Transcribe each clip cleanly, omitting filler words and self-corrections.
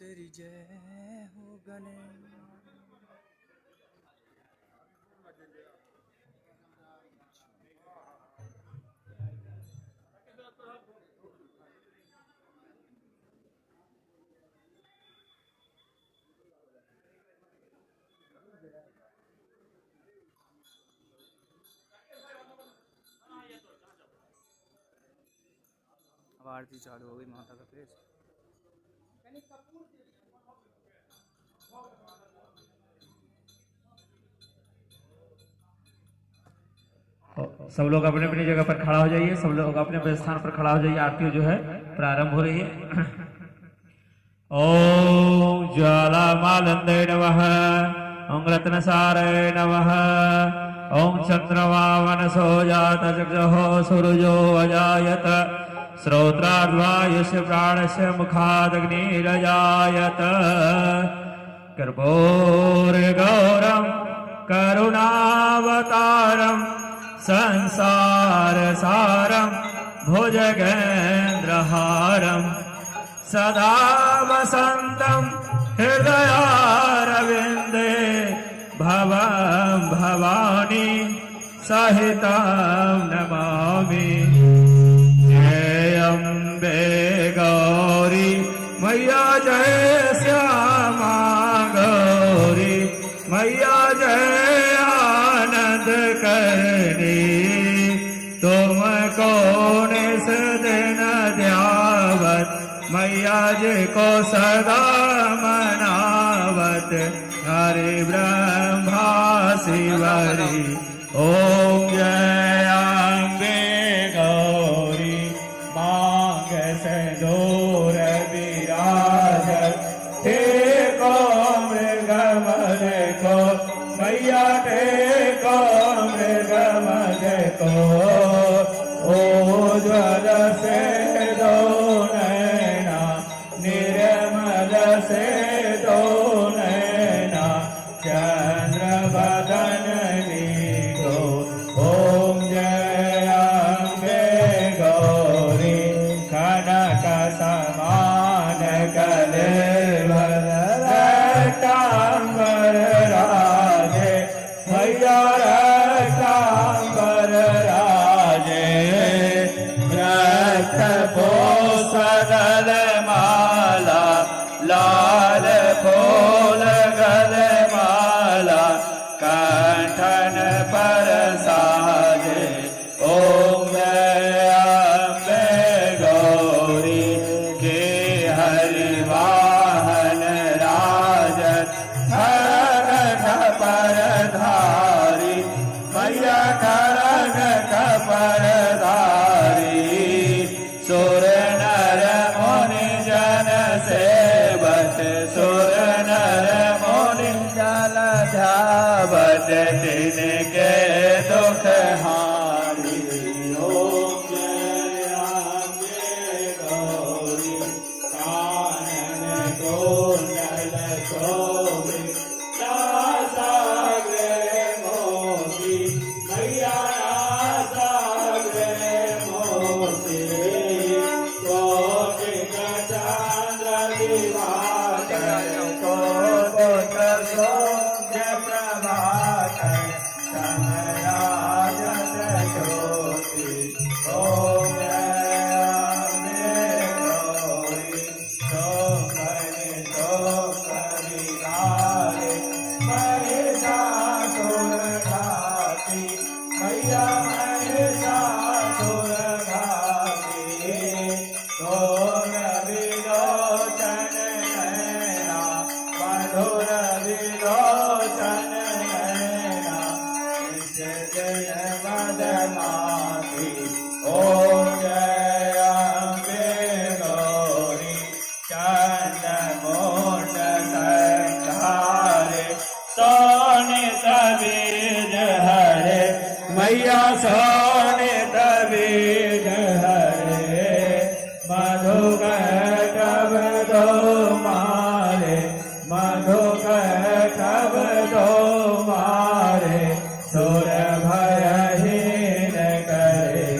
तेरी जय हो गणेश। अब आरती चालू हो गई माता का पेज। सब लोग अपने अपनी जगह पर खड़ा हो जाइए। सब लोग अपने अपने स्थान पर खड़ा हो जाइए। आरती जो है प्रारंभ हो रही है। ओम ज्वालामालंदे नमः। ओम रत्नसारे नमः। ओम चंद्रमावनसो जात जगजो सूरजो अजायत श्रोत्रार्ध्वायुष्य प्राणस्य मुखादग्निरजायत कर्पूरगौरं करुणावतारं संसारसारं भुजगेन्द्रहारं सदा वसन्तं हृदयारविन्दे भवं भवानी सहितं नमामि। जय अम्बे गौरी मैया जय श्यामा गौरी मैया जय आनंद करनी। तुम कौन इस दिन ध्यावत मैया जी को सदा मनावत हरि ब्रह्मा शिवरी। ओम जय अम्बे गौरी मांग सिंदूर विराजत टेको मृगमद को मैया टेको मृगमद को। उज्ज्वल से दो नैना निर्मल से दो नैना चंद्र बदन नीलो। ओम जय अम्बे गौरी कनक समान कलेवर रक्तांबर राजे मैया रक्तांबर राजे। रक्त पोषदल माला लाल फूल गल माला कंठन पर साजे। ओम जय अम्बे गौरी के हरि वाहन राजत खरग पर धारी मैया खरग पर धारी। सुर नर मुनि जन सेवत सुर नर मुनि जन ध्यावत तिनके दुख हारी। ओम जय अम्बे गौरी कानन कुंडल शोभे नासाग्रे मोती मैया नासाग्रे मोती। कोटिक चंद्र दिवाकर कोटिक सूर्य प्रभाकर चंद्रराजत ज्योति। ओम जय अम्बे गौरी शोभनि शोभविहारे महिषासुर घाती मैया महिषासुर घाती। सोन विलोचन नैना मधुर विलोचन नैना जय मदमाती। ओम जय अम्बे गौरी चंद मोट संहारे सोने तबीज हरे मैया सोने तबीज हरे। मधु कब दो मारे मधु कब दो मारे सुर भयहीन करे।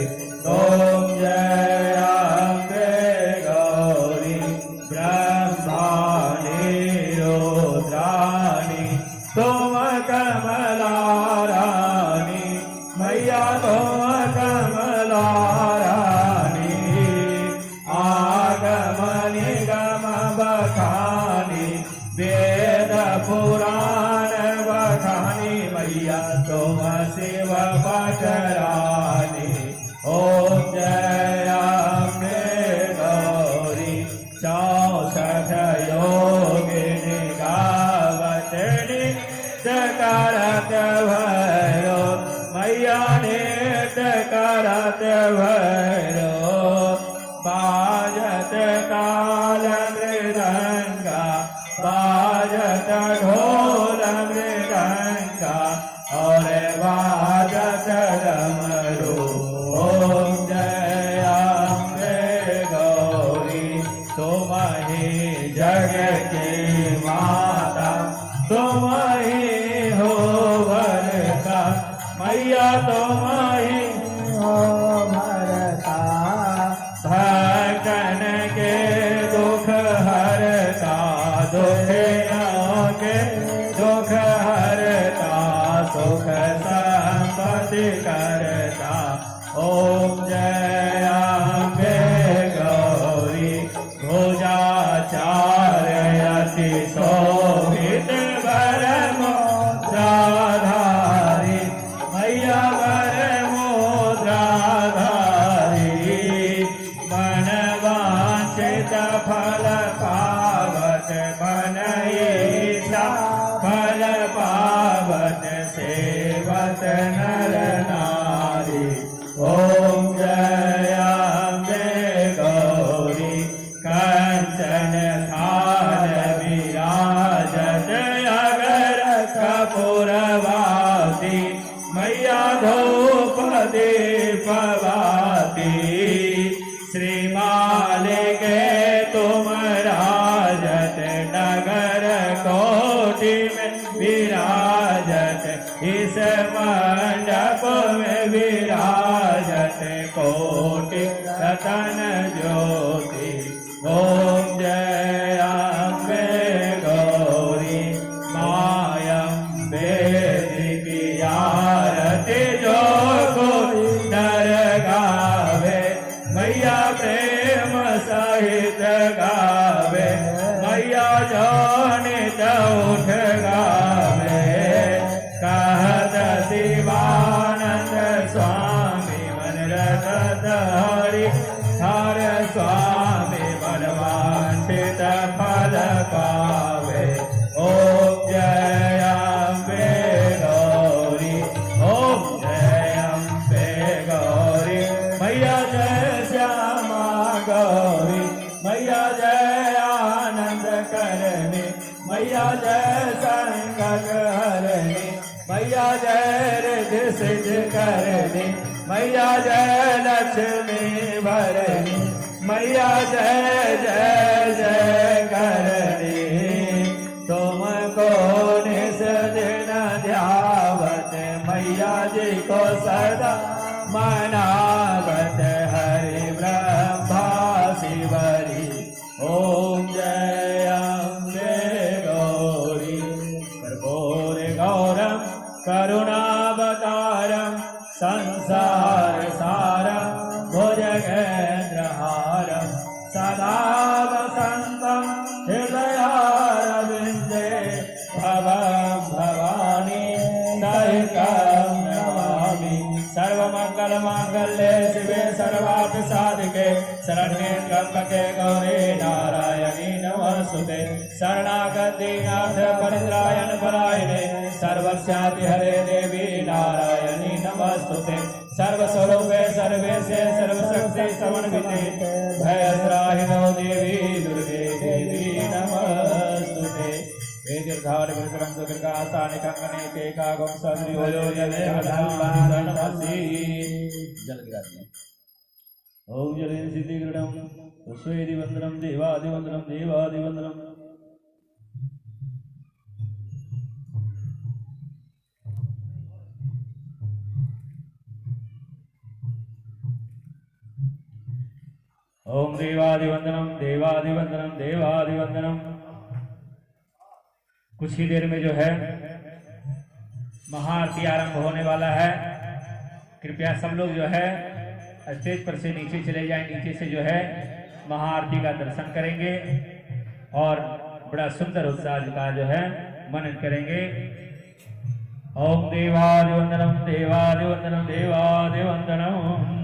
ओम जय अम्बे गौरी ब्रह्मा शिव पटरानी। ओम जय अम्बे गौरी 64 योगिनी गावतनी करत भैरो मैया नृत्य करत भैरो। बाजत ताल मृदंगा बाजत ढोल मृदंगा और बाजत डमरू। ओम जय अम्बे गौरी तुम ही जग की माता तुम ही हो भरता मैया तुम ही हो भरता। भक्तन के दुख हरता दुखियों के दुख हरता सुख संपत्ति करता। ओम जय अम्बे गौरी भुजाचार्य अति शोभित वर मुद्राधारी मैया वर मुद्राधारी। मन वांछित फल पावत मन ईशा फल पावत सेवत नर नारी। ओम जय अम्बे गौरी कंचन थाल विराजत अगर कपूरवाती मैया धूप दीपवाती। श्रीमालिके तुम राजत नगर कोटि में विराजत इस मंडप में विराजत कोटि रतन ज्योति। ओम जय अम्बे गौरी मायम्बे की आरती जो कोई नर गावे मैया प्रेम सहित गावे मैया जानित उठ गावे। कहत शिवानंद स्वामी मन रखत हरि हर स्वामी मनवांछित फल पावे। ओम जय अम्बे गौरी ओम जय अम्बे गौरी मैया जय श्यामा गौरी मैया जय आनंद करणी मैया जय संकट हरणी मैया जय रिद्धि सिद्धि करणी मैया जय लक्ष्मी भरणी मैया जय जय जय करणी। तुमको निस दिन ध्यावत मैया जी को सदा मनावत हरि ब्रह्मा शिवरी। ओम जय अम्बे गौरी कर्पूर गौरम करुणावतारम संसार सारम भुजगेन्द्रहारम सदा वसंतम हृदयारविंदे भवं भवानी सहितं नमामि। सर्वमंगल मांगल्ये शिवे सर्वार्थ साधिके शरण्ये त्र्यंबके गौरी नारायणी नमोस्तुते। शरणागति नाथ परित्रायण परायणे सर्वस्याति हरे देवी नारायणी नमोस्तुते। सर्वस्वरूपे सर्वेशे सर्वशक्ति समन्विते भयत्राहिनो देवी दुर्गे देवी नमोस्तुते। वेदिर्धार विरसरंग दुर्गासानि कंगने के कागम सद्रि होयो जले नमसि। जल गिरा दिया। ओम जलेन सिद्धि गृणम पुष्पेदि वंदनम देवादि वंदनम देवादि वंदनम। ओम देवादिवंदनम देवादिवंदनम देवादिवंदनम। कुछ ही देर में जो है महाआरती आरंभ होने वाला है। कृपया सब लोग जो है स्टेज पर से नीचे चले जाएं। नीचे से जो है महाआरती का दर्शन करेंगे और बड़ा सुंदर उत्साह का जो है मनन करेंगे। ओम देवादिवंदनम देव देवादिवंदनम देवादिवंदनम।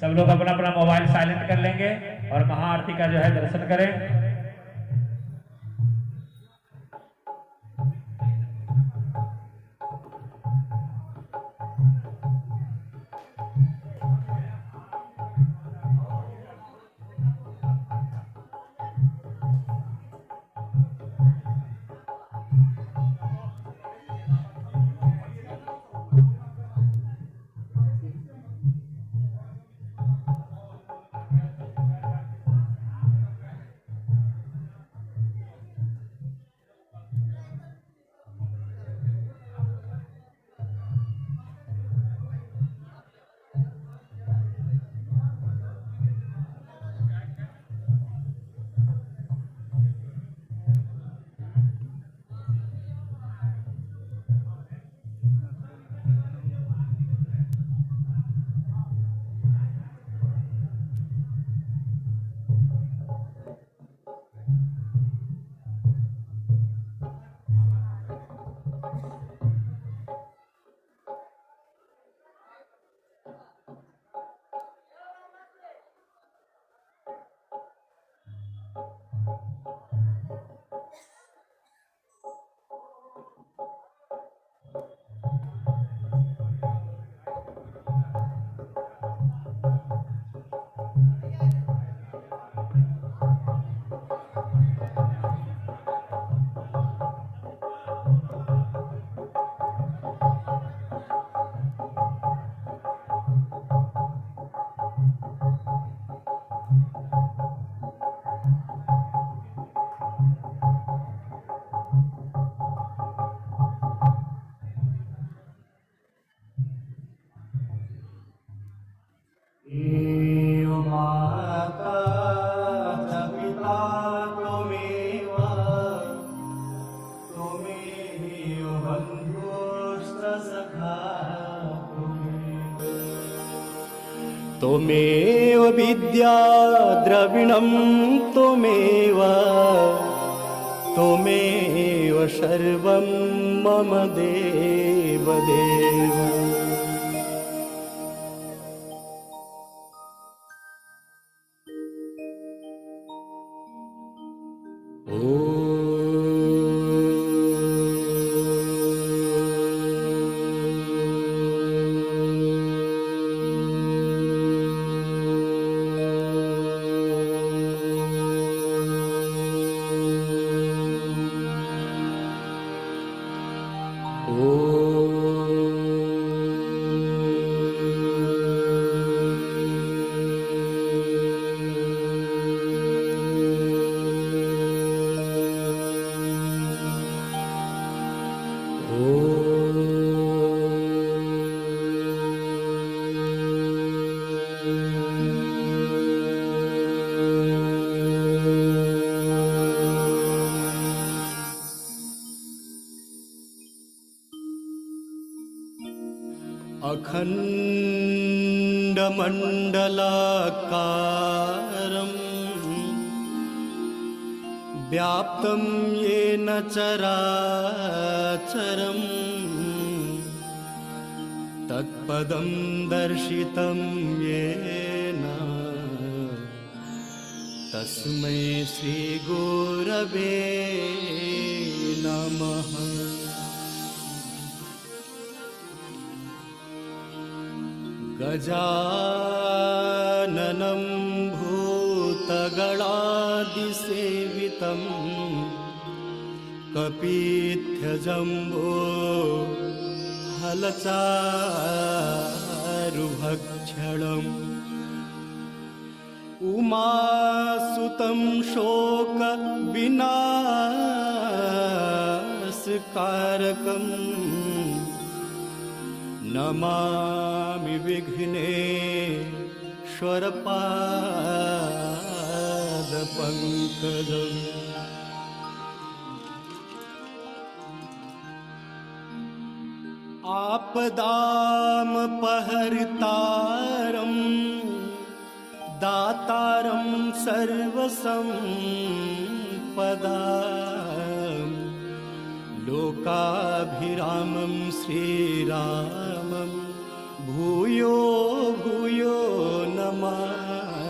सब लोग अपना अपना मोबाइल साइलेंट कर लेंगे और महाआरती का जो है दर्शन करें। त्वमेव विद्या द्रविणं त्वमेव त्वमेव सर्वं मम देवदेव। अखण्डमण्डलाकारं व्याप्तं येन चराचरं तत्पदं दर्शितं येन तस्मै श्रीगुरवे नमः। गजाननं भूतगणादिसेवितं कपित्थजम्बो फलचारुभक्षणम् उमासुतं शोकविनाशकारकम् नमामि विघ्नेश्वरपादपङ्कजम्। आपदामपहर्तारं दातारं सर्वसम्पदां लोकाभिरामं श्रीरामं भूयो भूयो नमाम्यहम्।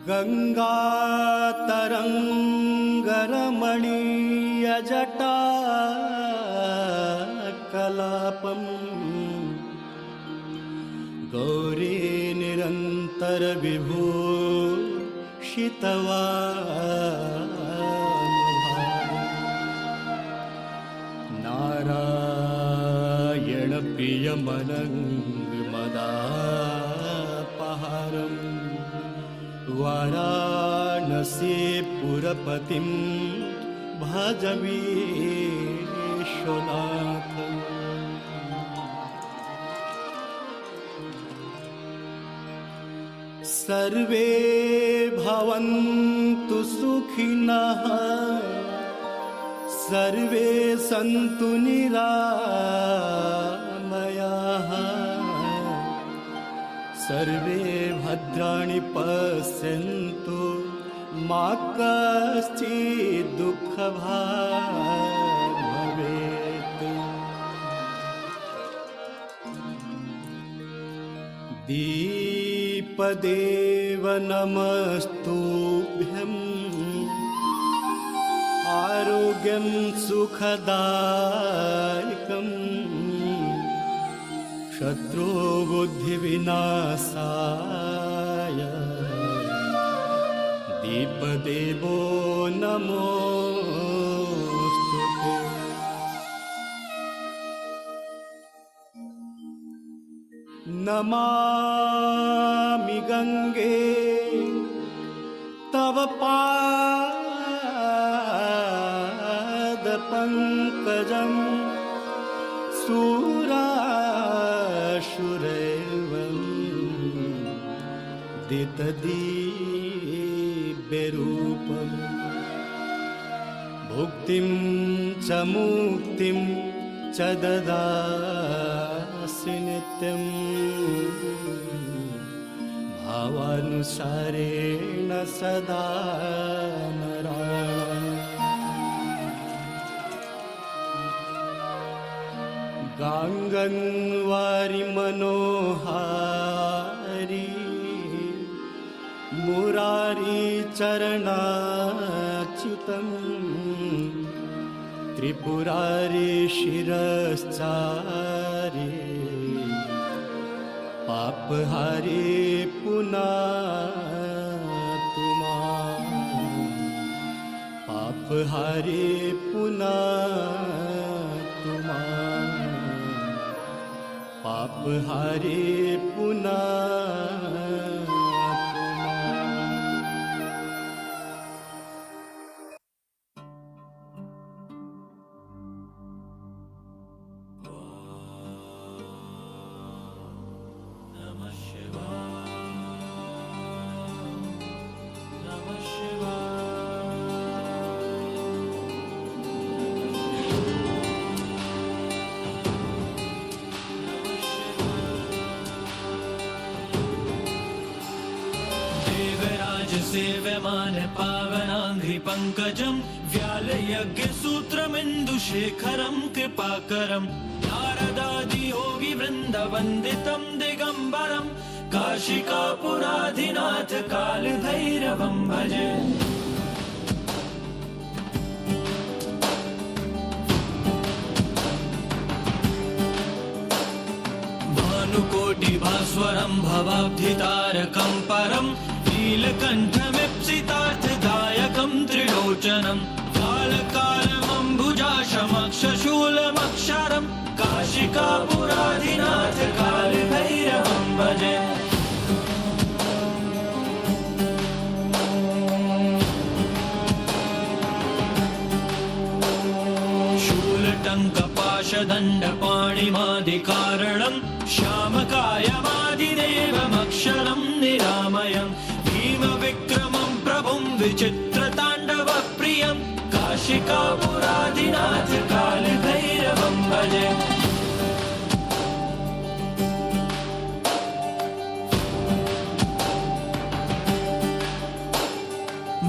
गङ्गातरङ्गरमणीयजटा कलापम् गौरी निरन्तरविभूषितवामभागम् नारायणप्रियमनङ्गमदापहारम् वाराणसीपुरपतिं भज विश्वनाथम्। सर्वे भवन्तु सुखिनः सर्वे सन्तु निरामयाः सर्वे भद्राणि पश्यन्तु मा कश्चित् दुःखभाग् भवेत्। दीपदेव नमस्तुभ्यं आरोग्यं सुखदायकम् शत्रुबुद्धिविनाशाय दीपदेवो नमोस्तुते। नमामि गंगे तव पादपङ्कजं दितदिव्यरूपम् भुक्तिं च मुक्तिं च ददासि नित्यं भावानुसारेण सदा नारायण। गाङ्गन्वारि मनोहारी मुरारी चरणाच्युतम् त्रिपुरारी शिरश्चारी पापहारी पुनातु मां पापहारी पुनातु मां पापहारी पुनातु सेव्यमान पावनांघ्रि पंकजं व्यालयज्ञसूत्रमिन्दुशेखरं कृपाकरं नारदादि योगी वृन्द वन्दितं दिगंबरं काशिकापुराधिनाथ कालभैरवं भजे। भानुकोटिभास्वरं भवाब्धितारकं परं नीलकण्ठमीप्सितार्थदायकं त्रिलोचनं कालकालमम्बुजाक्षमाक्षं यक्षशूलमक्षरम् काशिकापुराधिनाथ कालभैरवं भजे। शूलटङ्कपाशदण्डपाणिमादिकारणं श्यामकायमादिदेवमक्षरं निरामयम् भीमविक्रमं प्रभुं विचित्रताण्डवप्रियं काशिकापुराधिनाथ कालभैरवं भजे।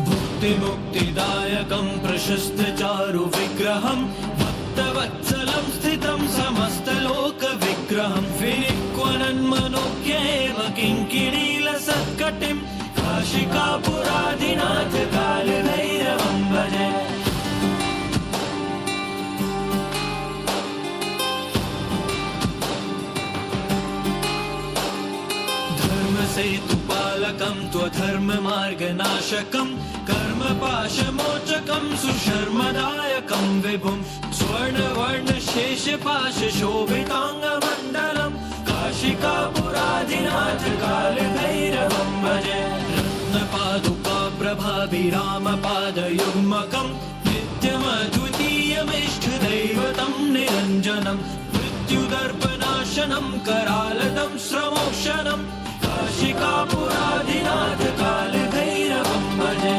भुक्तिमुक्तिदायकं प्रशस्तचारुविग्रहं भक्तवत्सलं स्थितं समस्तलोकविग्रहं विनिक्वनन्मनोज्ञेव किङ्किणीलसत्कटिं काशिकापुराधिनाथ कालभैरवं भजे। धर्मसेतुपालकं त्वधर्ममार्गनाशकं कर्मपाशमोचकं सुशर्मदायकं विभुं स्वर्णवर्णशेषपाशशोभिताङ्गमण्डलं काशिकापुराधिनाथ कालभैरवं भजे। रत्नपादुकाप्रभाभिरामपादयुग्मकं नित्यमद्वितीयमिष्टदैवतं निरञ्जनं मृत्युदर्पनाशनं करालदं श्रमोक्षणं काशिकापुराधिनाथ कालभैरवं भजे।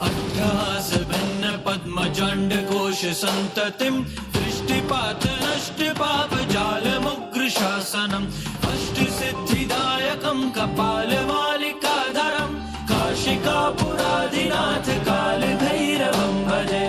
अट्टहासभिन्नपद्मचण्डकोशसन्ततिं दृष्टिपातनष्टपापजालमुग्रशासनम् अष्टसिद्धिदायकं कपालमालिकाधरं काशिकापुराधिनाथ कालभैरवं भजे।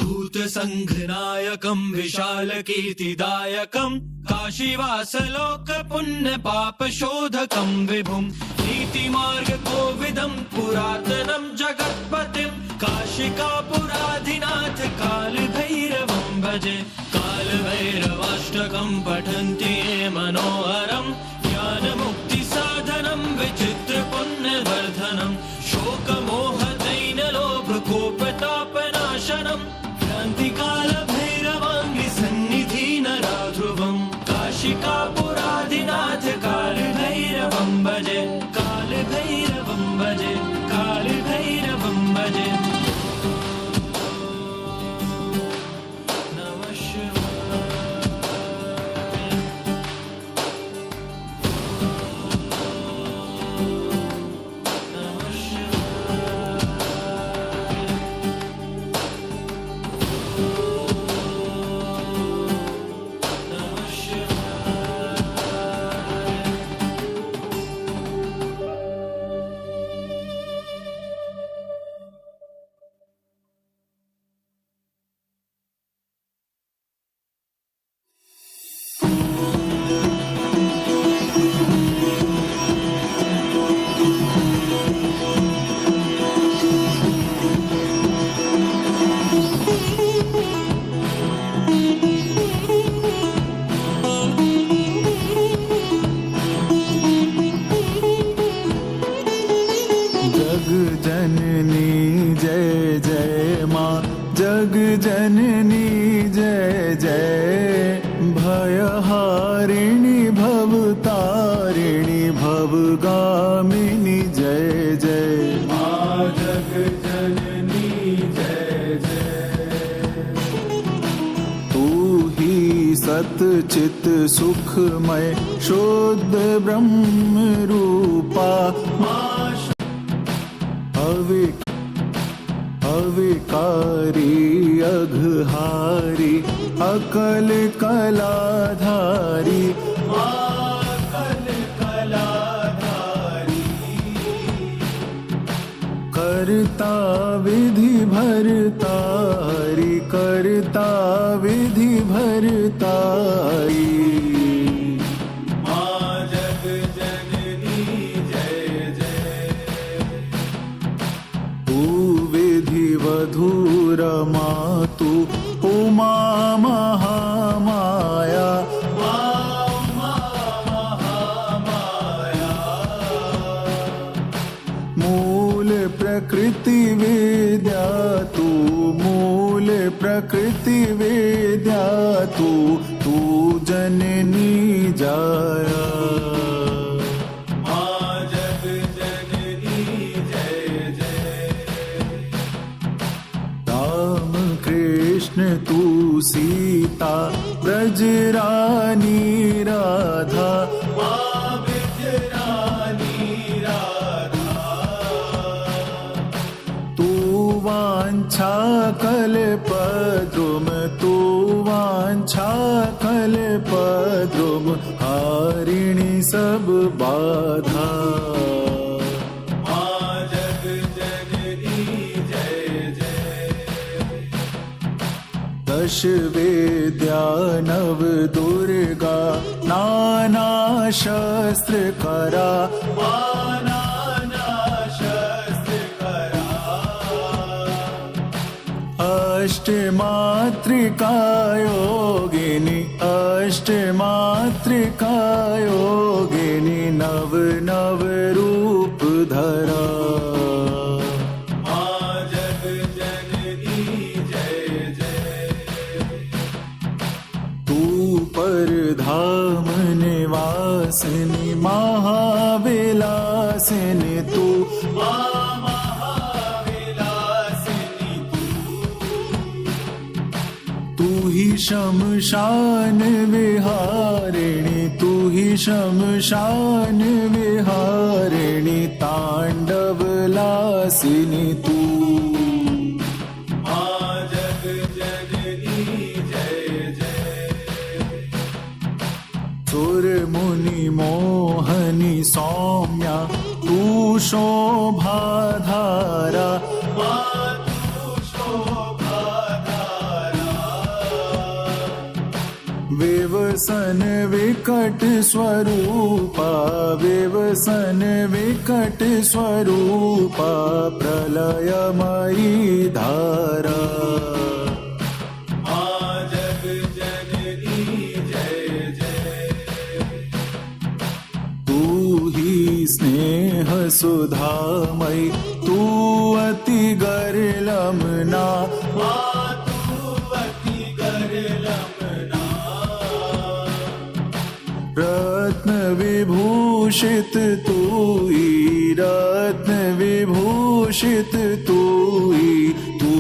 भूतसङ्घनायकं विशालकीर्तिदायकं काशीवासलोकपुण्यपापशोधकं विभुं नीतिमार्गकोविदं पुरातनं जगत्पतिं काशिकापुराधिनाथ कालभैरवं भजे। कालभैरवाष्टकं पठन्ति ये मनोहरं ज्ञानमुक्तिसाधनं विचित्रपुण्यवर्धनं शोकमोहदैन्यलोभकोपतापनाशनं क्रान्तिकालभैरवाङ्घ्रिसन्निधिनराध्रुवं काशिकापुराधिनाथ कालभैरवं भजे। कालभैरवं भजे, कालभैरवं भजे। नमः शिवाय। नमः जननी जय जय भयहारिणी भवतारिणी भवगामिनी जय जय माँ जग जननी जय जय। तू ही सत चित सुखमय शुद्ध ब्रह्म रूपा अविकारी अघहारी अकल कलाधारी अकल कलाधारी करता विधि भरतारी करता विधि भरतारी। वधूर मातु उमा महामाया मूल प्रकृति विद्या तू, मूल प्रकृति विद्या तू, तू जननी जाया। राम कृष्ण तू सीता ब्रज रानी राधा, वांछा कल्पद्रुम, तू वांछा कल्पद्रुम, हारिणी सब बाधा। जग जननी जय जय। दश वेद्या नव दुर्गा नाना शस्त्र करा, अष्टमात्रिका योगिनी, अष्टमात्रिका योगिनी, नव नव रूप धरा। जग जननी जय जय। तू परधाम निवासिनी महाविलासिनी तू, तू ही शमशान विहारिणी, तू ही शमशान विहारिणी, तांडव लासिनी तू। जग जननी जय जय। सुर मुनि मोहनी सौम्या तू शोभाधारा, विवसन विकट स्वरूपा, विवसन विकट स्वरूपा, प्रलयमयी धारा। जग जननी जय जय। तू ही स्नेह सुधामयी, तू अति गर्लमना, रत्न विभूषित तूई, रत्न विभूषित तूई, तू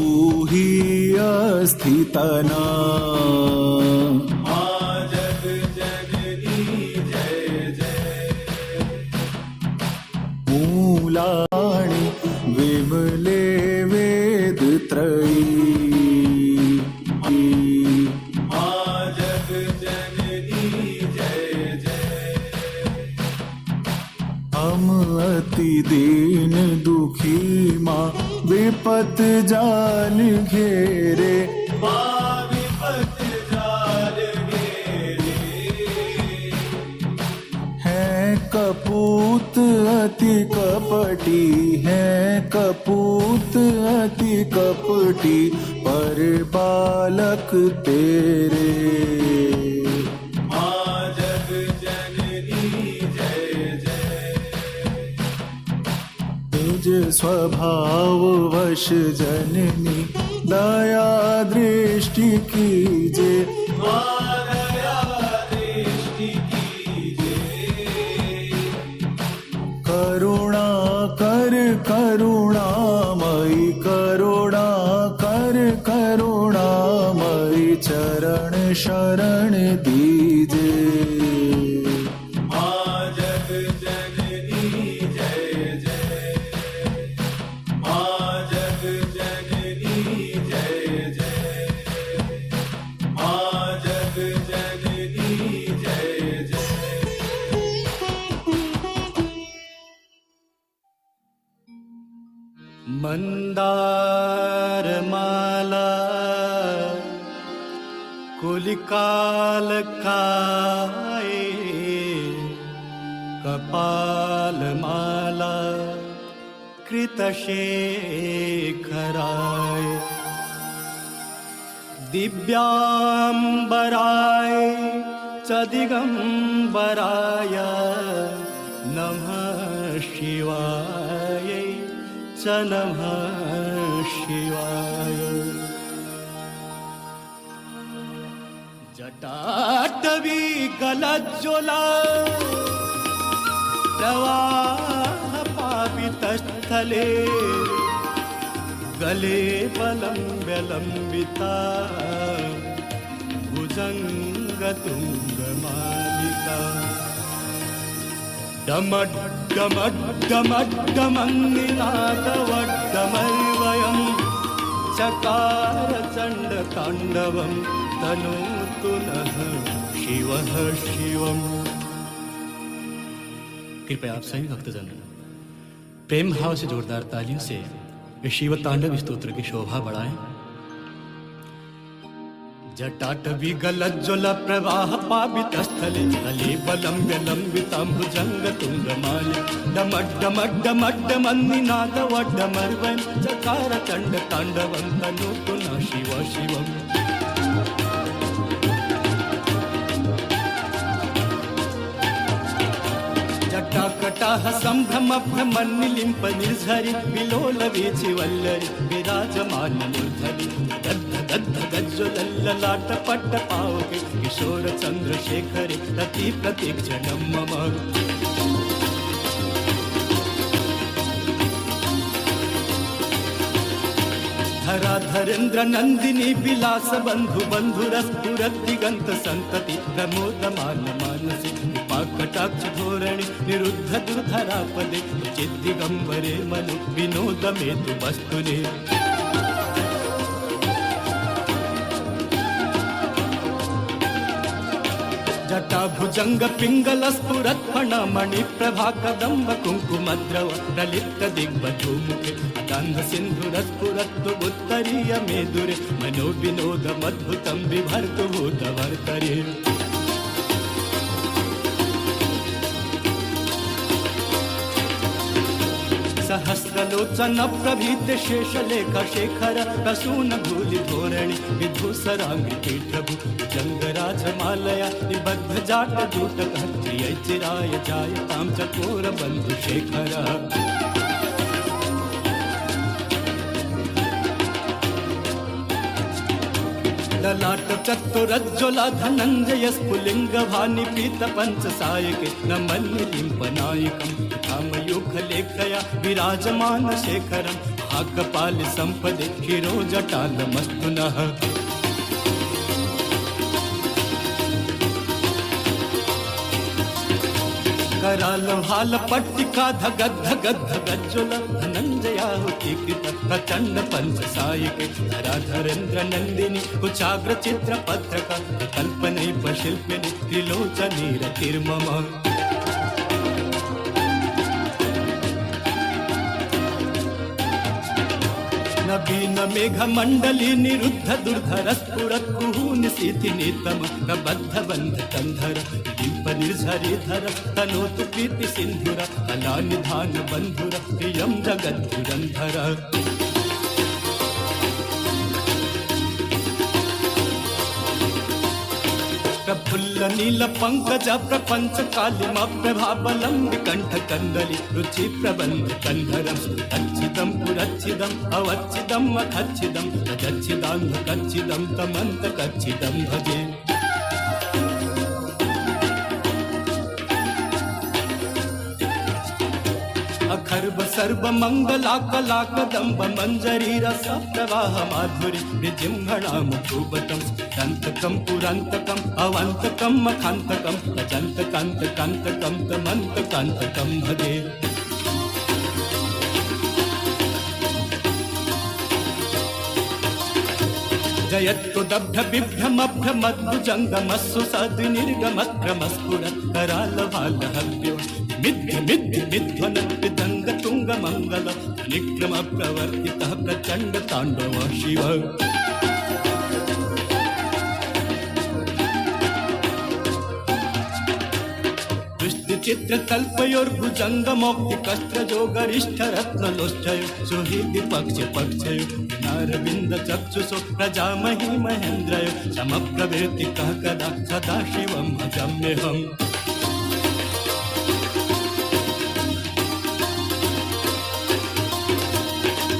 ही अस्थितना। जग जननी जय जय। मूलाणि विमले वेद त्रयी, अति दीन दुखी माँ विपत जाल घेरे, विपत जाल घेरे। है कपूत अति कपटी, है कपूत अति कपटी, पर बालक तेरे। स्वभाव वश जननी दया दृष्टि कीजे, दया दृष्टि कीजे। करुणा कर करुणामयी, करुणा कर करुणामयी, चरण शरण दीजे। मंदार माला कुलिकाल काए, कपाल माला कृतशेखराय। दिव्याम्बराय च दिगम्बराय नमः शिवाय च नमः शिवाय। जटाटवी गलज्ज्वला प्रवाह पावितस्थले गले बलम्ब्यलम्बिता भुजङ्गतुङ्गमालिका डमड्डमड्डमड्डमन्निनादवड्डमर्वयम् चकार चण्डताण्डवं तनोतु नः शिवः शिवम्। कृपया आप सभी भक्तजन प्रेम भाव से जोरदार तालियों से इस शिव तांडव स्तोत्र की शोभा बढ़ाएं। जटाटवी गलज्ज्वल प्रवाह पावितस्थले गले बलम्ब्य लम्बितां भुजङ्गतुङ्गमाले डमड्डमड्डमड्डमन्निनादवड्डमर्वयं चकार चण्डताण्डवं तनोतु नः शिव शिवम्। जटाकटाह सम्भ्रमभ्रमन्निलिम्प निर्झरि विलोलवीचि वल्लरि विराजमान मूर्धनि दद्ध दद्ध गज्ज्वलल्ललाट पट्टपावके किशोर चन्द्रशेखरे रति प्रतीक्षणं मम। धराधरेन्द्र नन्दिनी विलास बन्धु बन्धुरस्फुरद्दिगन्त सन्तति प्रमोदमान मानसे कटाक्ष धोरणे निरुद्ध दुर्धरापदे चिद्दिगम्बरे मनु विनोद मेतु वस्तुने। जटा भुजंग पिंगल स्फुरत् फणमणि प्रभा कदम्ब कुङ्कुमद्रव प्रलिप्त दिग्बधूमुखे गन्ध सिन्धुरस्फुरत् उत्तरीय मेदुरे मनो विनोदमद्भुतं बिभर्तु भूतवर्तरे। सहस्रलोचन प्रभीत शेषलेख शेखर प्रसून भूलि धोरणि विधुसरांगि पीठभु जंगराजमालया निबद्ध जाट जूटक प्रिय चिराय जायतां चकोर बंधु शेखर। ललाट चतुरज्ज्वला धनञ्जय स्फुलिंग भानि पीत पंच सायके नमन्निलिम्पनायकं कामयोखलेखया विराजमान शेखरं भागपालि संपदे शिरोजटालमस्तु नः। करालोहाल पट्टिका धगद् धगद् धगज्ज्वल धनञ्जयाहुतिकृत प्रचण्ड पंच सायके धराधरेन्द्र नन्दिनी कुचाग्र चित्र पत्रका कल्पनैप शिल्पिनि त्रिलोचनी रतिर्मम। नवीन मेघ मंडली निरुद्ध दुर्धर स्फुरत् कुहूनिशीति नीतम प्रबद्ध बंध कंधर दीप निर्झरि धर तनोतु प्रीति सिंधुर कला निधान बंधुर प्रियं जगद्धुरंधर। प्रफुल्ल नील पंकज प्रपंच कालिम प्रभाबलं विकंठ कंदलि रुचि प्रबंध कंधरं अच्छिदं पुरच्छिदं अवच्छिदं मखच्छिदं तजच्छिदांध कच्छिदं तमंत कच्छिदं भजे। अखर्ब सर्व मंगला कला कदम्ब मंजरी रस प्रवाह माधुरी विजिह्वणा मुखोबतं दंतकं पुरंतकं अवंतकं मखांतकं तजंतकांतकांतकं तमंतकांतकं भजे। जयत्तु दभ्य बिभ्रमभ्रमद्भुजङ्गमस्सु सद्विनिर्गमक्रमस्फुरत् करालभालहव्यो मिथ्य मिथ्य मिध्वन विदङ्ग तुङ्ग मङ्गल निक्रम प्रवर्तितः प्रचण्ड ताण्डव शिव। चित्र कल्पयोर्भुजंग मौक्ति कस्त्र जो गरिष्ठ रत्न लोष्ठयो सुहृदि पक्ष पक्षयो अरविन्द चक्षुषो प्रजामहि महेन्द्रयो समप्रभृतिकः कदा सदाशिवं भजाम्यहम्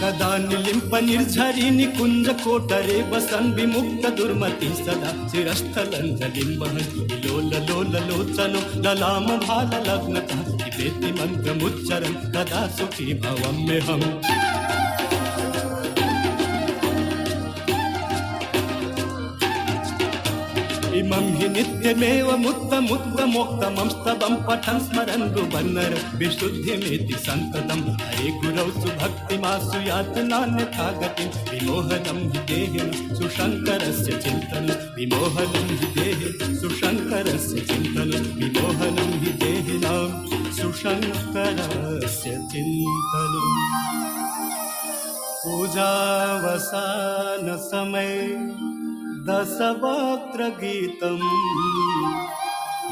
कदा निलिम्प निर्झरि निकुञ्ज कोटरे वसन् विमुक्त दुर्मति सदा शिरस्थलञ्जलिं वहन् लोल लोल लोचनो ललाम भाल लग्नतः पिबेति मन्त्रमुच्चरन् तदा सुखी भवाम्यहम् इमं हि नित्यमेव मुक्तमुक्तमोक्तमं स्तवं पठन् स्मरन् गुबन्नर विशुद्धिमेति सन्ततं हरे गुरौ सुभक्तिमासु यातनान्यथा गतिं विमोहनं हि देहिनं सुशङ्करस्य चिन्तनं विमोहनं हि देहिनं सुशङ्करस्य चिन्तनं विमोहनं हि देहिनां सुशङ्करस्य चिन्तनम् पूजावसान समय दशवक्त्र गीतम्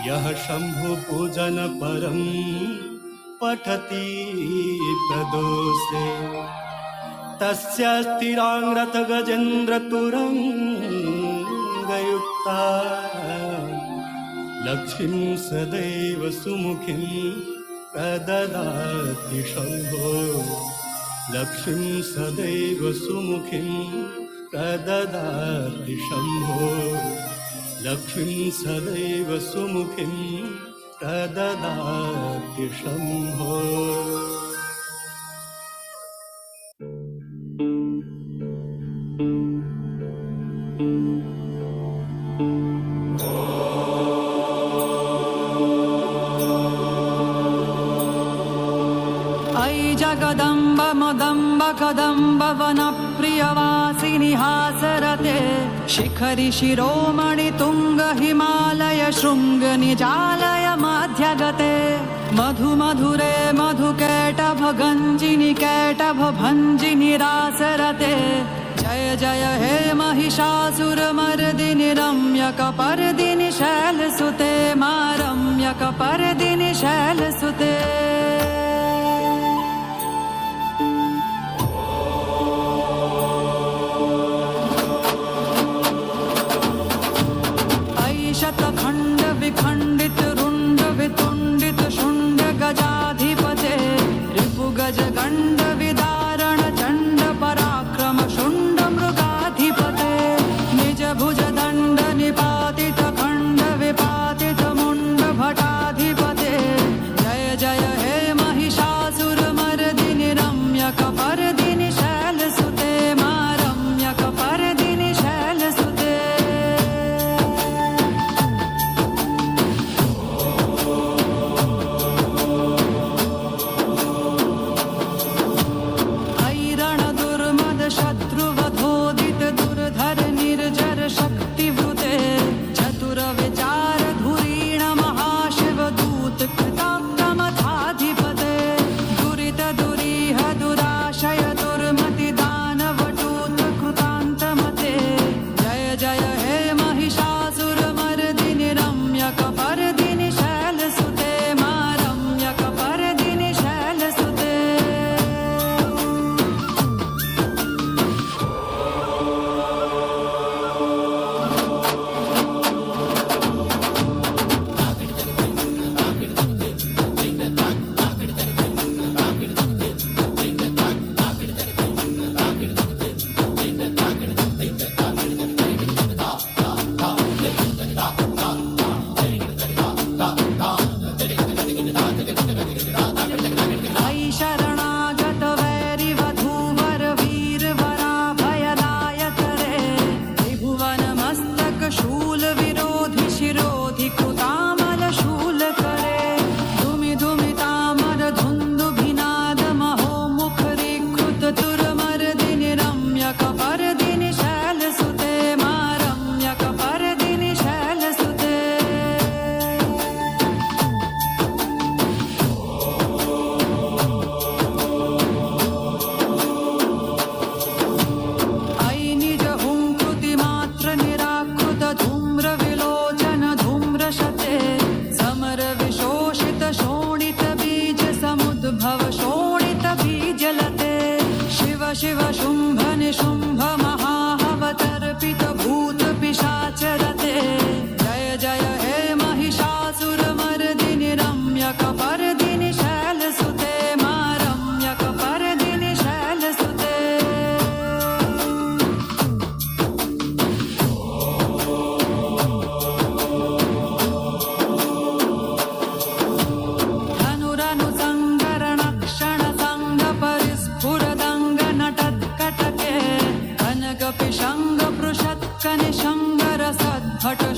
यः शम्भु पूजन परं पठति प्रदोषे तस्य स्थिरांग्रथ गजेन्द्र तुरंगयुक्ता लक्ष्मीं सदैव सुमुखीं प्रददाति शम्भो लक्ष्मीं सदैव सुमुखीं प्रददाति शम्भो लक्ष्मीं सदैव सुमुखीं प्रददाति शम्भो अयि जगदम्ब मदम्ब कदम्ब वनप्रियवासिनि हासरते शिखरि शिरोमणि तुङ्ग हिमालय शृङ्ग निजालय मध्यगते मधु मधुरे मधुकैटभ गञ्जिनि कैटभ भञ्जिनि रासरते जय जय हे महिषासुरमर्दिनि रम्यकपर्दिनि शैलसुते मा रम्यकपर्दिनि शैलसुते शतखण्ड विखण्डित रुण्ड वितुण्डित शुण्ड गजाधिपते रिपुगज गण्ड विदारण चण्ड पराक्रम शुण्ड मृगाधिपते निज भुज दण्ड निपातित खण्ड विपातित मुण्ड भटाधिपते जय जय हे महिषासुरमर्दिनि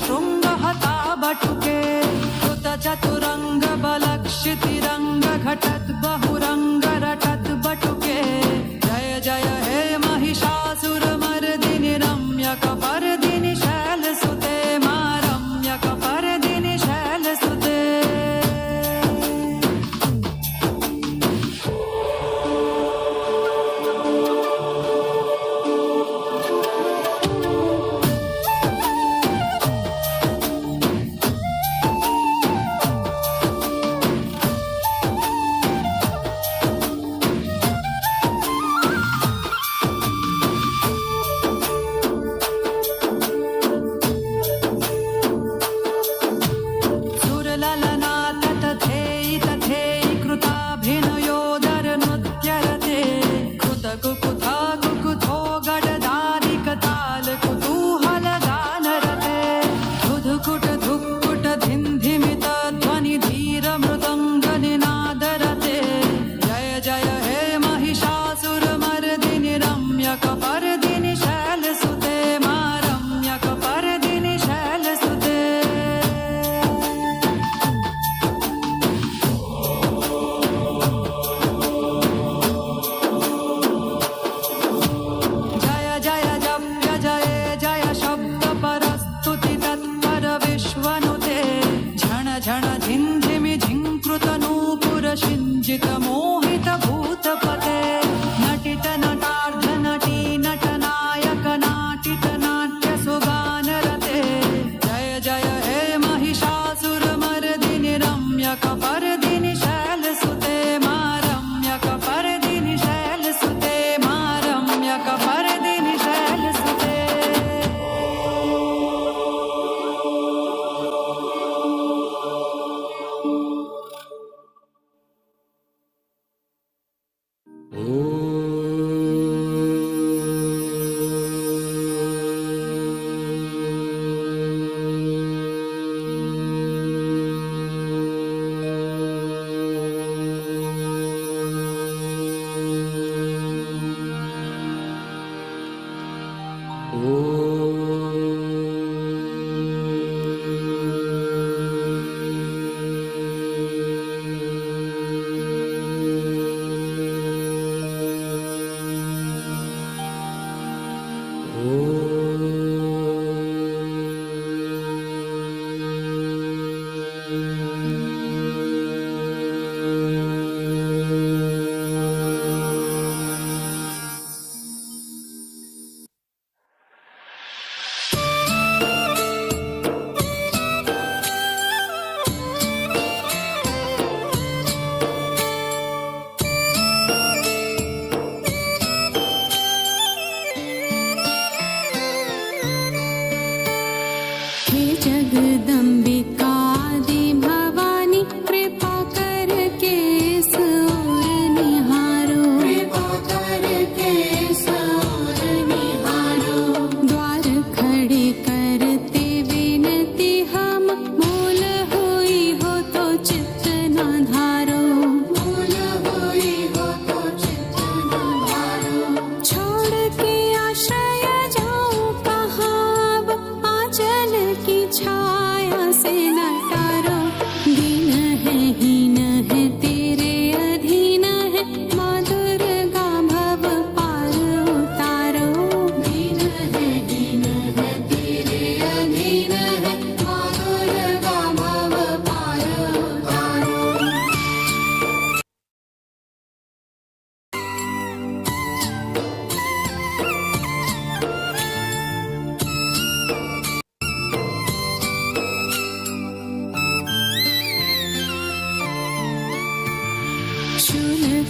शृङ्गहता बटुके कृत चतुरङ्ग बलक्षितिरङ्ग घटत् बहुरङ्ग रटत् बटुके जय जय हे महिषासुरमर्दिनि रम्यकपर्दिनि शैलसुते मा रम्यकपर्दिनि शैलसुते शिञ्जित मोहित भूतपते नटित नटार्ध नटी नटनायक नाटित नाट्य सुगानरते जय जय हे महिषासुरमर्दिनि रम्यकपर्दिनि शैलसुते मा रम्यकपर्दिनि शैलसुते मा रम्यकपर्दिनि शैलसुते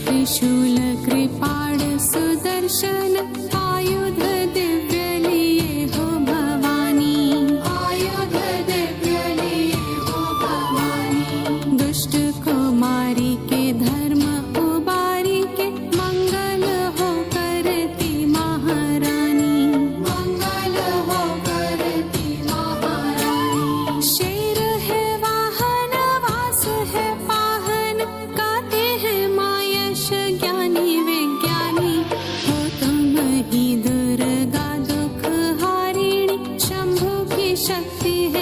त्रिशूल कृपाण सुदर्शन आयुध दिव्य लिए हो भवानी आयुध दिव्य लिए हो भवानी दुष्ट को मारी के धर्म उबारी के मंगल हो करती महारानी मंगल हो करती महारानी शेर है वाहन वास है पाहन गाते हैं मायश ज्ञानी विज्ञानी हो तुम ही दुर्गा दुख हारिणी शंभु की शक्ति है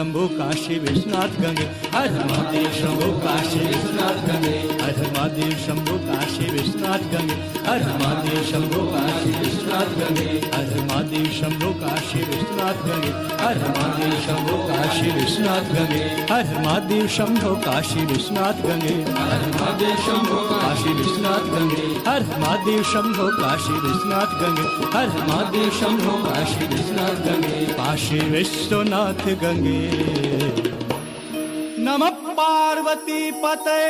शंभो काशी विश्वनाथ गंगे, हर हर महादेव शंभो काशी विश्वनाथ गंगे, हर हर महादेव शंभो काशी विश्वनाथ गंगे, हर हर महादेव शंभो काशी विश्वनाथ गंगे, हर हर महादेव शंभो काशी विश्वनाथ गंगे, हर हर महादेव शंभो काशी विश्वनाथ गंगे, हर हर महादेव शंभो काशी विश्वनाथ गंगे, हर हर महादेव शंभो काशी विश्वनाथ गंगे, हर हर महादेव शंभो काशी विश्वनाथ गंगे, हर हर महादेव शंभो काशी विश्वनाथ गंगे, काशी विश्वनाथ गंगे। नमः पार्वती पते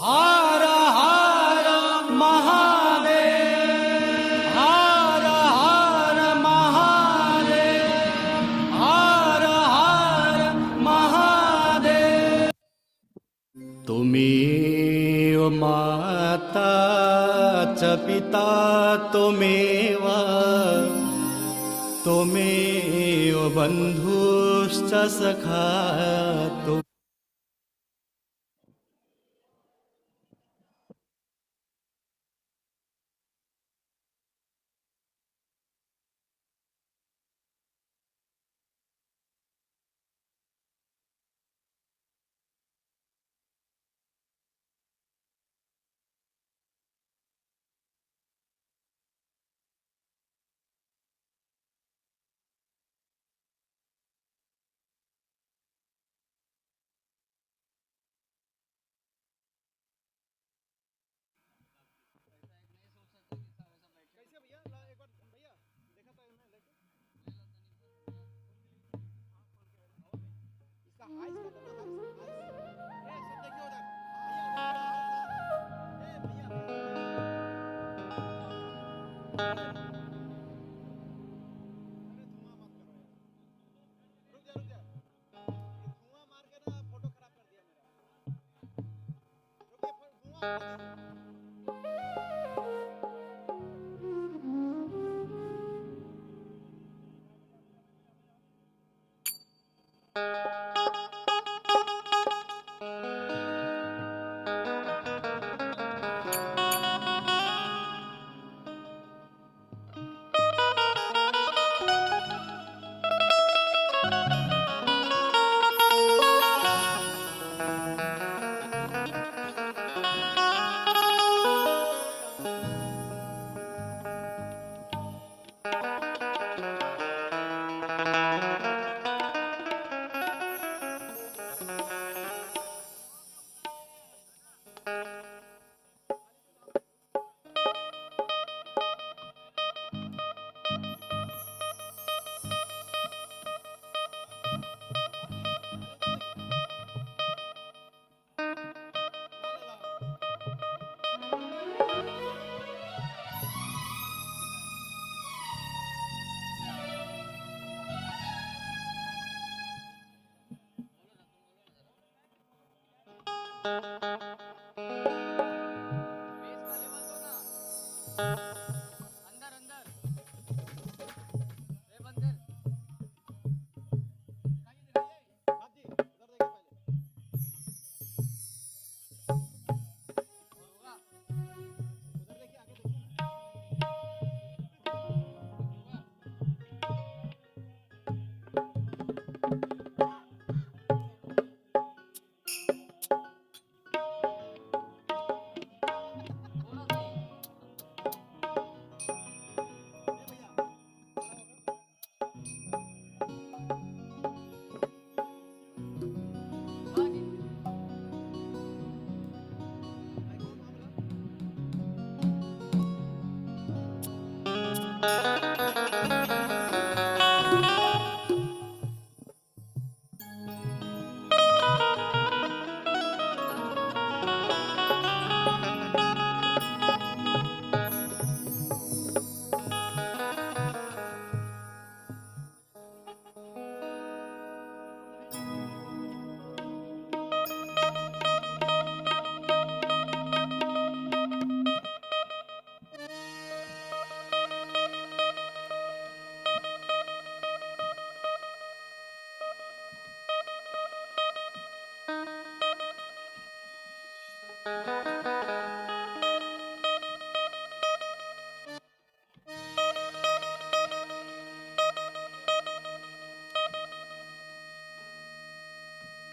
हर हर महादेव, हर हर महादेव, हर हर महादेव। त्वमेव माता च पिता त्वमेव, त्वमेव बन्धुश्च सखा त्वमेव।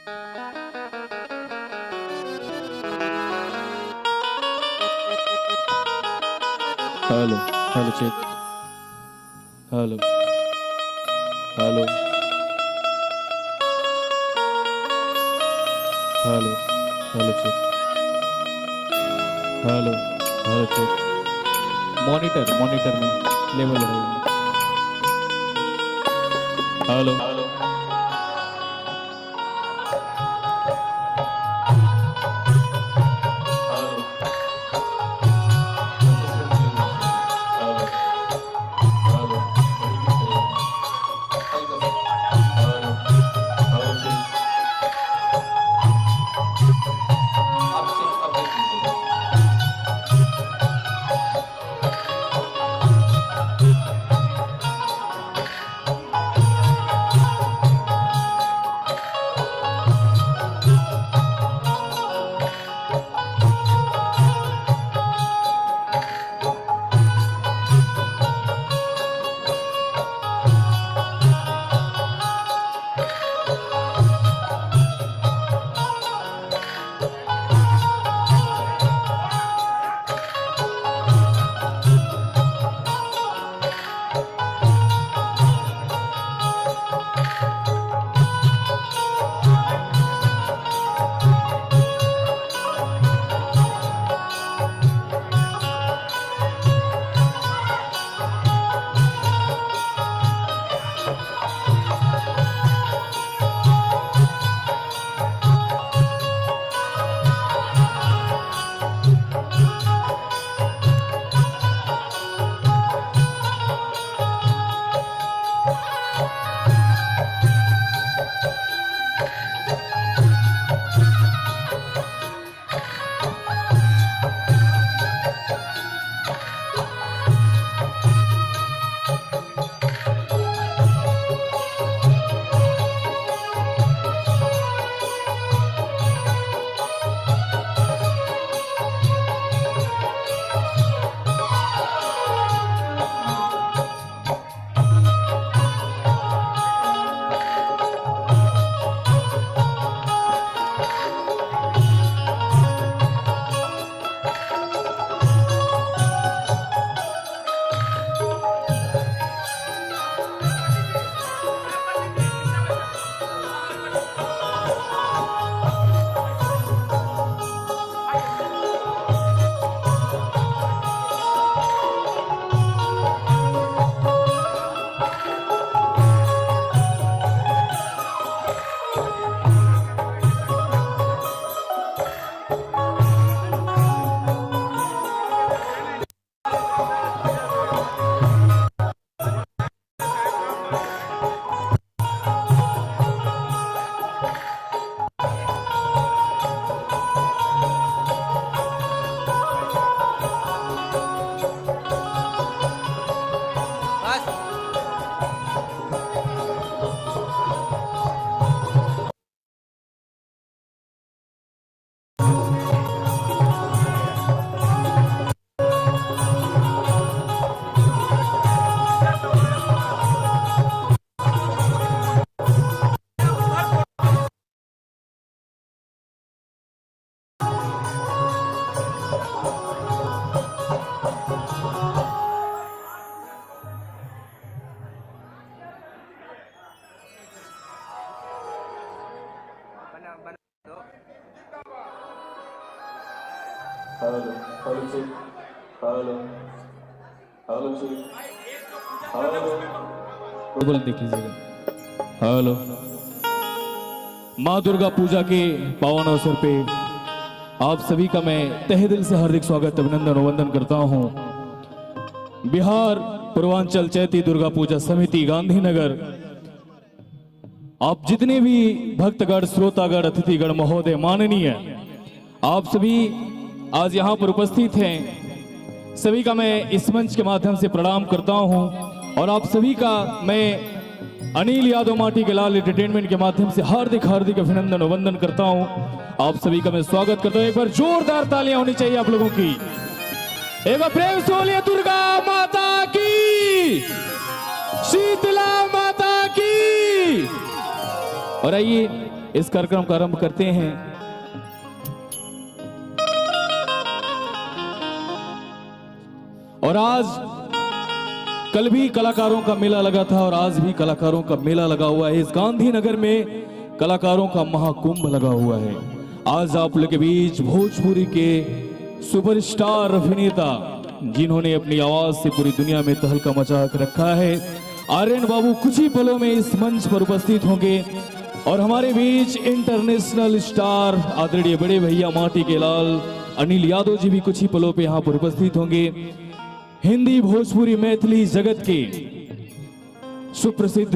Hello hello check hello hello hello hello check hello hello check monitor monitor में लेवल रहेगी hello hello hello check hello hello check hello बोल देख लीजिएगा। हेलो माँ दुर्गा पूजा के पावन अवसर पे आप सभी का मैं तहे दिल से हार्दिक स्वागत अभिनंदन वंदन करता हूँ। बिहार पूर्वांचल चैती दुर्गा पूजा समिति गांधीनगर, आप जितने भी भक्तगण श्रोतागण अतिथिगण महोदय माननीय, आप सभी आज यहाँ पर उपस्थित हैं, सभी का मैं इस मंच के माध्यम से प्रणाम करता हूँ और आप सभी का मैं अनिल यादव माटी के लाल एंटरटेनमेंट के माध्यम से हार्दिक हार्दिक अभिनंदन वंदन करता हूँ। आप सभी का मैं स्वागत करता हूँ। एक बार जोरदार तालियां होनी चाहिए आप लोगों की। एक बार प्रेम से बोलिए दुर्गा माता की, शीतला माता की। और आइए इस कार्यक्रम का आरंभ करते हैं। और आज कल भी कलाकारों का मेला लगा था और आज भी कलाकारों का मेला लगा हुआ है। इस गांधीनगर में कलाकारों का महाकुंभ लगा हुआ है। आज आप लोग के बीच भोजपुरी के सुपरस्टार अभिनेता जिन्होंने अपनी आवाज से पूरी दुनिया में तहलका मचा कर रखा है, आर्यन बाबू कुछ ही पलों में इस मंच पर उपस्थित होंगे। और हमारे बीच इंटरनेशनल स्टार आदरणीय बड़े भैया माटी के लाल अनिल यादव जी भी कुछ ही पलों पे यहाँ पर उपस्थित होंगे। हिंदी भोजपुरी मैथिली जगत के सुप्रसिद्ध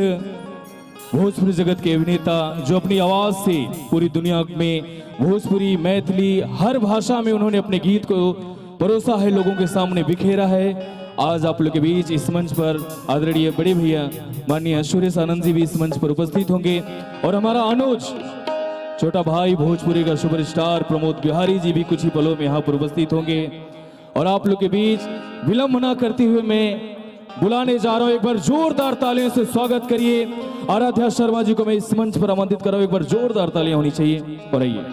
भोजपुरी जगत के अभिनेता जो अपनी आवाज से पूरी दुनिया में भोजपुरी मैथिली हर भाषा में उन्होंने अपने गीत को परोसा है, लोगों के सामने बिखेरा है। आज आप लोग के बीच इस मंच पर आदरणीय बड़े भैया माननीय सुरेश आनंद जी भी इस मंच पर उपस्थित होंगे। और हमारा अनुज छोटा भाई भोजपुरी का सुपरस्टार प्रमोद बिहारी जी भी कुछ ही पलों में यहाँ पर उपस्थित होंगे। और आप लोग के बीच विलंब न करते हुए मैं बुलाने जा रहा हूं, एक बार जोरदार तालियों से स्वागत करिए आराध्या शर्मा जी को। मैं इस मंच पर आमंत्रित कर रहा हूं, एक बार जोरदार तालियां होनी चाहिए। और आइए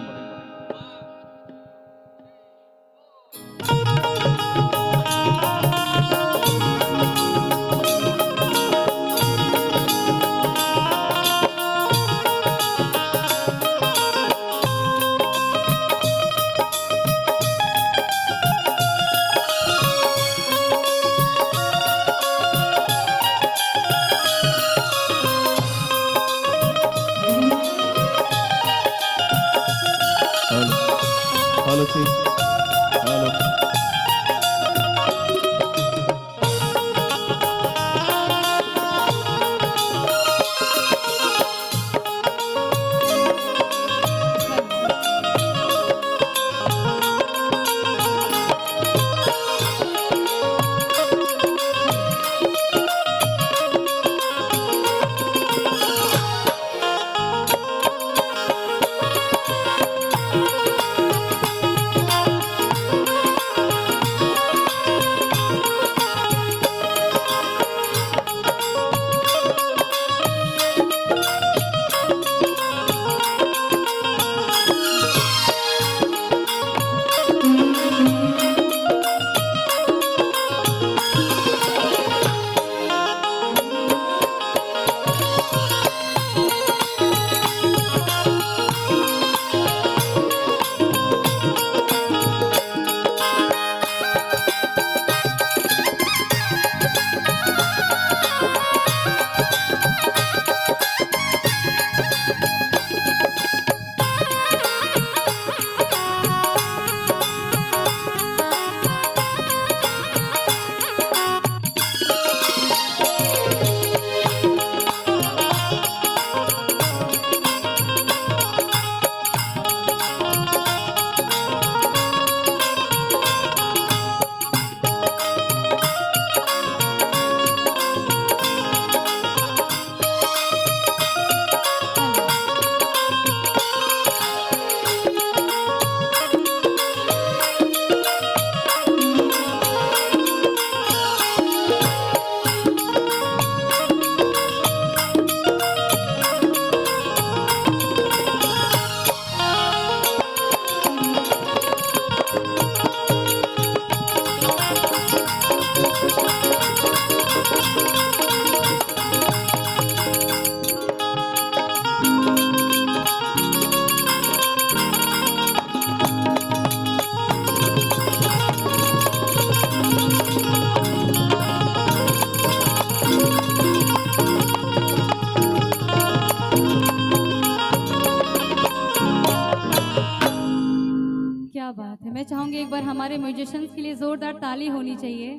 मैं चाहूंगी एक बार हमारे म्यूजिशियंस के लिए जोरदार ताली होनी चाहिए।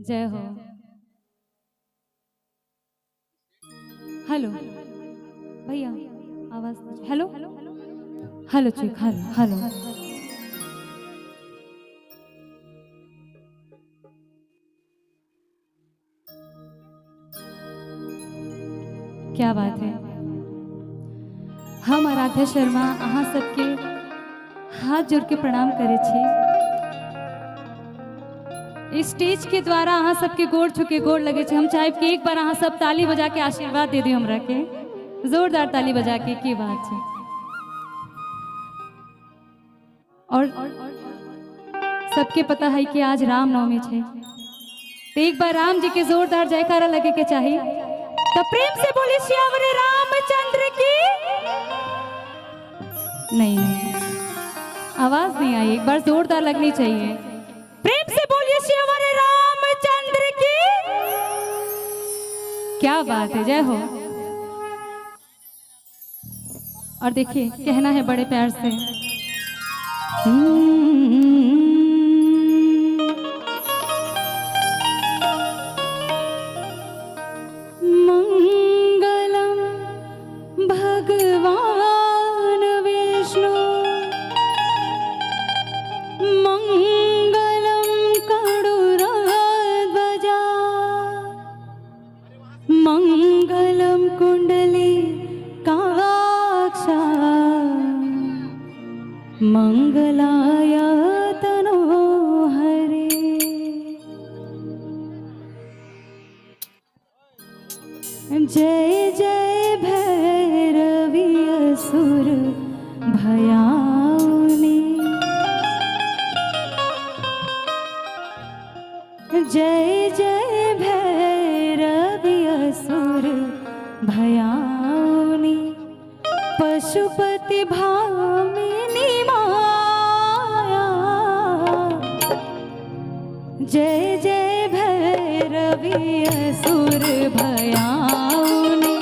जय हो। हेलो भैया आवाज hello hello check hello hello. क्या बात है। हम आराध्या शर्मा अहाँ सबके हाथ जोड़ के प्रणाम करे छी। स्टेज के द्वारा अहाँ सबके गोड़ छुके गोड़ लगे छे। हम चाहे कि एक बार अहाँ सब ताली बजा के आशीर्वाद दे दी हमरा के। जोरदार ताली बजा के की बात है। और सबके पता है कि आज रामनवमी है, तो एक बार राम जी के जोरदार जयकारा लगे के चाहिए। तो प्रेम से बोले श्यावर रामचंद्र की। नहीं नहीं, आवाज नहीं आई, एक बार जोरदार लगनी चाहिए। प्रेम से बोलिए श्यावर रामचंद्र की। क्या बात है, जय हो। और देखिए कहना है बड़े प्यार से, मंगलम भगवान विष्णु मंगलम गरुड़ध्वजा मंगलम कुंडली काक्षा मंगलाय तनोहरे। जय जय भैरवी असुर भयाउनी। जय जय भैरवी असुर भयाउनी। पशुपति भामिनी माया। जय जय भैरवी असुर भयाउनी।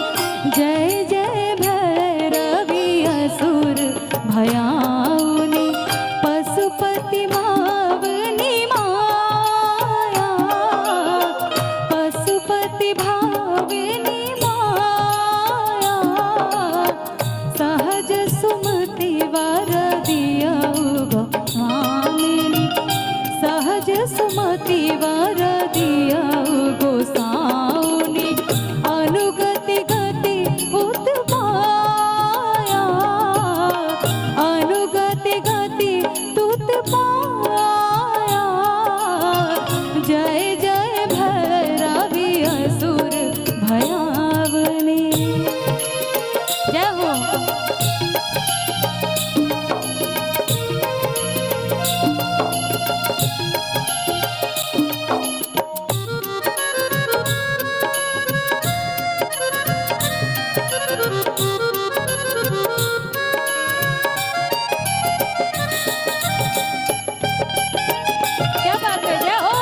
जय जय भैरवी असुर भयाउनी। पशुपति भामिनी माया। पशुपति भामिनी माया। सहज सुमति वर दियौ गोस्वामिनी। सहज सुमति वर दियौ गोसाउनी। अनुगति गति उत्पाया। अनुगति गति तुत पाया। जय जय भैरवी असुर भयावनी। जय हो। क्या बात है, जय हो।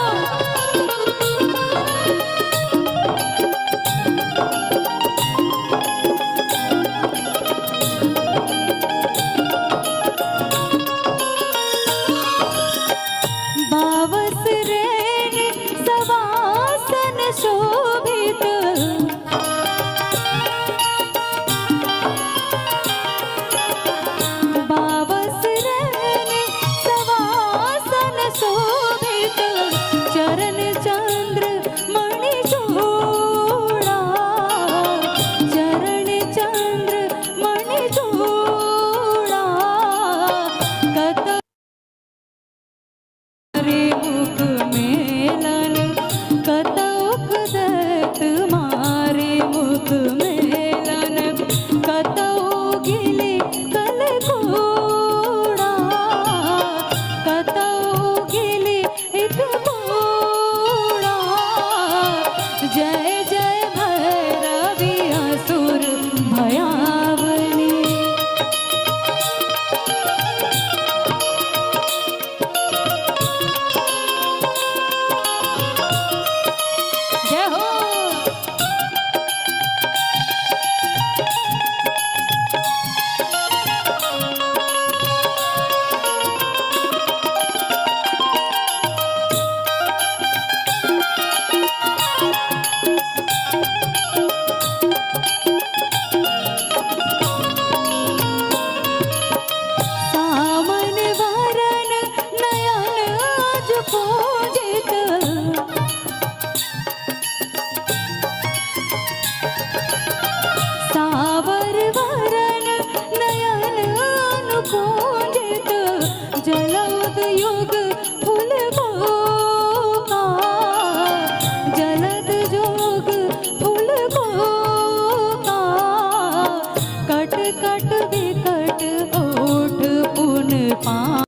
कट ओठ पुन पान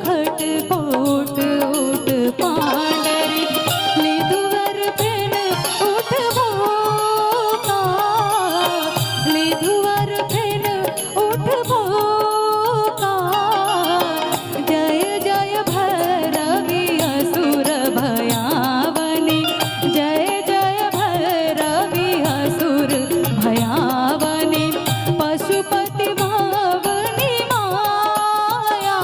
खट कोट उठ पांडरी लिधुवर फेन उठ भोका लिधुवर फेन उठ भोका जय जय भैरवी असुर भयावनी जय जय भैरवी असुर भयावनी पशुपति भावनी माया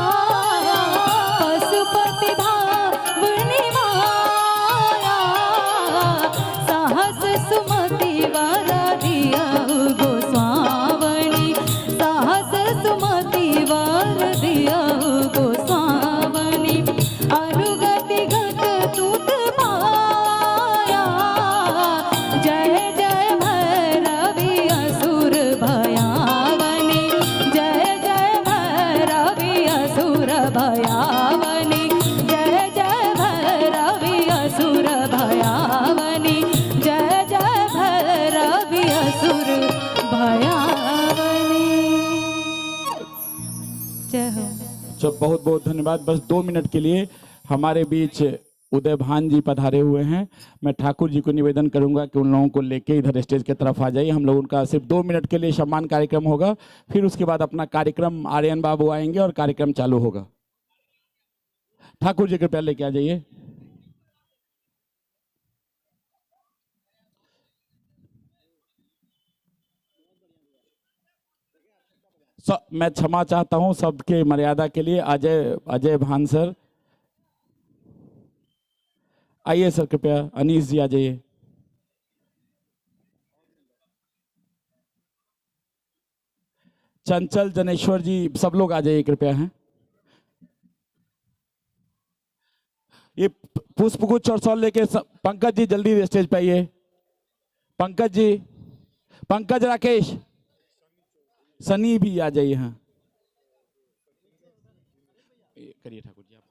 पशुपति भावनी माया साहस सुमति वारा दिया गोस्वावनी साहस सुमति वार दिया गोस्वावनी अनुगति घट तूत पाया जय जय भैरवी असुर भयावनी जय जय भैरवी असुर भयावनी जय जय भैरवी असुर भयावनी जय जय भैरवी असुर भयावनी जय हो। तो बहुत बहुत धन्यवाद। बस 2 मिनट के लिए हमारे बीच उदय भान जी पधारे हुए हैं। मैं ठाकुर जी को निवेदन करूंगा कि उन लोगों को लेके इधर स्टेज की तरफ आ जाइए। हम लोग उनका सिर्फ 2 मिनट के लिए सम्मान कार्यक्रम होगा, फिर उसके बाद अपना कार्यक्रम आर्यन बाबू आएंगे और कार्यक्रम चालू होगा। ठाकुर जी कृपया लेके आ जाइए। मैं क्षमा चाहता हूं सबके मर्यादा के लिए। अजय भान सर आइए सर, कृपया। अनीश जी आ जाइए। चंचल जनेश्वर जी, सब लोग आ जाइए कृपया। हैं ये पुष्पगुच्छ और सॉल लेके पंकज जी जल्दी स्टेज पे आइए। पंकज जी, पंकज राकेश, सनी भी आ जाइए। हाँ करिए ठाकुर जी आप।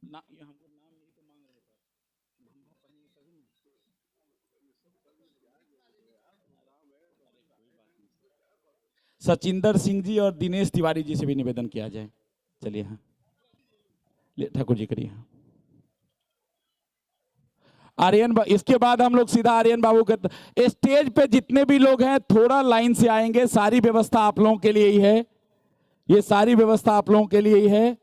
ना ये हमको नाम नहीं तो मांग रहे थे। सचिंदर सिंह जी और दिनेश तिवारी जी से भी निवेदन किया जाए। चलिए हाँ ठाकुर जी करिए। हाँ आर्यन, इसके बाद हम लोग सीधा आर्यन बाबू के स्टेज पे जितने भी लोग हैं थोड़ा लाइन से आएंगे। सारी व्यवस्था आप लोगों के लिए ही है। ये सारी व्यवस्था आप लोगों के लिए ही है।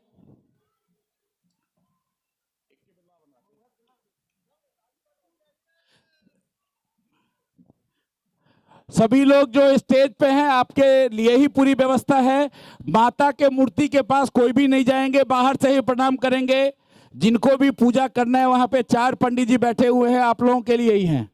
सभी लोग जो स्टेज पे हैं आपके लिए ही पूरी व्यवस्था है। माता के मूर्ति के पास कोई भी नहीं जाएंगे, बाहर से ही प्रणाम करेंगे। जिनको भी पूजा करना है वहां पे 4 पंडित जी बैठे हुए हैं, आप लोगों के लिए ही हैं।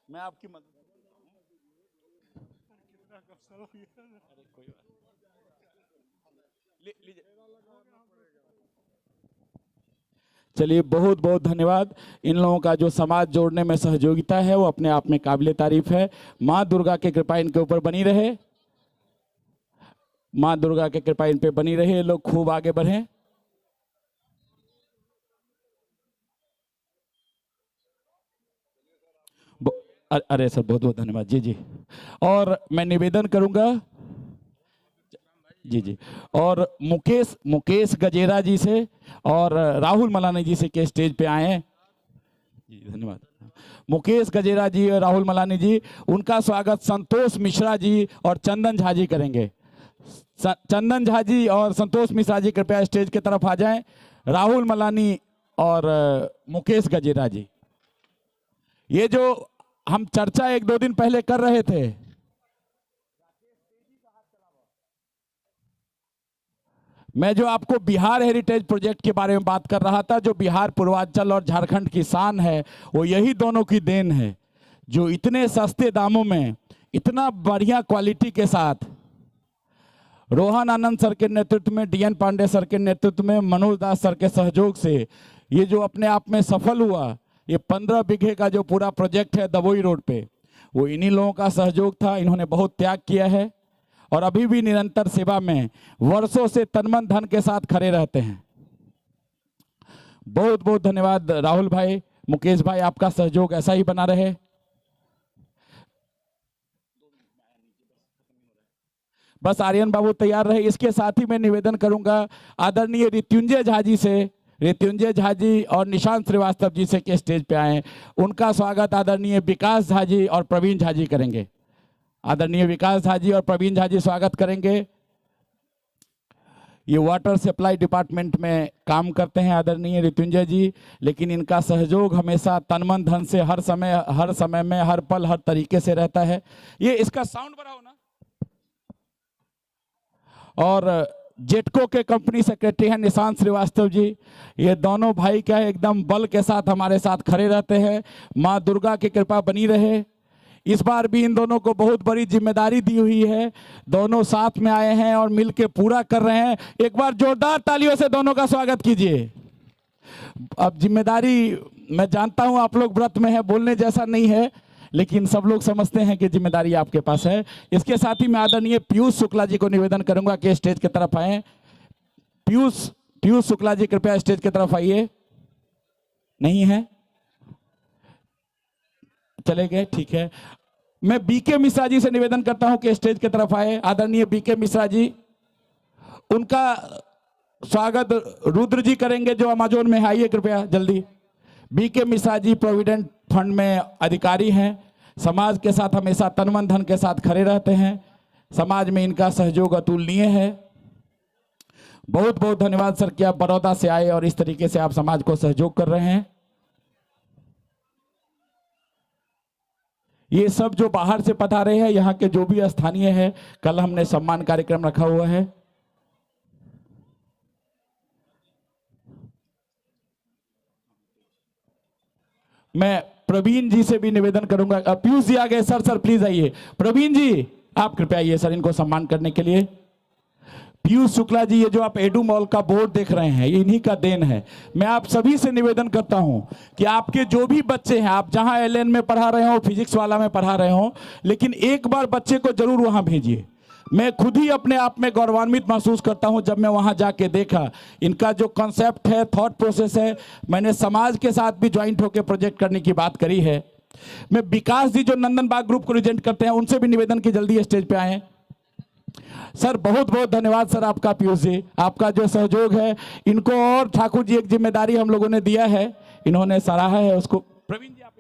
मैं आपकी मदद चलिए, बहुत बहुत धन्यवाद। इन लोगों का जो समाज जोड़ने में सहयोगिता है वो अपने आप में काबिले तारीफ है। माँ दुर्गा की कृपा इनके ऊपर बनी रहे। माँ दुर्गा की कृपा इन पे बनी रहे। लोग खूब आगे बढ़ें। अरे सर बहुत बहुत धन्यवाद जी जी। और मैं निवेदन करूंगा जी जी, और मुकेश गजेरा जी से और राहुल मलानी जी से के स्टेज पे आए हैं जी। धन्यवाद। मुकेश गजेरा जी और राहुल मलानी जी, उनका स्वागत संतोष मिश्रा जी और चंदन झा जी करेंगे। चंदन झा जी और संतोष मिश्रा जी कृपया स्टेज की तरफ आ जाएं। राहुल मलानी और मुकेश गजेरा जी, ये जो हम चर्चा 1-2 दिन पहले कर रहे थे, मैं जो आपको बिहार हेरिटेज प्रोजेक्ट के बारे में बात कर रहा था, जो बिहार पूर्वांचल और झारखंड की शान है, वो यही दोनों की देन है, जो इतने सस्ते दामों में इतना बढ़िया क्वालिटी के साथ रोहन आनंद सर के नेतृत्व में, डीएन पांडे सर के नेतृत्व में, मनोज दास सर के सहयोग से ये जो अपने आप में सफल हुआ, ये 15 बीघे का जो पूरा प्रोजेक्ट है दबोई रोड पे, वो इन्हीं लोगों का सहयोग था। इन्होंने बहुत त्याग किया है और अभी भी निरंतर सेवा में वर्षों से तन मन धन के साथ खड़े रहते हैं। बहुत बहुत धन्यवाद राहुल भाई, मुकेश भाई, आपका सहयोग ऐसा ही बना रहे। बस आर्यन बाबू तैयार रहे। इसके साथ ही मैं निवेदन करूंगा आदरणीय ऋत्युंजय झा जी से, ऋत्युंजय झा जी और निशांत श्रीवास्तव जी से के स्टेज पे आए। उनका स्वागत आदरणीय विकास झा जी और प्रवीण झा जी करेंगे। आदरणीय विकास झा जी और प्रवीण झा जी स्वागत करेंगे। ये वाटर सप्लाई डिपार्टमेंट में काम करते हैं आदरणीय ऋत्युंजय जी, लेकिन इनका सहयोग हमेशा तन मन धन से हर समय में हर पल हर तरीके से रहता है। ये इसका साउंड बढ़ाओ ना। और जेटको के कंपनी सेक्रेटरी हैं निशांत श्रीवास्तव जी। ये दोनों भाई क्या है, एकदम बल के साथ हमारे साथ खड़े रहते हैं। माँ दुर्गा की कृपा बनी रहे। इस बार भी इन दोनों को बहुत बड़ी जिम्मेदारी दी हुई है, दोनों साथ में आए हैं और मिलके पूरा कर रहे हैं। एक बार जोरदार तालियों से दोनों का स्वागत कीजिए। अब जिम्मेदारी मैं जानता हूं आप लोग व्रत में है, बोलने जैसा नहीं है, लेकिन सब लोग समझते हैं कि जिम्मेदारी आपके पास है। इसके साथ ही मैं आदरणीय पीयूष शुक्ला जी को निवेदन करूंगा कि स्टेज की तरफ आए। पीयूष शुक्ला जी कृपया स्टेज की तरफ आइए। नहीं है, चले गए, ठीक है। मैं बीके मिश्रा जी से निवेदन करता हूं कि स्टेज की तरफ आए। आदरणीय बीके मिश्रा जी, उनका स्वागत रुद्र जी करेंगे जो अमेजोन में है। आइए कृपया जल्दी। BK Mishra ji provident fund में अधिकारी हैं, समाज के साथ हमेशा तन मन धन के साथ खड़े रहते हैं। समाज में इनका सहयोग अतुलनीय है। बहुत बहुत धन्यवाद सर कि आप बड़ौदा से आए और इस तरीके से आप समाज को सहयोग कर रहे हैं। ये सब जो बाहर से पधारे हैं, यहाँ के जो भी स्थानीय है, कल हमने सम्मान कार्यक्रम रखा हुआ है। मैं प्रवीण जी से भी निवेदन करूंगा। पीयूष जी आ गए, सर प्लीज आइए। प्रवीण जी आप कृपया आइए सर, इनको सम्मान करने के लिए। पीयूष शुक्ला जी, ये जो आप एडू मॉल का बोर्ड देख रहे हैं, ये इन्हीं का देन है। मैं आप सभी से निवेदन करता हूं कि आपके जो भी बच्चे हैं, आप जहां एलएन में पढ़ा रहे हो, फिजिक्स वाला में पढ़ा रहे हो, लेकिन एक बार बच्चे को जरूर वहां भेजिए। मैं खुद ही अपने आप में गौरवान्वित महसूस करता हूं जब मैं वहां जाके देखा। इनका जो कॉन्सेप्ट है, थॉट प्रोसेस है, मैंने समाज के साथ भी ज्वाइंट होकर प्रोजेक्ट करने की बात करी है। मैं विकास जी जो नंदन बाग ग्रुप को रिप्रेजेंट करते हैं, उनसे भी निवेदन की जल्दी स्टेज पे आए। सर बहुत बहुत धन्यवाद सर आपका, पीयूष जी, आपका जो सहयोग है। इनको और ठाकुर जी एक जिम्मेदारी हम लोगों ने दिया है, इन्होंने सराहा है उसको। प्रवीण जी आप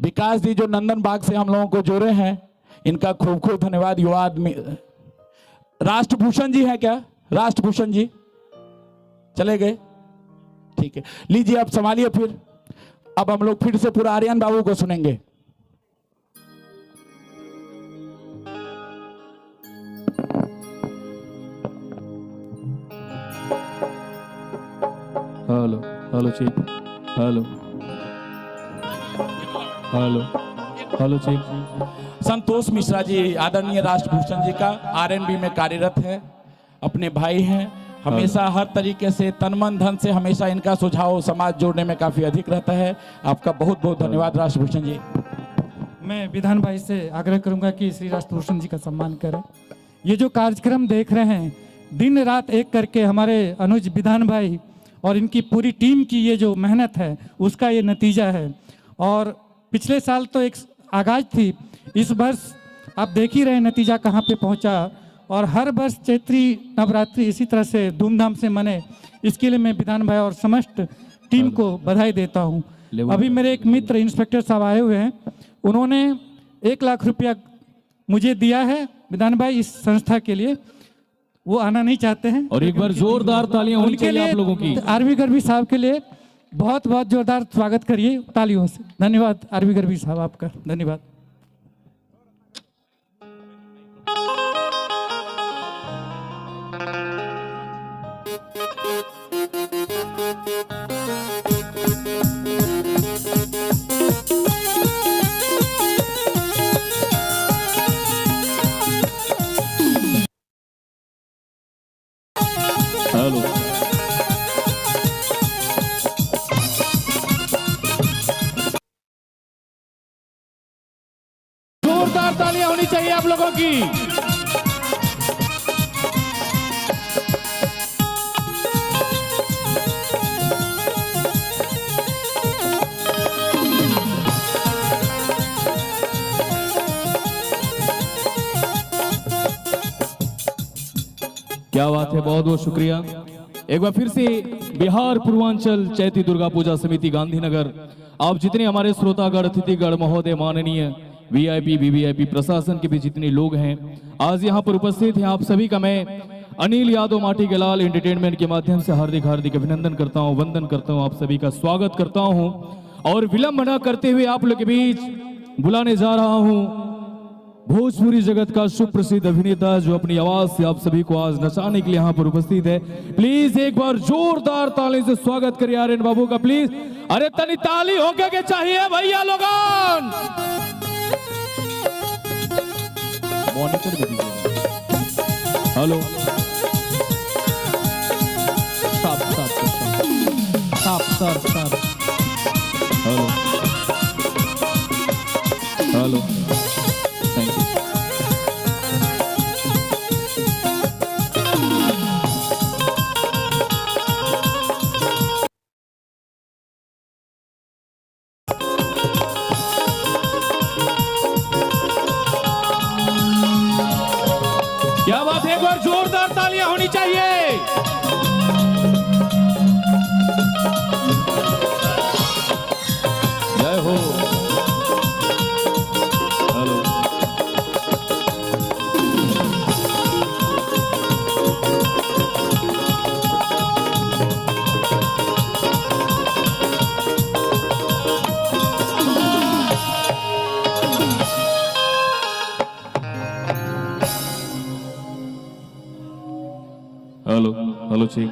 विकास जी जो नंदन बाग से हम लोगों को जोड़े हैं, इनका खूब खूब धन्यवाद। युवा आदमी राष्ट्रभूषण जी हैं क्या? राष्ट्रभूषण जी चले गए, ठीक है, लीजिए आप संभालिए। फिर अब हम लोग फिर से पूरा आर्यन बाबू को सुनेंगे। Hello hello chief, hello hello hello chief. Santosh Mishra ji आदरणीय राष्ट्रभूषण जी का आरएनबी में कार्यरत है, अपने भाई हैं। हमेशा हर तरीके से तन मन धन से हमेशा इनका सुझाव समाज जोड़ने में काफी अधिक रहता है। आपका बहुत बहुत धन्यवाद राष्ट्रभूषण जी। मैं विधान भाई से आग्रह करूंगा कि श्री राष्ट्रभूषण जी का सम्मान करें। ये जो कार्यक्रम देख रहे हैं, दिन रात एक करके हमारे अनुज विधान भाई और इनकी पूरी टीम की ये जो मेहनत है, उसका ये नतीजा है। और पिछले साल तो एक आगाज थी, इस वर्ष आप देख ही रहे नतीजा कहाँ पे पहुँचा। और हर वर्ष चैत्री नवरात्रि इसी तरह से धूमधाम से मने, इसके लिए मैं विधान भाई और समस्त टीम को बधाई देता हूँ। अभी मेरे एक मित्र इंस्पेक्टर साहब आए हुए हैं, उन्होंने 1 लाख रुपया मुझे दिया है विधान भाई इस संस्था के लिए। वो आना नहीं चाहते हैं, और एक बार जोरदार तालियां होनी चाहिए आप लोगों की। आरवी गढ़वी साहब के लिए बहुत बहुत जोरदार स्वागत करिए तालियों से। धन्यवाद आरवी गढ़वी साहब, आपका धन्यवाद। तालियां होनी चाहिए आप लोगों की। क्या बात है, बहुत बहुत शुक्रिया। एक बार फिर से बिहार पूर्वांचल चैती दुर्गा पूजा समिति गांधीनगर, आप जितने हमारे श्रोतागण, अतिथिगण महोदय, माननीय वीआईपी वीवीआईपी प्रशासन के भी जितने लोग हैं आज यहाँ पर उपस्थित हैं, आप सभी का मैं अनिल यादव माटी के लाल एंटरटेनमेंट के माध्यम से हार्दिक हार्दिक अभिनंदन करता हूँ, वंदन करता हूँ, आप सभी का स्वागत करता हूँ। और विलंब न करते हुए आप लोग के बीच बुलाने जा रहा हूँ भोजपुरी जगत का सुप्रसिद्ध अभिनेता जो अपनी आवाज से आप सभी को आज नचाने के लिए यहाँ पर उपस्थित है। प्लीज एक बार जोरदार ताली से स्वागत करिए आर्यन बाबू का, प्लीज। अरे तनी ताली होके के चाहिए भैया लोगन। Hello, hello hello, thank you. क्या बात है, एक बार जोरदार तालियां होनी चाहिए। जय हो। हेलो, हेलो हेलो, ठीक।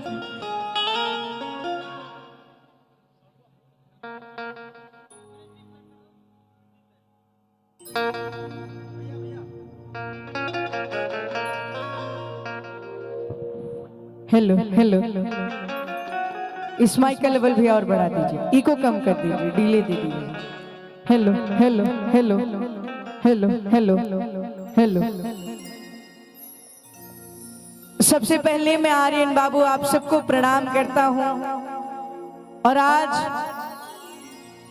हेलो हेलो, इस माइक का लेवल भी और बढ़ा दीजिए, इको कम कर दीजिए, डिले दे दीजिए। Hello hello hello hello hello hello. सबसे पहले मैं आर्यन बाबू आप सबको प्रणाम करता हूं और आज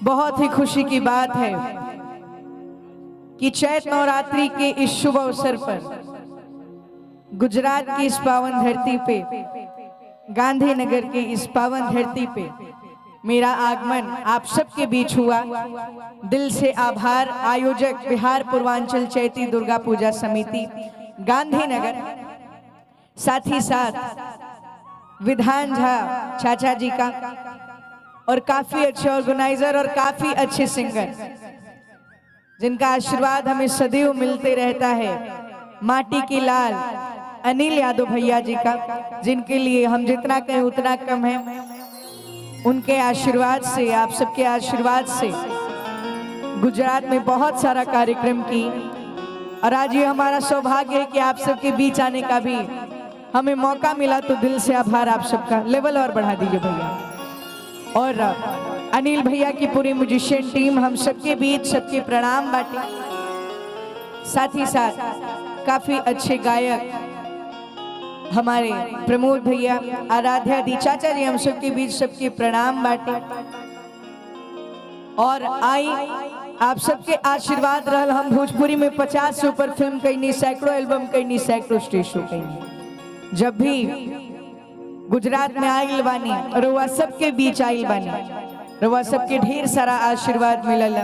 बहुत ही खुशी की बात है कि चैत नवरात्रि के इस शुभ अवसर पर गुजरात की इस पावन धरती पे, गांधीनगर के इस पावन धरती पे मेरा आगमन आप सबके बीच हुआ। दिल से आभार आयोजक बिहार पूर्वांचल चैती दुर्गा पूजा समिति गांधीनगर, साथ ही साथ विधान झा चाचा जी का, और काफी अच्छे ऑर्गेनाइजर और काफी अच्छे सिंगर जिनका आशीर्वाद हमें सदैव मिलते रहता है, माटी की लाल अनिल यादव भैया जी का, जिनके लिए हम जितना कहें उतना कम है। उनके आशीर्वाद से, आप सबके आशीर्वाद से गुजरात में बहुत सारा कार्यक्रम की, और आज ये हमारा सौभाग्य है कि आप सबके बीच आने का भी हमें मौका मिला, तो दिल से आभार आप सबका। लेवल और बढ़ा दीजिए भैया। और अनिल भैया की पूरी म्यूजिशियन टीम हम सबके बीच सबके प्रणाम बांटे, साथ ही साथ काफी अच्छे गायक हमारे प्रमोद भैया, आराध्या दी, चाचा जी, हम सबके बीच सबके प्रणाम बांटे। और आई आप सबके आशीर्वाद रहल, हम भोजपुरी में 50 से ऊपर फिल्म कईनी, सैकड़ों एल्बम कईनी, सैकड़ों स्टेज शो कईनी। जब भी गुजरात में आइल बानी, रउआ सबके बीच आइल बानी, रउआ सबके ढेर सारा आशीर्वाद मिलल,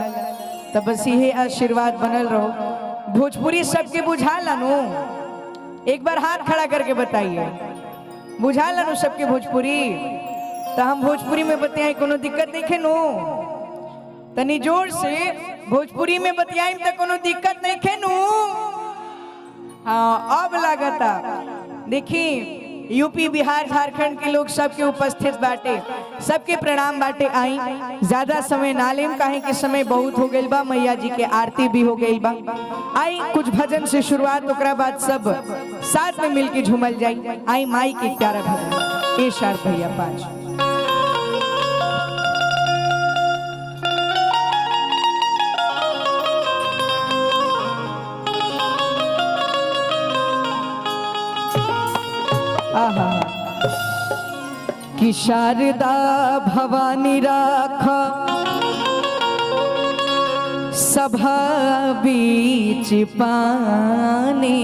तब बस यही आशीर्वाद बनल रहो। भोजपुरी सबके बुझाला नु, एक बार हाथ खड़ा करके बताइए, बुझाला नु सबके भोजपुरी? तो हम भोजपुरी में बतियाई, कोनो दिक्कत नहीं खेनु, तनी जोर से भोजपुरी में बतियाई तो कोनो दिक्कत नहीं खेनु। हाँ अब लागता, देखी यूपी बिहार झारखंड के लोग सबके उपस्थित बाटे, सबके प्रणाम बाटे। आई ज्यादा समय ना लेम, काहे कि समय बहुत हो गइल बा, मैया जी के आरती भी हो गइल बा। आई कुछ भजन से शुरुआत, ओकरा बाद सब साथ में मिलके झूमल जाई। आई माई के प्यारा भजन, ए शार्प भैया 5। कि शारदा भवानी राख सभा बीच पानी,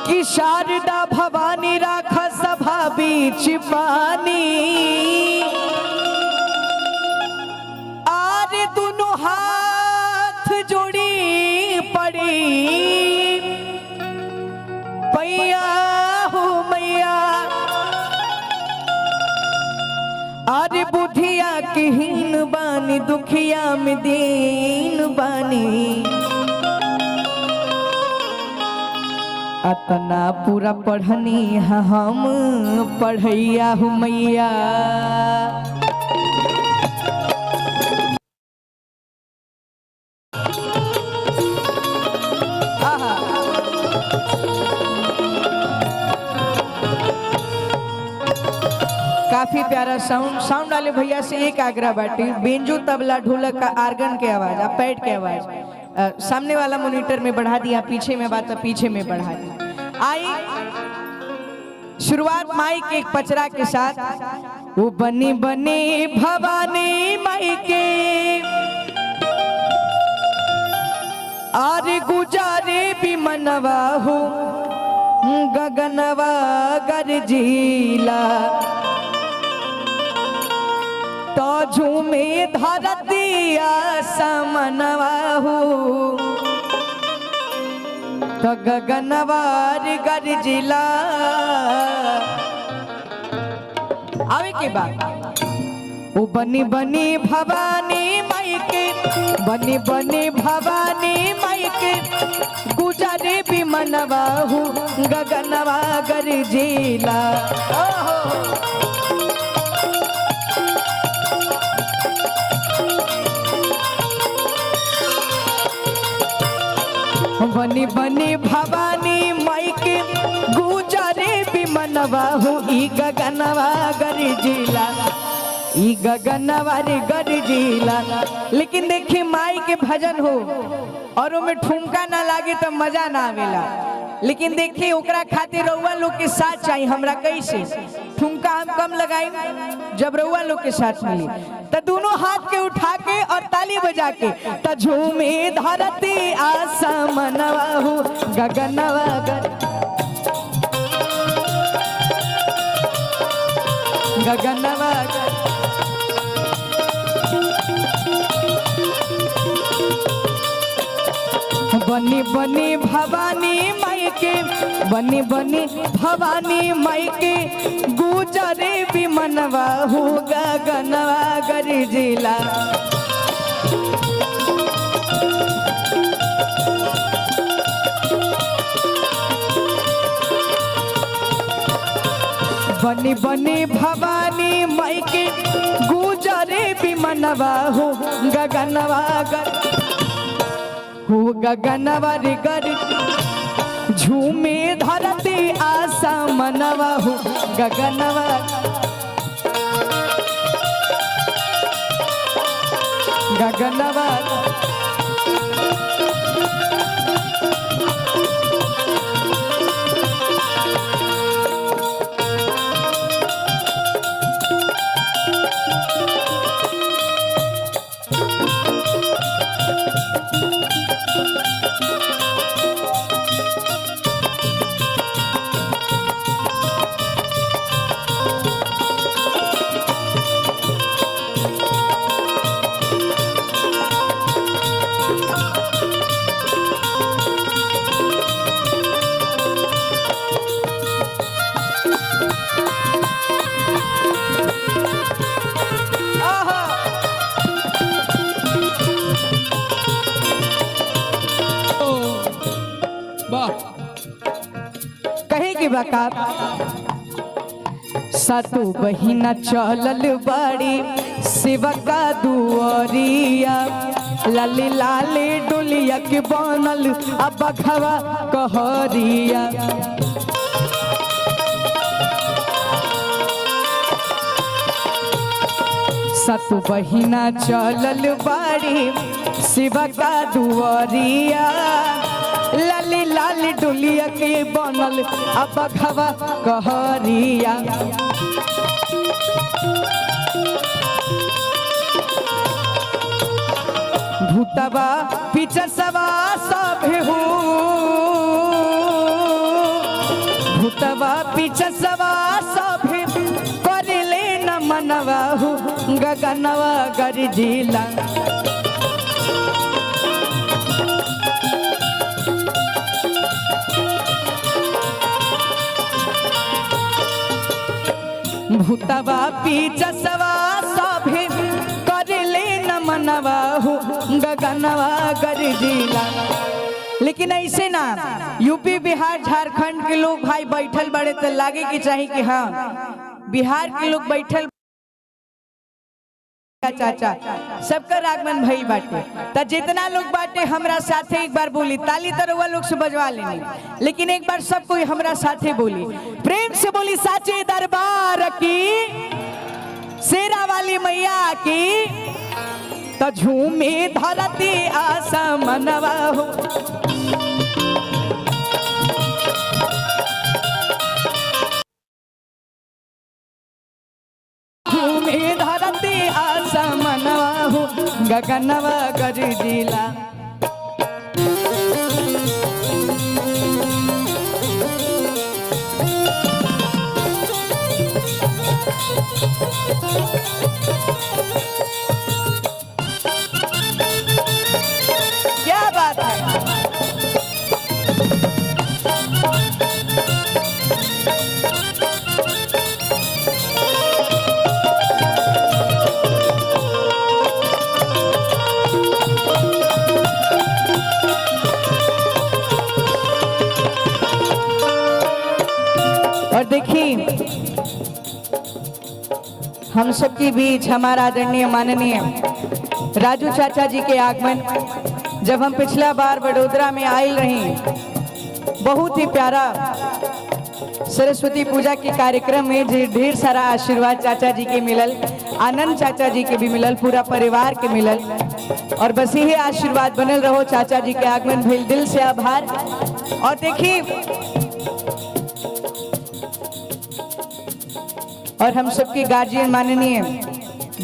कि शारदा भवानी राख सभा बीच पानी, आरे दोनों हाथ जोड़ी पड़ी पैया हो मैया, आरे बुधिया के हीन बानी दुखिया में दीन बानी, अतना पूरा पढ़नी हम पढ़ैया हो मैया। काफी प्यारा साउंड वाले भैया से एक आग्रह बाटी, बेंजू तबला ढोलक का आर्गन के आवाज, आप पैड के आवाज सामने वाला मॉनिटर में बढ़ा दिया, पीछे में बात पीछे में बढ़ा दिया। आई शुरुआत माई के एक पचरा के साथ, वो बनी बनी भवानी माई के आरे गुजारे भी मनवा हो गगनवा गरजीला, तो झूमे धरतिया समनवा हो तो गगनवार गरजिला। आवे के बाद वो बनी बनी भवानी माई के, बनी बनी भवानी माई के गुजारे भी मनवा हो गगनवा गरजिला। बनी बनी भवानी माई के गुजारे भी मनवा हो ई गगनवा गरजिला, ई गगनवा रे गरजिला। लेकिन देखिए माई के भजन हो और उनमें ठुमका ना लागे तो मजा ना आवेला, लेकिन देखिए ओकरा खातिर रउआ लोग के साथ चाहिए। हमरा कैसे ठुमका हम कम लगाई जब रउआ लोग के साथ मिली, तो दोनों हाथ के उठा के और ताली बजा के त झूमे धरती आसमनवा हो गगनवा गगनवा बनी बनी भवानी माई के, बनी बनी भवानी माई के गुजारे भी मनवा हो गगनवा गरजिला। बनी बनी भवानी माई के गुजारे भी मनवा हो गगनवा हो गगनवा रे गर झूमे धरती आसमनवा हो गगनवा गगनवा। सातु बहिना चलल बाड़ी शिव का दुआरिया, लाली लाली डोलिया के बनल अब बघवा कहरिया। सातु बहिना चलल बाड़ी शिव का दुआरिया, लाली लाली डुलिया के बनल अब खवा कहरिया भूतवा पीछे सवा सब हो भूतवा पीछे सवा सब करले न मनवा हो गगनवा गरजिला भूतवा पीछे सवा सब करले न मनवा हो गगनवा गरजिला। लेकिन ऐसे ना यूपी बिहार झारखंड के लोग भाई बैठल बड़े तो लागे कि चाहिए कि हाँ बिहार के लोग बैठल चाचा सबका आगमन भइल बाटे त जितना लोग बाटे हमरा साथे एक बार बोली ताली तरवा लोग से बजवा लेनी लेकिन एक बार सब कोई हमरा साथे बोली प्रेम से बोली साचे दरबार की शेरा वाली मैया की त झूमे धरती आसमनवा हो झूमे धरती आसमनवा हो गगनवा गरजिला। क्या बात है और देखिए हम सबके बीच हमारा आदरणीय माननीय राजू चाचा जी के आगमन जब हम पिछला बार वडोदरा में आयल रही बहुत ही प्यारा सरस्वती पूजा के कार्यक्रम में ढेर सारा आशीर्वाद चाचा जी के मिलल आनंद चाचा जी के भी मिलल पूरा परिवार के मिलल और बस यही आशीर्वाद बनल रहो चाचा जी के आगमन भइल दिल से आभार। और देखिए और हम सबके गार्जियन माननीय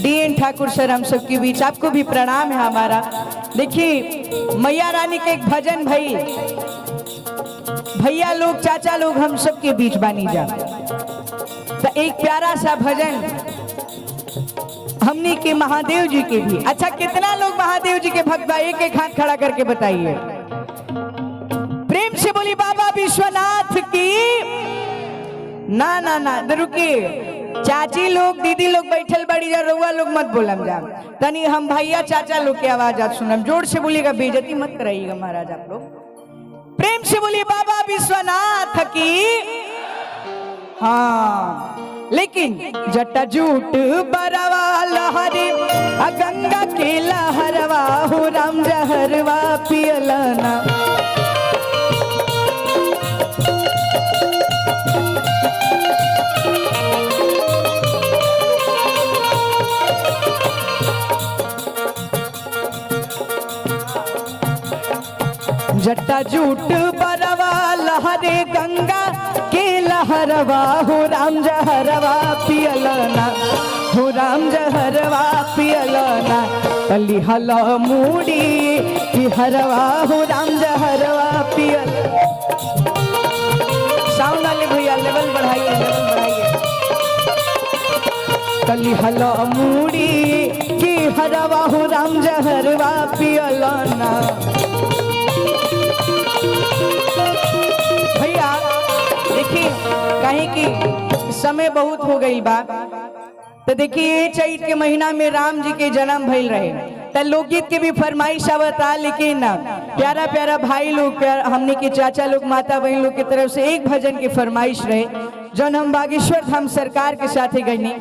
DN ठाकुर सर हम सबके बीच आपको भी प्रणाम है हमारा। देखिए मैया रानी के एक भजन भाई भैया लोग चाचा लोग हम सबके बीच बानी जा तो एक प्यारा सा भजन हमने के महादेव जी के भी। अच्छा कितना लोग महादेव जी के भक्त भाई एक एक हाथ खड़ा करके बताइए प्रेम से बोली बाबा विश्वनाथ की। ना ना ना रुकिए चाची लोग दीदी लोग बैठल बड़ी जा रउआ लोग मत बोलम जा तनी हम भैया चाचा लोग की आवाज आज सुनम जोर से बोलिएगा बेइज्जती मत कराइएगा महाराज आप लोग। प्रेम से बोलिए बाबा विश्वनाथ की। हाँ लेकिन जटा जूट बरवा लहरे गंगा के लहरवा हो राम जहरवा पियलना जटा जूट बरवा लहरे गंगा के लहरवा हो राम जहरवा पियलना हो राम जहरवा पियलना तली हल मूड़ी की हरवा हो राम जहरवा पियल। साउंड वाले भैया लेवल बढ़ाइए तली हल मूड़ी की हरवा हो राम जहरवा पियलना। भैया देखिए कहीं की समय बहुत हो गई बा तो देखिए चैत के महीना में राम जी के जन्म भइल रहे तो लोकगीत के भी फरमाइश आवता लेकिन प्यारा प्यारा भाई लोग हमने के चाचा लोग माता बहन लोग की तरफ से एक भजन की फरमाइश रहे जौन हम बागेश्वर धाम सरकार के साथे गईनी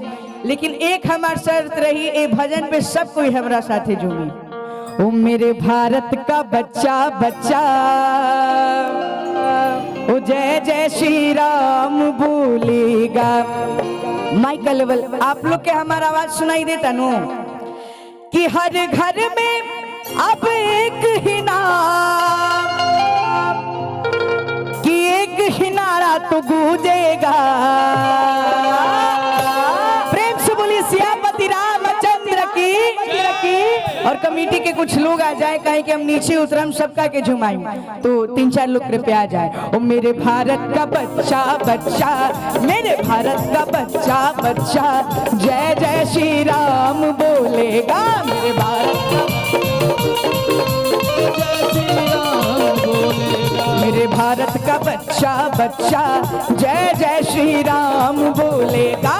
लेकिन एक हमार शर्त रही ए भजन पे सब कोई हमारा साथे जुड़ी। ओ मेरे भारत का बच्चा बच्चा ओ जय जय श्री राम बोलेगा। माइक का लेवल आप लोग के हमारा आवाज सुनाई देता नो कि हर घर में अब एक ही नाम कि एक ही नारा तो गूंजेगा। प्रेम से बोलिए सियापति रामचंद्र की। और कमेटी के कुछ लोग आ जाए, कहें कि हम नीचे उतरम सबका के झुमाएं, तो 3-4 लोग कृपया आ जाए। ओ मेरे भारत का बच्चा बच्चा, मेरे भारत का बच्चा बच्चा, जय जय श्री राम बोलेगा। मेरे भारत का मेरे भारत का बच्चा बच्चा, जय जय श्री राम बोलेगा।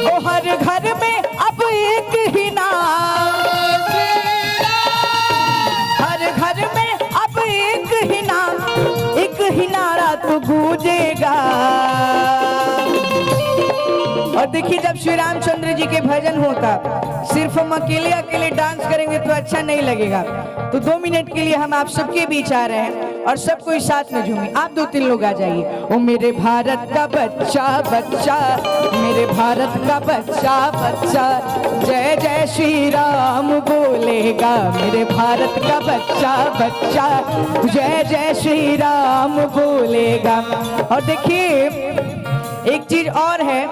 ओ हर घर में अब एक ही नाम, हर घर में अब एक ही नाम, एक ही नारा तो गूंजेगा। और देखिए जब श्री रामचंद्र जी के भजन होता, सिर्फ हम अकेले अकेले डांस करेंगे तो अच्छा नहीं लगेगा। तो 2 मिनट के लिए हम आप सबके बीच आ रहे हैं और सब कोई साथ में झूमे। आप 2-3 लोग आ जाइए। ओ मेरे भारत का बच्चा बच्चा, मेरे भारत का बच्चा बच्चा, जय जय श्री राम बोलेगा। मेरे भारत का बच्चा बच्चा, जय जय श्री राम बोलेगा। और देखिए एक चीज और है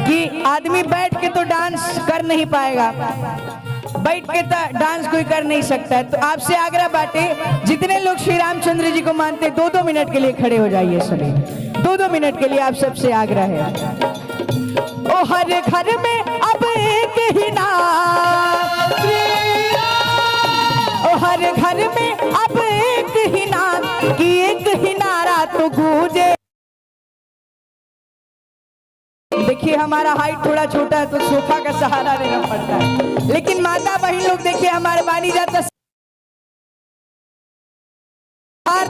कि आदमी बैठ के तो डांस कर नहीं पाएगा, बैठ के तो डांस कोई कर नहीं सकता है। तो आपसे आग्रह बाटे, जितने लोग श्री रामचंद्र जी को मानते 2-2 मिनट के लिए खड़े हो जाइए सभी। 2-2 मिनट के लिए आप सबसे आग्रह है। ओ हर घर में अब एक ही नाम, ओ हर घर में अब एक ही नाम, कि एक ही नारा तो गूंजे। देखिए हमारा हाइट थोड़ा छोटा है तो सोफा का सहारा लेना पड़ता है, लेकिन माता बहन लोग देखिए हमारे बानी जाता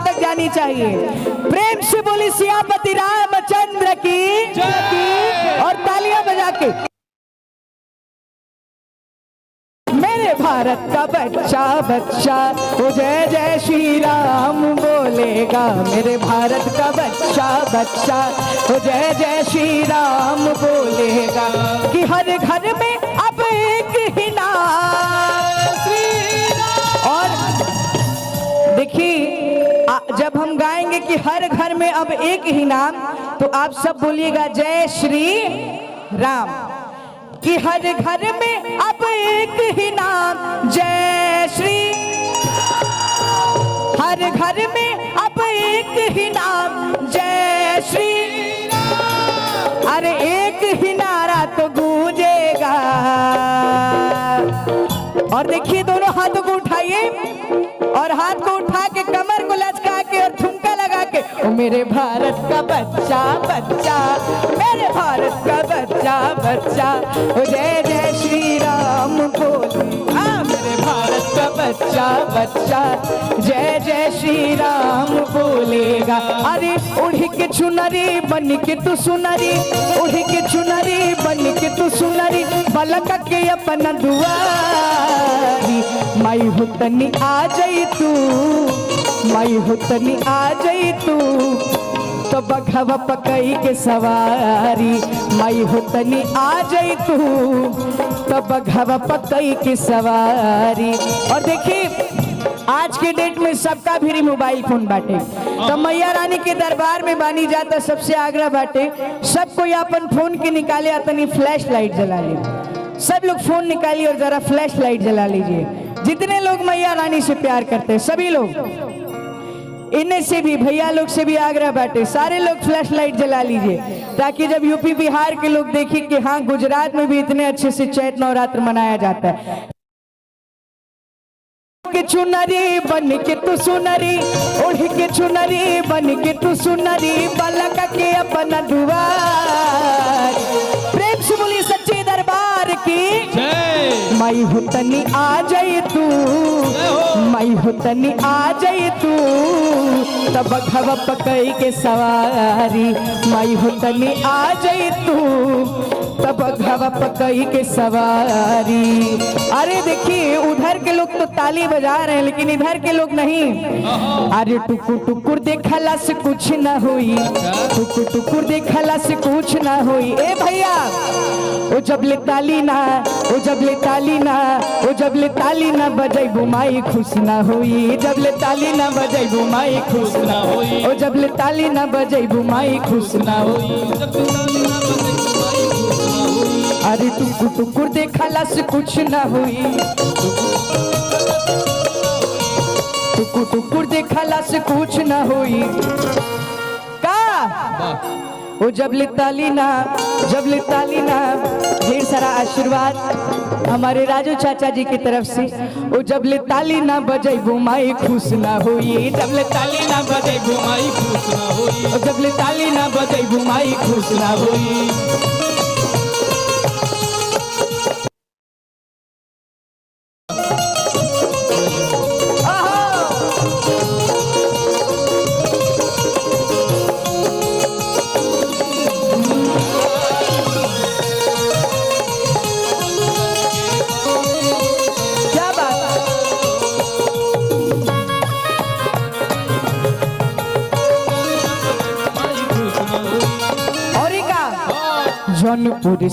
तक जानी चाहिए। प्रेम से बोली सियापति रामचंद्र की, और तालियां बजा के। मेरे भारत का बच्चा बच्चा, ओ जय जय श्री राम बोलेगा। मेरे भारत का बच्चा बच्चा, ओ जय जय श्री राम बोलेगा। कि हर घर में अब एक ही नाम। और देखिए जब हम गाएंगे कि हर घर में अब एक ही नाम, तो आप सब बोलिएगा जय श्री राम। कि हर घर में अब एक ही नाम, जय श्री। हर घर में अब एक ही नाम, जय श्री। अरे एक ही नारा तो गूंजेगा। और देखिए दोनों हाथों को उठाइए, और हाथ को उठा के कमर को लचका के और ठुमका लगा के। ओ मेरे भारत का बच्चा बच्चा, मेरे भारत का बच्चा बच्चा, ओ जय जय श्री राम बोले। मेरे भारत का बच्चा बच्चा, जय जय श्री राम बोलेगा। अरे उड़ के चुनरी बन के तू सुनरी, उड़ के चुनरी बन के तू सुनरी, बलक के अपना दुआरी। माई हो तनी आ जाई तू, माई हो तनी आ जाई तू, तो बघवा पकई के सवारी। माई हो तनी आ जाई तू, तो बघवा पकई के सवारी। और देखिए आज के डेट में सबका भी मोबाइल फोन बाटे, तो मैया रानी के दरबार में बानी जाता सबसे आग्रह बाटे, सब कोई अपन फोन के निकाले, अपनी फ्लैश लाइट जला ले। सब लोग फोन निकालिए और जरा फ्लैश लाइट जला लीजिए। जितने लोग मैया रानी से प्यार करते हैं सभी लोग, इन्हें से भी भैया लोग से भी आग्रह बाटे, सारे लोग फ्लैश लाइट जला लीजिए, ताकि जब यूपी बिहार के लोग देखें कि हाँ गुजरात में भी इतने अच्छे से चैत नवरात्र मनाया जाता है। के चुनरी बन के तू सुनरी, उड़ के चुनरी बन के तू सुनरी, बलक के अपना दुआर। प्रेम से बोली सच्चे दरबार की जय। माई हो तनी आ जाई तू, माई हो तनी आ जाई तू, तब बघवा पकई के सवारी। माई हो तनी आ जाई तू, तब घावा पकई के सवारी। अरे देखिए उधर के लोग तो ताली बजा रहे हैं लेकिन इधर के लोग नहीं। अरे टुकुर टुकुर देखला से कुछ ना हुई, टुकुर टुकुर देखला से कुछ ना हुई। ए भैया ओ जब ले ताली ना, ओ जब ले ताली ना, ओ जब ले ताली ना बजाई बुमाई खुश ना हुई। जब ले ताली ना बजाई बुमाई खुश ना हुई। ओ जब ले ताली ना बजाई बुमाई खुश ना हुई। अरे टुकुर टुकुर देखला से कुछ ना हुई, टुकुर टुकुर देखला से कुछ ना हुई। का वो जब ले ताली ना, जब ले ताली ना। ढेर सारा आशीर्वाद हमारे राजू चाचा जी की तरफ से। वो जब ले ताली ना बजाई बुमाई खुश ना हुई। जब ले ताली ना बजाई बुमाई खुश ना हुई। वो जब ले ताली ना बजाई बुमाई खुश ना हुई। जौनपुर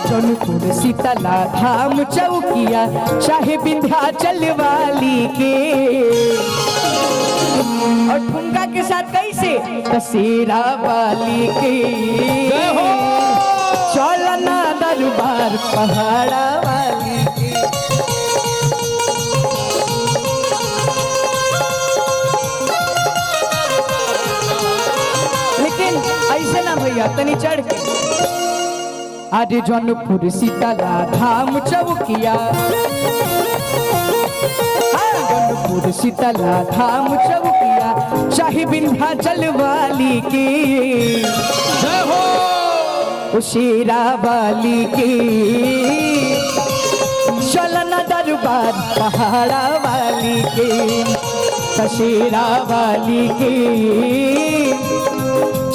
जौनपुर शीतला धाम चौकिया चाहे विंध्याचल वाली के। और ठुमका के साथ कैसे कसेरा वाली के। चलना दरबार पहाड़ा वाली के। ऐसे ना भैया तनी चढ़ के। अरे जौनपुर शीतला धाम चौकिया, जौनपुर शीतला धाम चौकिया चाहे विंध्याचल वाली की। जय हो शेरा वाली की। चलना दरबार पहाड़ा वाली के। कसेरा वाली के।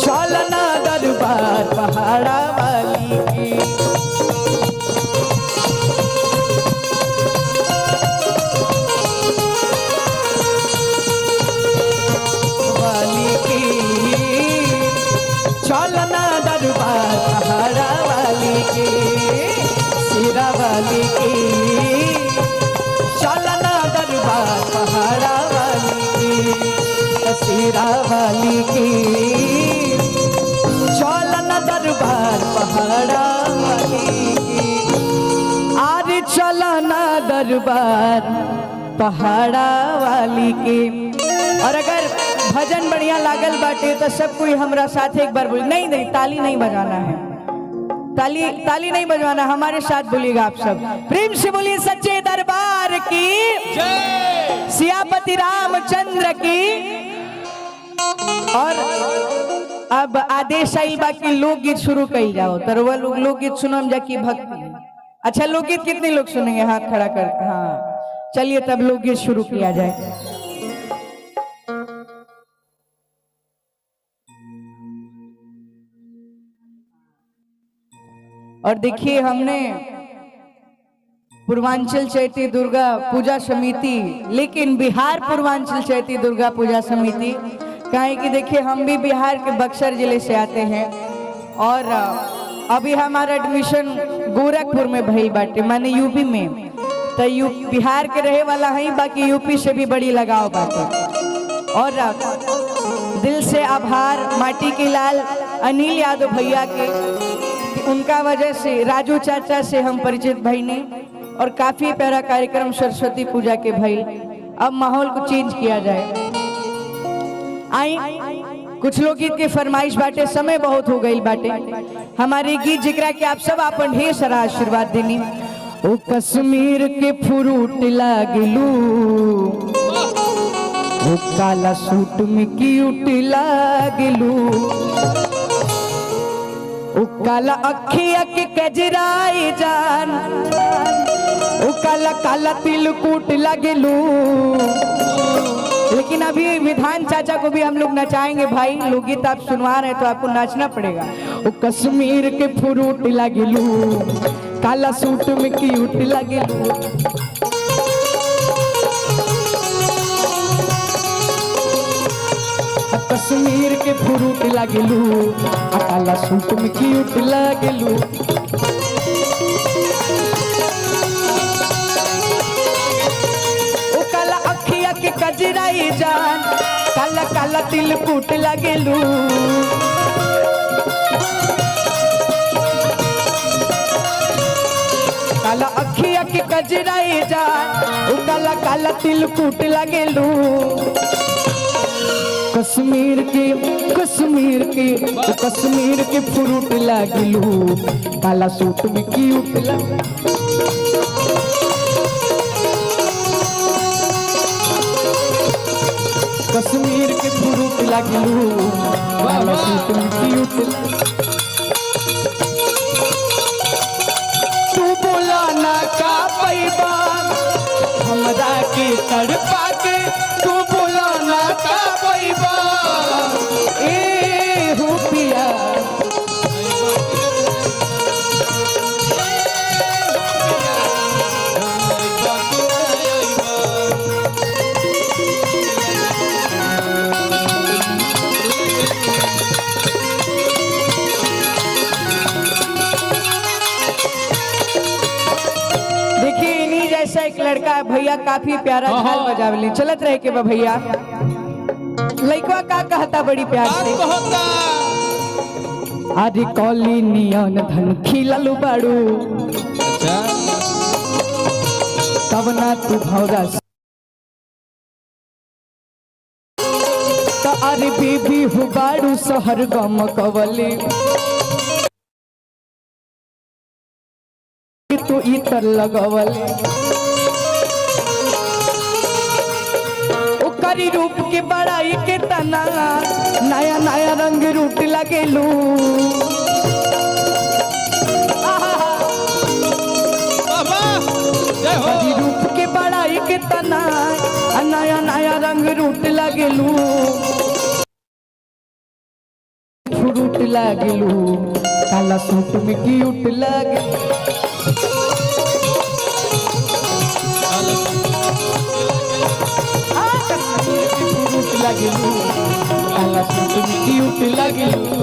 चलना दरबार पहाड़ा वाली की। वाली की। चलना दरबार पहाड़ा वाली की। सिरा वाली की। चलना दरबार पहाड़ा वाली की। सिरा वाली की। चलना दरबार पहाड़ा वाली की। आरे चलना दरबार पहाड़ा वाली के। और अगर भजन बढ़िया लागल बाटे तो सब कोई हमरा साथ एक बार बोल। नहीं नहीं ताली नहीं बजाना है, ताली नहीं बजवाना, हमारे साथ बोलिएगा आप सब। प्रेम से बोलिए सच्चे दरबार की जय। सियापति रामचंद्र की। और अब आदेश आई बाकी लोकगीत शुरू कई जाओ। तरवा लोग लोकगीत सुनो जाकी भक्ति। अच्छा लोकगीत कितने लोग सुनेंगे हाथ खड़ा कर। हाँ चलिए तब लोकगीत शुरू किया जाए। और देखिए हमने पूर्वांचल चैती दुर्गा पूजा समिति, लेकिन बिहार पूर्वांचल चैती दुर्गा पूजा समिति कहें कि देखिए हम भी बिहार के बक्सर जिले से आते हैं। और अभी हमारा एडमिशन गोरखपुर में भई बाटे, माने यूपी में। तो बिहार के रहे वाला है, बाकी यूपी से भी बड़ी लगाव बाटे। और दिल से आभार माटी के लाल अनिल यादव भैया के, उनका वजह से राजू चाचा से हम परिचित भई ने। और काफी प्यारा कार्यक्रम सरस्वती पूजा के भई। अब माहौल को चेंज किया जाए। आई कुछ लोग गीत के फरमाइश बाटे, समय बहुत हो गई बाटे। हमारे गीत जिकरा के आप सब अपन ढेर सारा आशीर्वाद देनी। ओ कश्मीर के फ्रूट लागलू, ओ काला सूट में क्यूट लागलू, ओ काला अखिया के कजराई जान, ओ काला काला तिलकुट लागलू। लेकिन अभी विधान चाचा को भी हम लोग नचाएंगे भाई। लोकगीत आप सुनवा रहे हैं तो आपको नाचना पड़ेगा। ओ कश्मीर के फ्रूट लागेलू, काला सूट में क्यूट लागेलू। कश्मीर के फ्रूट लागेलू, काला सूट में क्यूट लागेलू। ओ काला अखिया के कजराई जान, काला काला तिलकुट लागेलू। काला अखिया के कजराई जान, ओ काला काला तिलकुट लागेलू। कश्मीर के फ्रूट लागलू, काला सूट में क्यूट लागलू। कश्मीर के फ्रूट लागलू, काला सूट में क्यूट लागलू। तू बोला ना का पैबा हमरा के तड़पा के, तू बोला ना का पैबा ए हो पिया। देखिए इन्हीं जैसा एक लड़का भैया काफी प्यारा झाल बजावले चलत रहे के बा भैया। लइकवा का कहता बड़ी प्यार से, अरे कॉली नियन धन खिललू बाड़ू, तब ना तू भौरा तो अरे बेबी हु बाड़ू सहर गम कवली। तू इतर लगवले ओकरी रूप के बड़ाई के तना, नया नया रंग रूट लगेलू। ओकरी रूप के बड़ाई के तना, नया नया रंग रूट लगेलू। फ्रूट लगेलू, काला सूट में क्यूट लगेलू।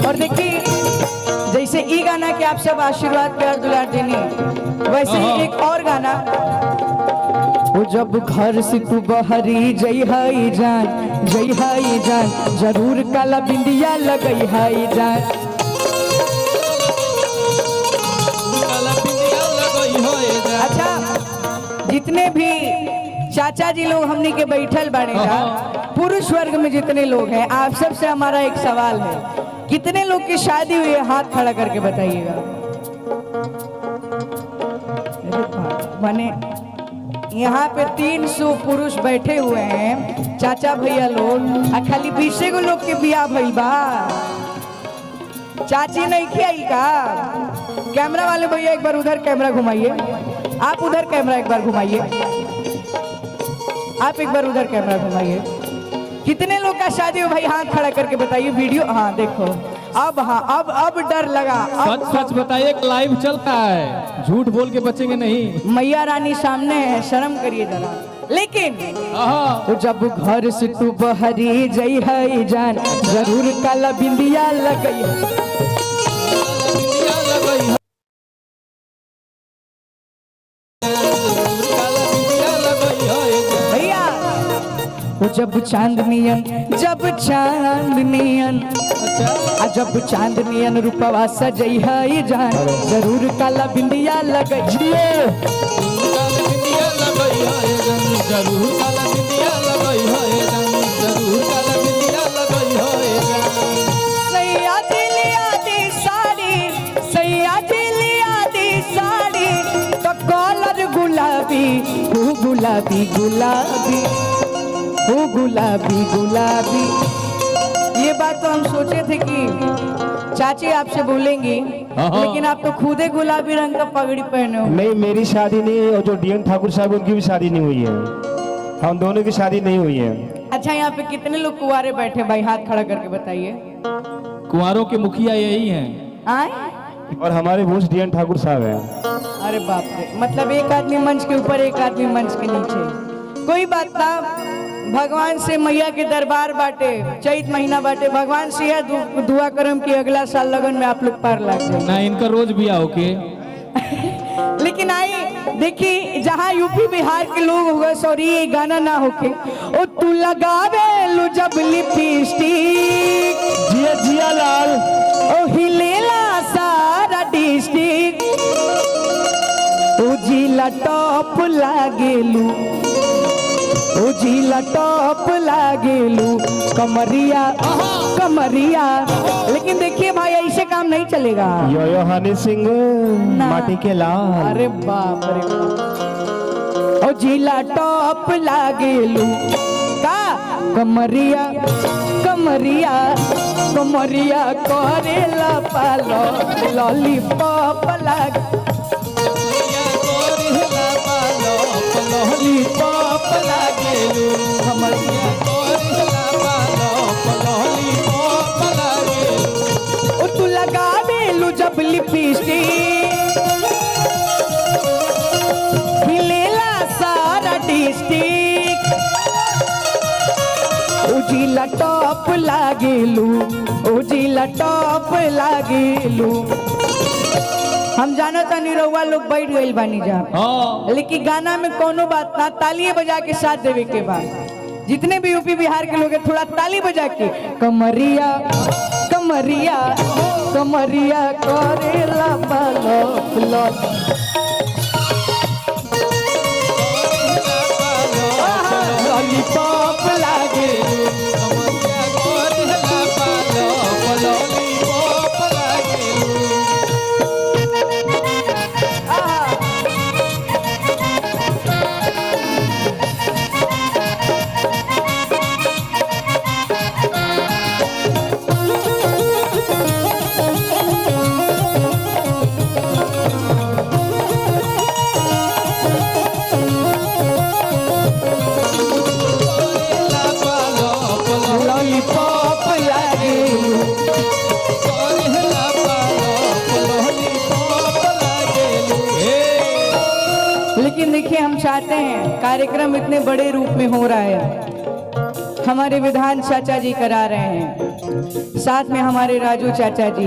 और देखिए जैसे ई गाना के आप सब आशीर्वाद प्यार दुलार देनी, वैसे ही एक और गाना। वो जब घर से तू बहरी जई हाई जान, जई हाई जान, जरूर काला बिंदिया लगई हाई जान। अच्छा जितने भी चाचा जी लोग हमने के बैठल बाड़े का, पुरुष वर्ग में जितने लोग हैं, आप सबसे हमारा एक सवाल है, कितने लोग की शादी हुई है? हाथ खड़ा करके बताइएगा। माने यहाँ पे 300 पुरुष बैठे हुए हैं, चाचा भैया लोग, खाली 20 गो लोग के बियाह भइल बा। चाची नहीं खियाई का? कैमरा वाले भैया एक बार उधर कैमरा घुमाइए, आप उधर कैमरा एक बार घुमाइए, आप एक बार उधर कैमरा घुमाइए। कितने लोग का शादी हो भाई? हाथ खड़ा करके बताइए। वीडियो हाँ देखो, अब हाँ अब डर लगा। सच सच बताइए, लाइव चलता है, झूठ बोल के बचेंगे नहीं। मैया रानी सामने है, शर्म करिए जरा। लेकिन तो जब घर से तू बहरी जई है जान, जरूर काला बिंदिया लगई भैया। जब चांदनियन जब चांदनियन रूपवा सजई है जान, जरूर काला बिंदिया लगई। सैया जी लिया दी साड़ी, सैया जी लिया दी साड़ी, तो कलर गुलाबी, हो गुलाबी गुलाबी, हो गुलाबी गुलाबी। ये बात तो हम सोचे थे कि चाची आपसे बोलेंगी, लेकिन आप तो खुद ही गुलाबी रंग का पगड़ी पहने हो। नहीं, मेरी शादी नहीं है, और जो डीएन ठाकुर साहब उनकी भी शादी नहीं हुई है, हम दोनों की शादी नहीं हुई है। अच्छा यहाँ पे कितने लोग कुंवारे बैठे भाई, हाथ खड़ा करके बताइए। कुंवारों के मुखिया यही हैं। आए और हमारे भूष डीएन ठाकुर साहब हैं। अरे बाप रे, मतलब एक आदमी मंच के ऊपर, एक आदमी मंच के नीचे। कोई बात ना, भगवान से मैया के दरबार बाटे, चैत महीना बाटे, भगवान से यह दुआ करम कि अगला साल लगन में आप लोग पार लाग जाए ना, इनका रोज बिया होके। लेकिन आई देखी, जहाँ यूपी बिहार के लोग होगा, सॉरी ये गाना ना होके, ओ तू लगावे लू जब लिपस्टिक, जिया जिया लाल, ओ हिलेला सारा डिस्ट्रिक्ट, ओ जिला टॉप लागेलू, ओ जिला टॉप लागेलू, कमरिया कमरिया। लेकिन देखिए भाई, ऐसे काम नहीं चलेगा। यो हनी सिंह माटी के लाल। अरे बाप रे बाप, ओ जिला टॉप लागेलू का, कमरिया कमरिया कमरिया करेला पालो, लॉलीपॉप लाग, लॉलीपॉप लागेलू, कमरिया करेला पालो, लॉलीपॉप लागेलू, ओ तू लगावेलू जब लिपस्टिक, हिलेला सारा डिस्ट्रिक्ट, ओ जिला टॉप लागेलू, ओ जिला टॉप लागेलू। हम जाना था निरहुआ लोग बैठ गई बानी जा, लेकिन गाना में कोनो बात ना, तालियां बजा के साथ देवे के बाद। जितने भी यूपी बिहार के लोग हैं, थोड़ा ताली बजा के, कमरिया कमरिया कमरिया करेला पालो, लॉलीपॉप लागे, कमरिया करेला पालो, लॉलीपॉप लागे। लेकिन देखिए, हम चाहते हैं कार्यक्रम इतने बड़े रूप में हो रहा है, हमारे विधान चाचा जी करा रहे हैं, साथ में हमारे राजू चाचा जी,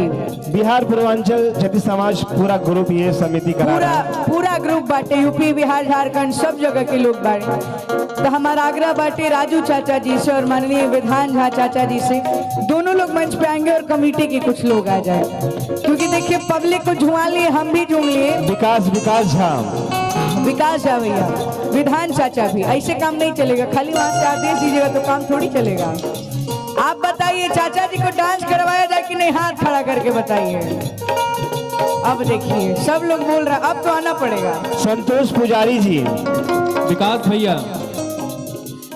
बिहार पूर्वांचल क्षत्रिय समाज पूरा ग्रुप ये समिति करा रहा है। पूरा ग्रुप बाटे, यूपी बिहार झारखंड सब जगह के लोग बाटे। तो हमारा आग्रह बाटे राजू चाचा जी से और माननीय विधान झा चाचा जी से, दोनों लोग मंच पे आएंगे और कमेटी के कुछ लोग आ जाए, क्योंकि देखिए पब्लिक को झुमा लिए, हम भी झूम लिए। विकास झा, विकास झा भैया, विधान चाचा भी, ऐसे काम नहीं चलेगा। खाली वहां से आदेश दीजिएगा तो काम थोड़ी चलेगा। आप बताइए चाचा जी को डांस करवाया जाए कि नहीं, हाथ खड़ा करके बताइए। अब देखिए सब लोग बोल रहे हैं, अब तो आना पड़ेगा। संतोष पुजारी जी, विकास भैया,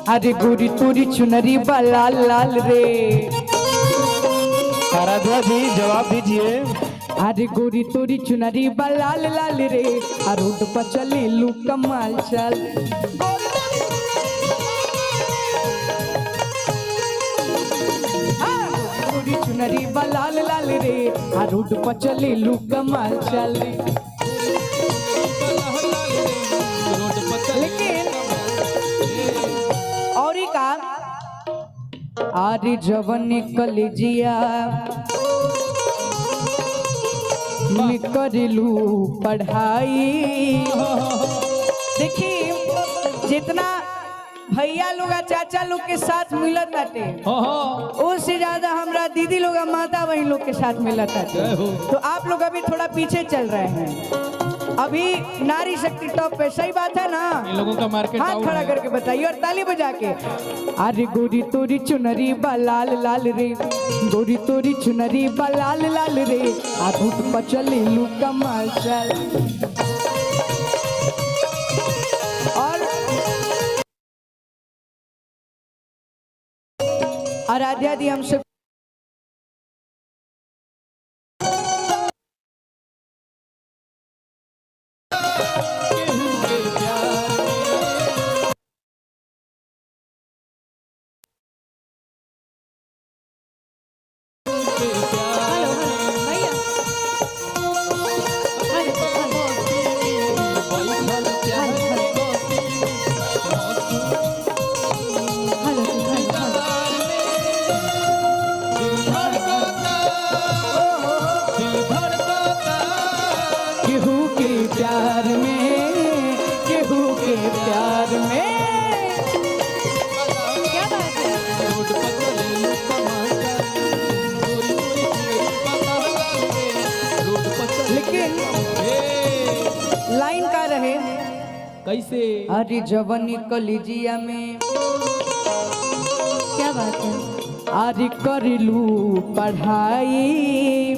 अरे गोरी तोरी चुनरी बा लाल लाल रे, आराध्या जी जवाब दीजिए। अरे गोरी तोरी चुनरी बा लाल लाल रे, आ रोड पर चली लू कमाल चल, गोरी चुनरी बा लाल लाल रे, आ रोड पर चली लू कमाल चल। लेकिन और ही का, आरे जवन कलेजिया करेलू पढ़ाई। देखिए जितना भैया लोग चाचा लोग के साथ मिलत बाटे, उससे ज्यादा हमरा दीदी लोग माता बहन लोग के साथ मिलत बाटे। तो आप लोग अभी थोड़ा पीछे चल रहे हैं, अभी नारी शक्ति टॉप पे, सही बात है ना? इन लोगों का मार्केट हाथ खड़ा करके बताइए और ताली बजा के। अरे गोरी तोरी चुनरी बा लाल लाल रे, गोरी तोरी चुनरी बा लाल लाल रे, आ धूप पर चली लू कमाल चल। और आराध्या दी हमसे कैसे? अरे जवानी कलिजिया में क्या बात है? अरे करिलू पढ़ाई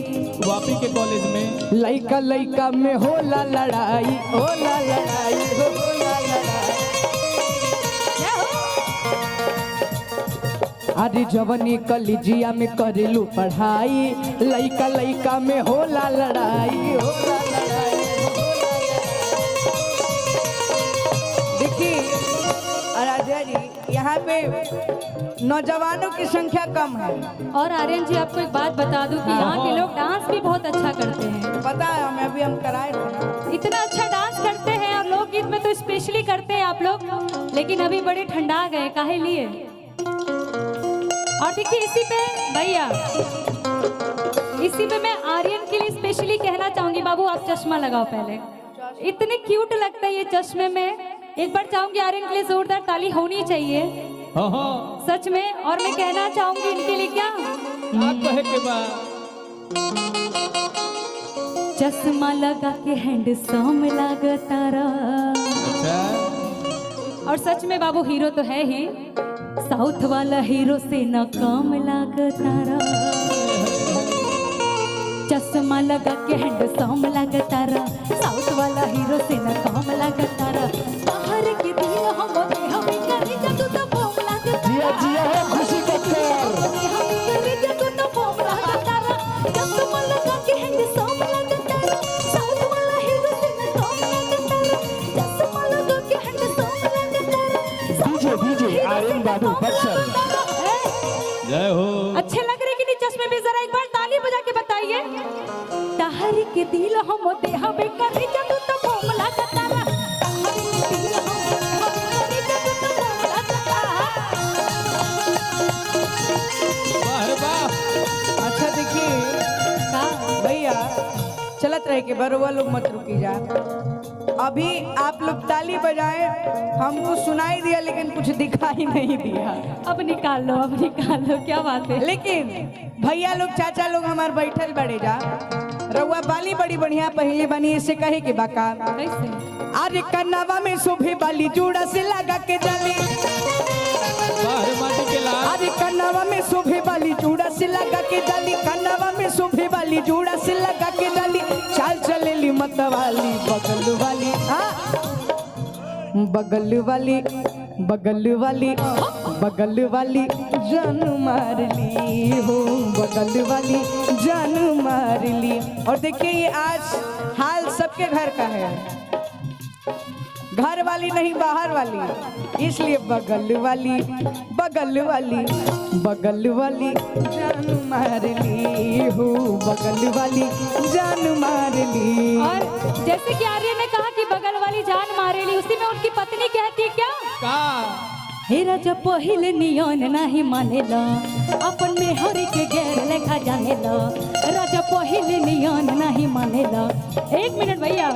वापी के कॉलेज में लइका लइका में होला लड़ाई, होला लड़ाई, होला लड़ाई। अरे जवानी कलिजिया में करिलू पढ़ाई लइका लइका में होला लड़ाई, होला लड़ाई। देखिए राजा जी यहाँ पे नौजवानों की संख्या कम है। और आर्यन जी आपको एक बात बता दूं कि यहाँ के लोग डांस भी बहुत अच्छा करते हैं। पता है हमें, अभी हम कराए थे ना। इतना अच्छा डांस करते हैं और लोकगीत में तो स्पेशली करते हैं आप लोग, लेकिन अभी बड़े ठंडा गए काहे लिए। और देखिए इसी पे भैया, इसी पे मैं आर्यन के लिए स्पेशली कहना चाहूंगी, बाबू आप चश्मा लगाओ पहले, इतने क्यूट लगता है ये चश्मे में। एक बार चाहूंगी आर्यन के लिए जोरदार ताली होनी चाहिए सच में। और मैं कहना चाहूंगी इनके लिए क्या कहे के बाद चश्मा लगा के हैंडसम लगतारा। और सच में बाबू हीरो तो है ही, साउथ वाला हीरो से न कम लगतारा। चश्मा लगा के हैंडसम लगतारा, साउथ वाला हीरो से न कम लगतारा। हर के दिन हम करे जब तो बम लगतारा। जिया जिया है खुशी का खेर। हम करे जब तो बम लगतारा। चश्मा लगा के हैंडसम लगतारा, साउथ वाला हीरो से न कम लगतारा। चश्मा लगा के हैंडसम लगतारा। डीजे डीजे आर्यन बाबू बक्सर। जय हो। अच्छे लग रहे कि नहीं चश्मे में? जरा एक बार ताली बजा के बताइए। तहर के दिल हम देह बे करे जब तो बम लगतारा। तहर के दिल हम करे जब तो बम लगतारा। वाह वाह। अच्छा देखिए भैया, चलत रहे के बरुआ लोग मत रुकी जा। अभी आप लोग ताली बजाए, हमको सुनाई दिया लेकिन कुछ दिखाई नहीं दिया। अब निकाल लो, अब निकाल लो, क्या बात है। लेकिन भैया लोग चाचा लोग हमार बैठल बड़े जा, रउआ बाली बड़ी बढ़िया पहले बनी, इससे कहे के बाका। कैसे? अरे कन्नावा में शोभे बाली जूड़ा से लगा के जाली। बाहर माटी के लाल। अरे कन्नावा में शोभे बाली जूड़ा से लगा के जाली, कन्नावा में शोभे बाली जूड़ा से लगा के जाली। चाल चलेली मत वाली बगल वाली, बगल वाली, बगल वाली, बगल वाली जान मार ली हो, बगल वाली जान मार ली। और देखिए ये आज हाल सबके घर का है, घर वाली नहीं बाहर वाली, इसलिए बगल वाली, बगल वाली, बगल वाली जान मार ली हो, बगल वाली जान मार ली। और जैसे कि आर्य ने कहा कि बगल वाली जान मारे ली, उसी में उनकी पत्नी कहती है क्या? हेरा जब पहिले नियन नहीं मानेला, अपन में हरि के गैर लेखा जानेला। राजा पहिले नियन नहीं मानेला। एक मिनट भैया,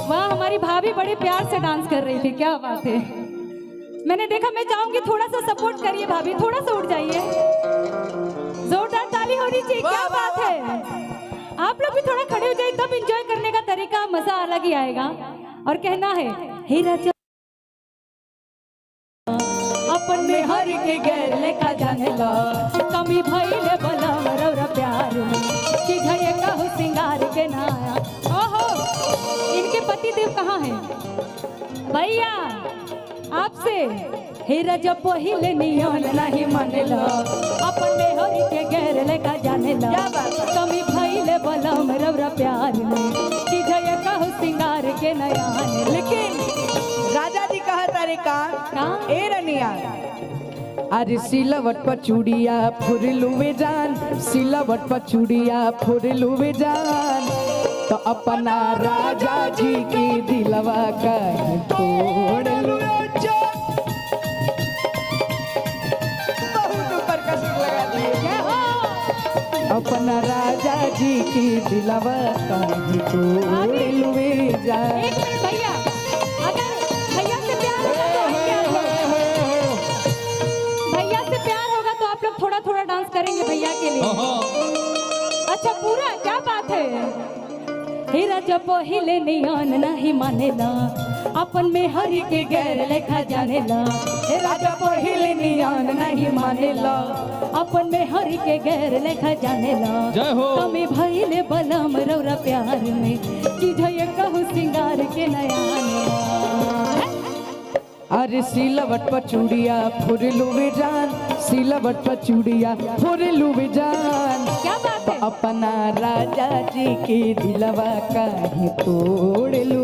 वाह हमारी भाभी बड़े प्यार से डांस कर रही थी, क्या बात है। मैंने देखा, मैं चाहूंगी थोड़ा सा सपोर्ट करिए भाभी, थोड़ा सा उठ जाइए, जोरदार ताली होनी चाहिए, क्या बात है। आप लोग भी थोड़ा खड़े हो जाए, तब एंजॉय करने का तरीका मजा अलग ही आएगा। और कहना है हे राजा अपन में हरि के गैर लेखा जानेला, कमी भइले बलम रौरा प्यार में, कि झये कहू सिंगार के नाया। ओहो, इनके पति देव कहाँ हैं भैया? आपसे हे राजा पहिले नियन नहीं मानेला, अपन में हरि के गैर लेखा जानेला, कमी भइले बलम रौरा प्यार में, कि झये कहू सिंगार के नयान। लेकिन राजा जी कहा तारे का ए रनिया, अरे सिलवट पर चूड़िया फुरलुवे जान, सिलवट पर चूड़िया फुरलुवे जान, तो अपना राजा जी की दिलवा का तोड़ लो। बहुत ऊपर का सुर लगा दिए। अपना राजा जी की दिलवा का तोड़ लुवे जान। एक मिनट भैया, अगर भैया से प्यार होगा तो भैया से प्यार होगा तो आप लोग थोड़ा थोड़ा डांस करेंगे भैया के लिए। अच्छा पूरा, क्या बात है। हे राजा पहिले नियन नहीं मानेला अपन में हरि के गैर लेखा जानेला हे राजा पहिले नियन नहीं मानेला अपन में हरि के गैर लेखा जानेला जय हो। कमी भइले बलम रौरा प्यार में कि जय कहू सिंगार के नयाने अरे सिलवट पर चूड़िया फुरलू वे जान, सिलवट पर चूड़िया फुरलू वे जान। क्या बात है? अपना राजा जी के दिलवा काहे तोड़ लू।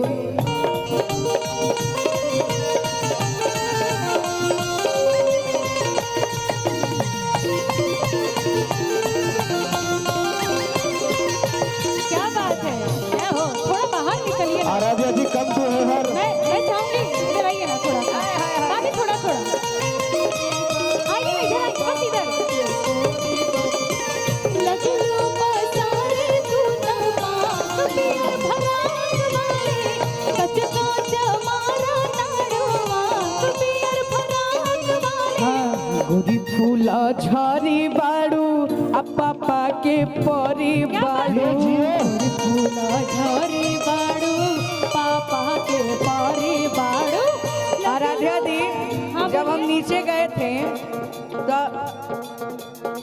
क्या बात है? क्या हो? थोड़ा बाहर निकलिए ना। आराध्या जी कम तो है हर मैं चाहूंगी इधर आइए ना थोड़ा आगे थोड़ा आइए ना इधर आइए बस इधर लगलो बाजारे तू तमाम पिया भरात वाले कच काच मारा ताड़वा पियर भरात वाले गोरी फूला झारी बाड़ू आ पापा के परी बाड़ू। गोरी फूला झारी बाड़ू पापा के पारी बाड़ू। आराध्या दी जब हम नीचे गए थे तो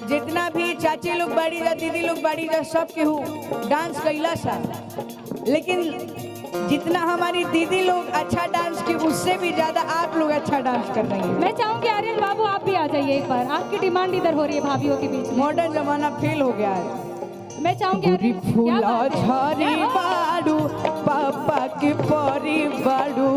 जितना भी चाची लोग बाड़ी जा दीदी लोग बाड़ी जा सब केहू डांस कैला सा, लेकिन जितना हमारी दीदी लोग अच्छा डांस की उससे भी ज्यादा आप लोग अच्छा डांस कर रही हैं। मैं चाहूंगी आर्यन बाबू आप भी आ जाइए एक बार, आपकी डिमांड इधर हो रही है भाभीियों के बीच में। मॉडर्न जमाना फेल हो गया है। मैं चाहूंगी गोरी आर्यन, क्या फूला बात है? झारी बाड़ू पापा के परी बाड़ू।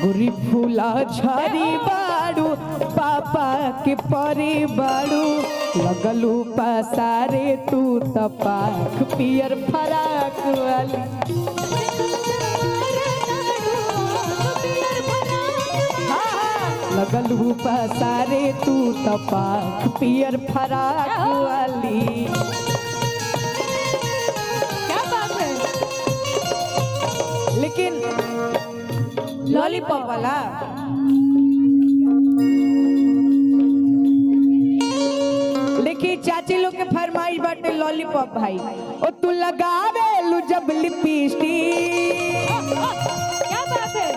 गोरी फूला झारी बाड़ू पापा के परी बाड़ू। लगलू पसारे तू तपाक पियर फराक वाली। लगलू पसारे तू तपाक पियर फराक वाली। क्या बात है? लेकिन लॉलीपॉप वाला देखिए चाची लोग के फरमाइश बाटे लॉलीपॉप भाई। ओ तू लगावे लू जब लिपस्टिक क्या बात है?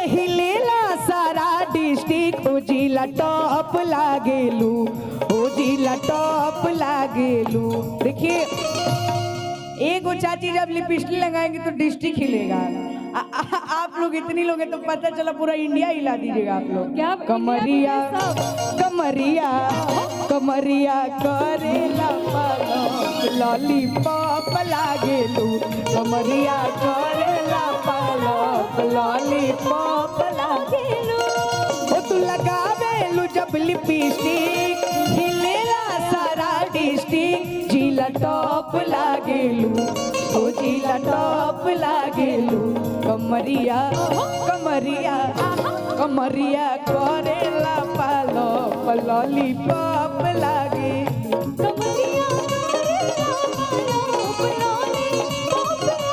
हिलेला सारा डिस्ट्रिक्ट ओ जिला टॉप लागेलू, ओ जिला टॉप लागेलू। देखिए एगो चाची जब लिपस्टिक लगाएंगे तो डिस्ट्रिक्ट हिलेगा। आप लोग इतनी लोग हैं तो पता चला पूरा इंडिया हिला दीजिएगा आप लोग। क्या कमरिया कमरिया कमरिया करेला पालक लॉलीपॉप लागेलू। कमरिया करेला पालक लॉलीपॉप लागेलू। ओ तू लगावेलू जब लिपस्टिक हिलेला सारा डिस्ट्रिक्ट जिला टॉप लागेलू, ओ जिला टॉप लागेलू। कमरिया कमरिया कमरिया करेला पालक लॉलीपॉप लागे।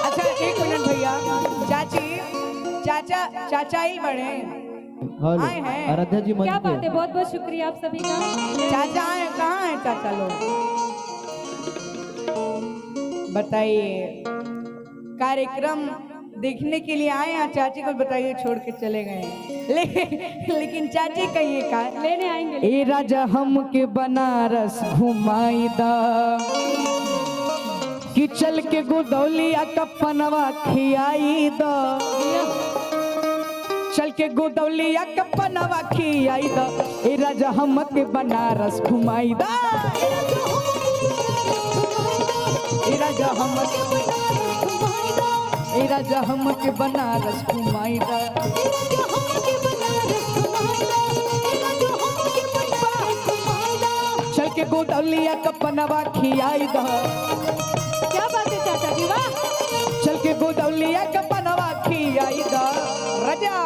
अच्छा एक मिनट भैया, चाची चाचा चाचा ही बड़े आए हैं। आराध्या जी क्या बात है? बहुत बहुत शुक्रिया आप सभी का। चाचा आए, कहाँ है चाचा लोग बताइए। कार्यक्रम देखने के लिए आए हैं, चाची को बताइए छोड़ के चले गए। लेकिन चाची कहिए का लेने आएंगे। ए राजा हम के बनारस घुमाई दा कि चल के गोदौलिया का पनवा खियाई दा। चल के गोदौलिया का पनवा खियाई दा। ए राजा हम के बनारस घुमाई दा। ए राजा हम के ए राजा हम के बनारस घुमाई दा। चल के गोदौलिया का पनवा खियाई दा। क्या बात है चाचा जी, वाह। चल के गोदौलिया का पनवा खियाई दा। राजा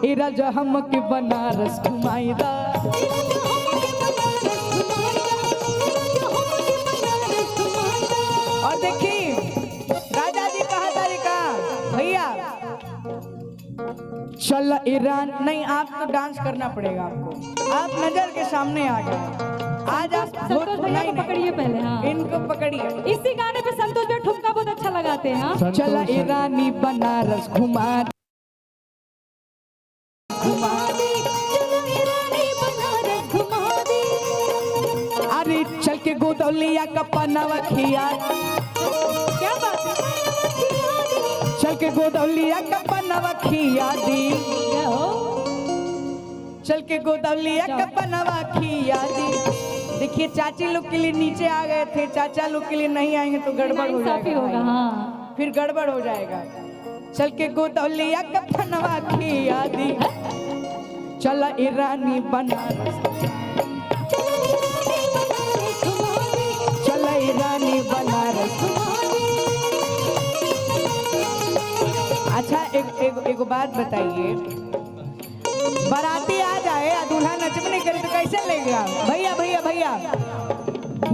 ए राजा हम के बनारस घुमाई दा। और देखिए राजा जी कहा तरीका भैया चल ईरान नहीं, आप तो डांस करना पड़ेगा आपको। आप नजर के सामने आ गए। आज आप संतोष भैया को पकड़िए पहले। हाँ, इनको पकड़िए। इसी गाने पे संतोष भैया ठुमका बहुत अच्छा लगाते हैं। हाँ, चला ए रानी बनारस घुमा अरे चल के गोदौलिया का पन्नावा खिया। क्या बात है? चल के गोदौलिया का पन्नावा खिया दी। क्या हो? चल के गोदौलिया का पन्नावा खिया दी। देखिए चाची लोग के लिए नीचे आ गए थे, चाचा लोग के लिए नहीं आएंगे तो गड़बड़ हो जाएगा। होगा। हाँ, फिर गड़बड़ हो जाएगा। चल के गोदौलिया का पन्नावा खिया दी। चला ए रानी बनारस, चला ए रानी बनारस। अच्छा एक बात बताइए, बाराती आ जाए और दूल्हा नचबे नहीं करे तो कैसे लेगा? भैया भैया भैया,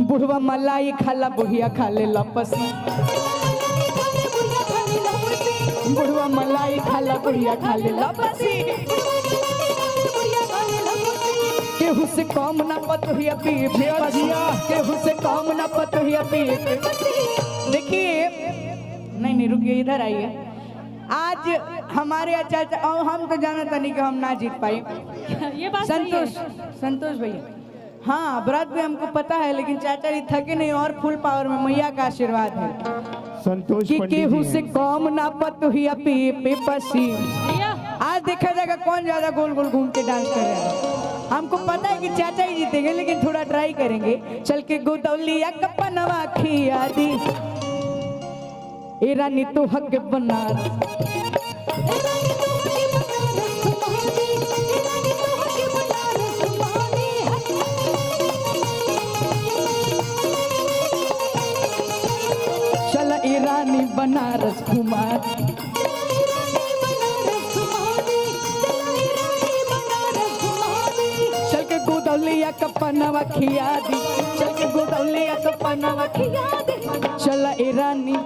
बुढ़वा मलाई खाला बुढ़िया खा ले लपसी। बुढ़वा मलाई खाला बुढ़िया खा ले लपसी। केहू से कम ना पतोहिया पी भजिया, केहू से कम ना पतोहिया पी। देखिए नहीं रुकिए, इधर आइए। आज हमारे चाचा और हम तो जानता नहीं कि हम ना जीत पाए। ये बात संतोष भैया, हाँ व्रत भी हमको पता है, लेकिन चाचा जी थके नहीं और फुल पावर में मैया का आशीर्वाद है। संतोष कि केहू से कम ना पतोहिया पी पसी। आज देखा जाएगा कौन ज्यादा गोल गोल घूम के डांस कर रहा है। हमको पता है कि चाचा ही जीतेंगे, लेकिन थोड़ा ट्राई करेंगे। चल के गोदौलिया का पन्नावा खिया दी। ए रानी तो हक बनारस, चल ए रानी बनारस घुमा। चल के गोदौलिया का पन्नावा खिया दी। चल के गोदौलिया का पन्नावा खिया दी। चल ए रानी,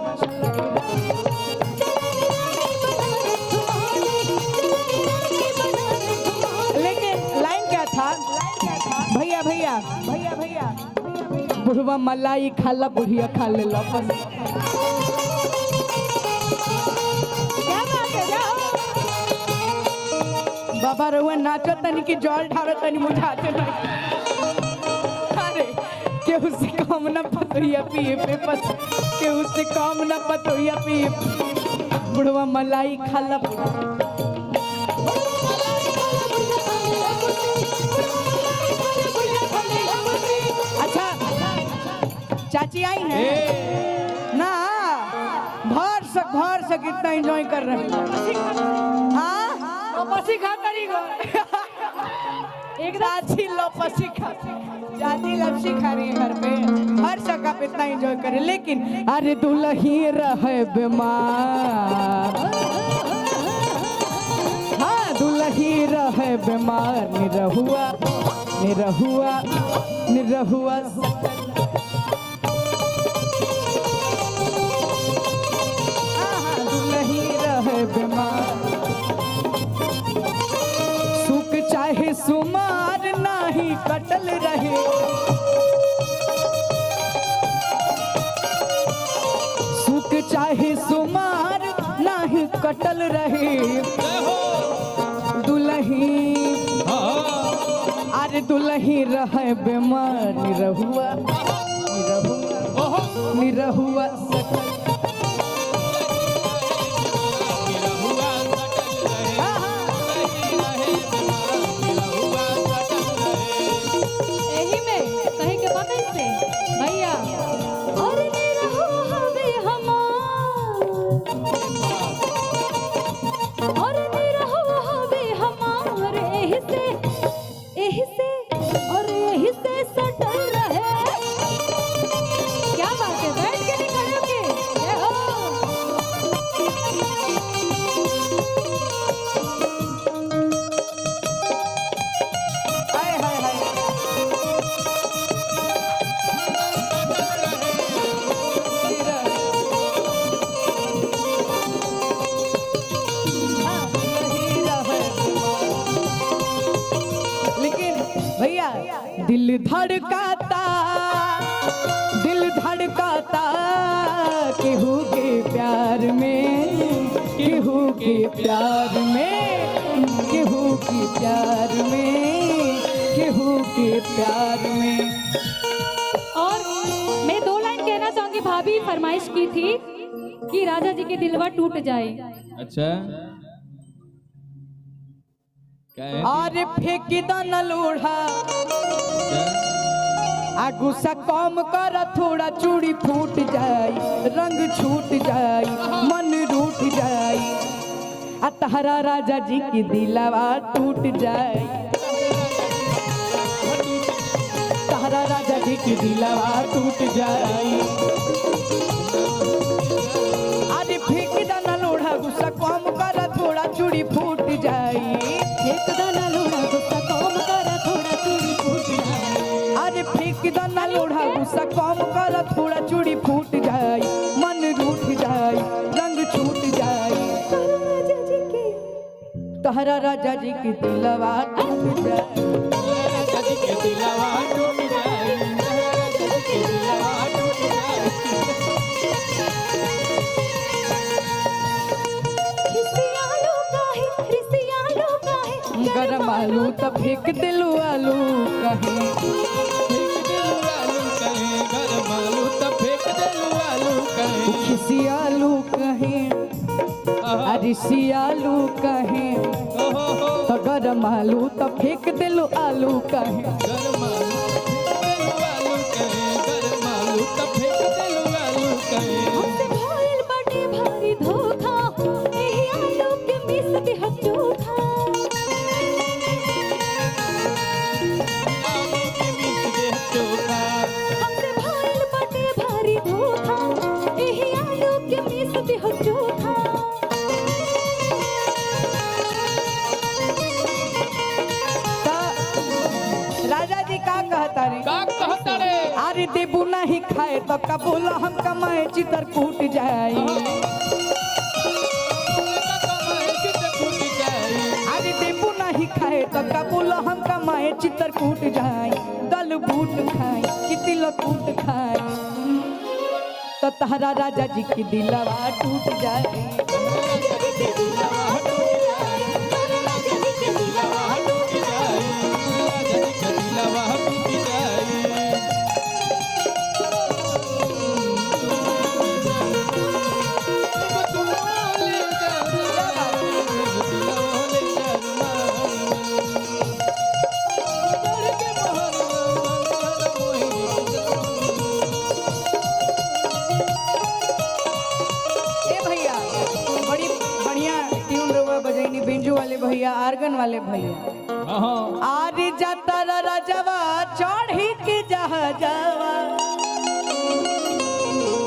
लेकिन लाइन क्या था? भैया भैया भैया भैया, बुढ़वा मलाई खाला बुढ़िया खा ले लपस। क्या बात है? बाबा रहुआ नाचो तनी की जल ढारो तनी मुझाते नहीं। अरे केहू से कम ना पतोहिया पिए पे पस, केहू से कम ना पतोहिया पिए। बुढ़वा मलाई खाला। अच्छा चाची आई हैं ना, भर सक इतना एंजॉय कर रहे हैं। हाँ लपसी खा करी गो। एक चाची लपसी खा, चाची लपसी खा रही है घर पे। हर सक आप इतना एंजॉय करें, लेकिन अरे दुल्ही रहे बीमार। हाँ दुल्ही रहे बीमार, निरहुआ निरहुआ निरहुआ। दुल्ही रहे बीमार, सुख चाहे सुमार नाही कटल रहे। सुख चाहे सुमार नाही कटल रहे। दुल्ही अरे दुल्ही रहे बीमार, निरहुआ निरहुआ निरहुआ सकल। यही में कहीं के बगल से भैया, और निरहु हवे हमार, और निरहु हवे हमार। एही से और एही से सटल रहे। क्या बात है? बैठ के नहीं खड़े हो दिल धड़काता केहू के प्यार में, केहू के प्यार में, केहू के प्यार में, केहू के प्यार में। और मैं 2 लाइन कहना चाहूंगी। भाभी फरमाइश की थी कि राजा जी के दिलवा टूट जाए। अच्छा क्या है? और फेंक दन लोढ़ा आ गुस्सा कम कर, थोड़ा चूड़ी फूट जाई, रंग छूट जाई, मन रूठ जाई, आ तहरा राजा जी की दिलवा टूट जाई, तहरा राजा जी की दिलवा टूट जाई। अरे फेंक दना लोढ़ा गुस्सा कम कर, थोड़ा चूड़ी फूट जाई, फेंक दना लोढ़ा गुस्सा कम कर, थोड़ा चूड़ी फूट जाई। अरे फेंक दना लोढ़ा गुस्सा कम कर, थोड़ा चूड़ी फूट जाई, मन रूठ जाई, रंग छूट जाई, तहरा राजा जी की दिलवा टूट जाई, राजा जी की दिलवा टूट जाई, राजा जी की दिलवा टूट जाई। गरम आलू तो फेंक दिलू आलू कहीं, गरम आलू तो फेंक दिलू आलू कहीं, खिसी आलू कहीं, अरिसी आलू कहीं, तो गरम आलू तो फेंक दिलू आलू कहीं, गरम आलू कहीं, गरम आलू तो फेंक दिलू आलू कहीं। हमसे भइल बाटे भारी धोखा, एही आलू के मिस दिह चोखा। हमसे भइल बाटे भारी धोखा, एही आलू के मिस दिह चोखा। राजा जी का कहता रे, का कहता रे? अरे देबू नहीं खाए तो कबूल हम कमाए चितर कूट जाई, अरे देबू नहीं खाए तो कबूल हम कमाए चितर कूट जाई, दल बूट खाए कि तिल कूट खाए, तो तहरा राजा जी की दिलवा टूट जाए, भैया आर्गन वाले भैया। आरी जाता राजवा चढ़ी के जहाजवा,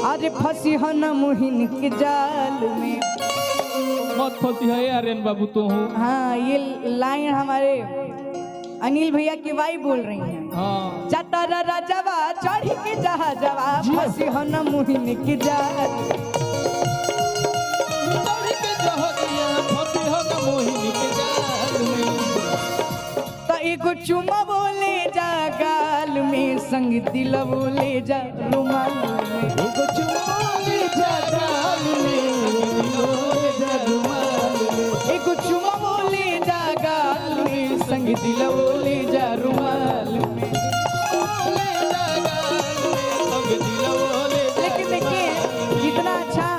अरे फंसी हो न मुहिन के जाल में, मत फंसी है आर्यन बाबू तो हूँ। हाँ ये लाइन हमारे अनिल भैया की वाई बोल रही हैं। हाँ। जाता राजवा चढ़ी के जहाजवा, फंसी हो न मुहिन के जाल, एगो चुमा बोले जा गाल में, संग दिल बोले जा रुमाल में, एगो चुमा बोले जा गाल में, बोले जा रुमाल में, एगो चुमा बोले जा गाल में, संग दिल बोले जा रुमाल में, बोले जा गाल में, संग दिल बोले जा। लेकिन देखिए जितना अच्छा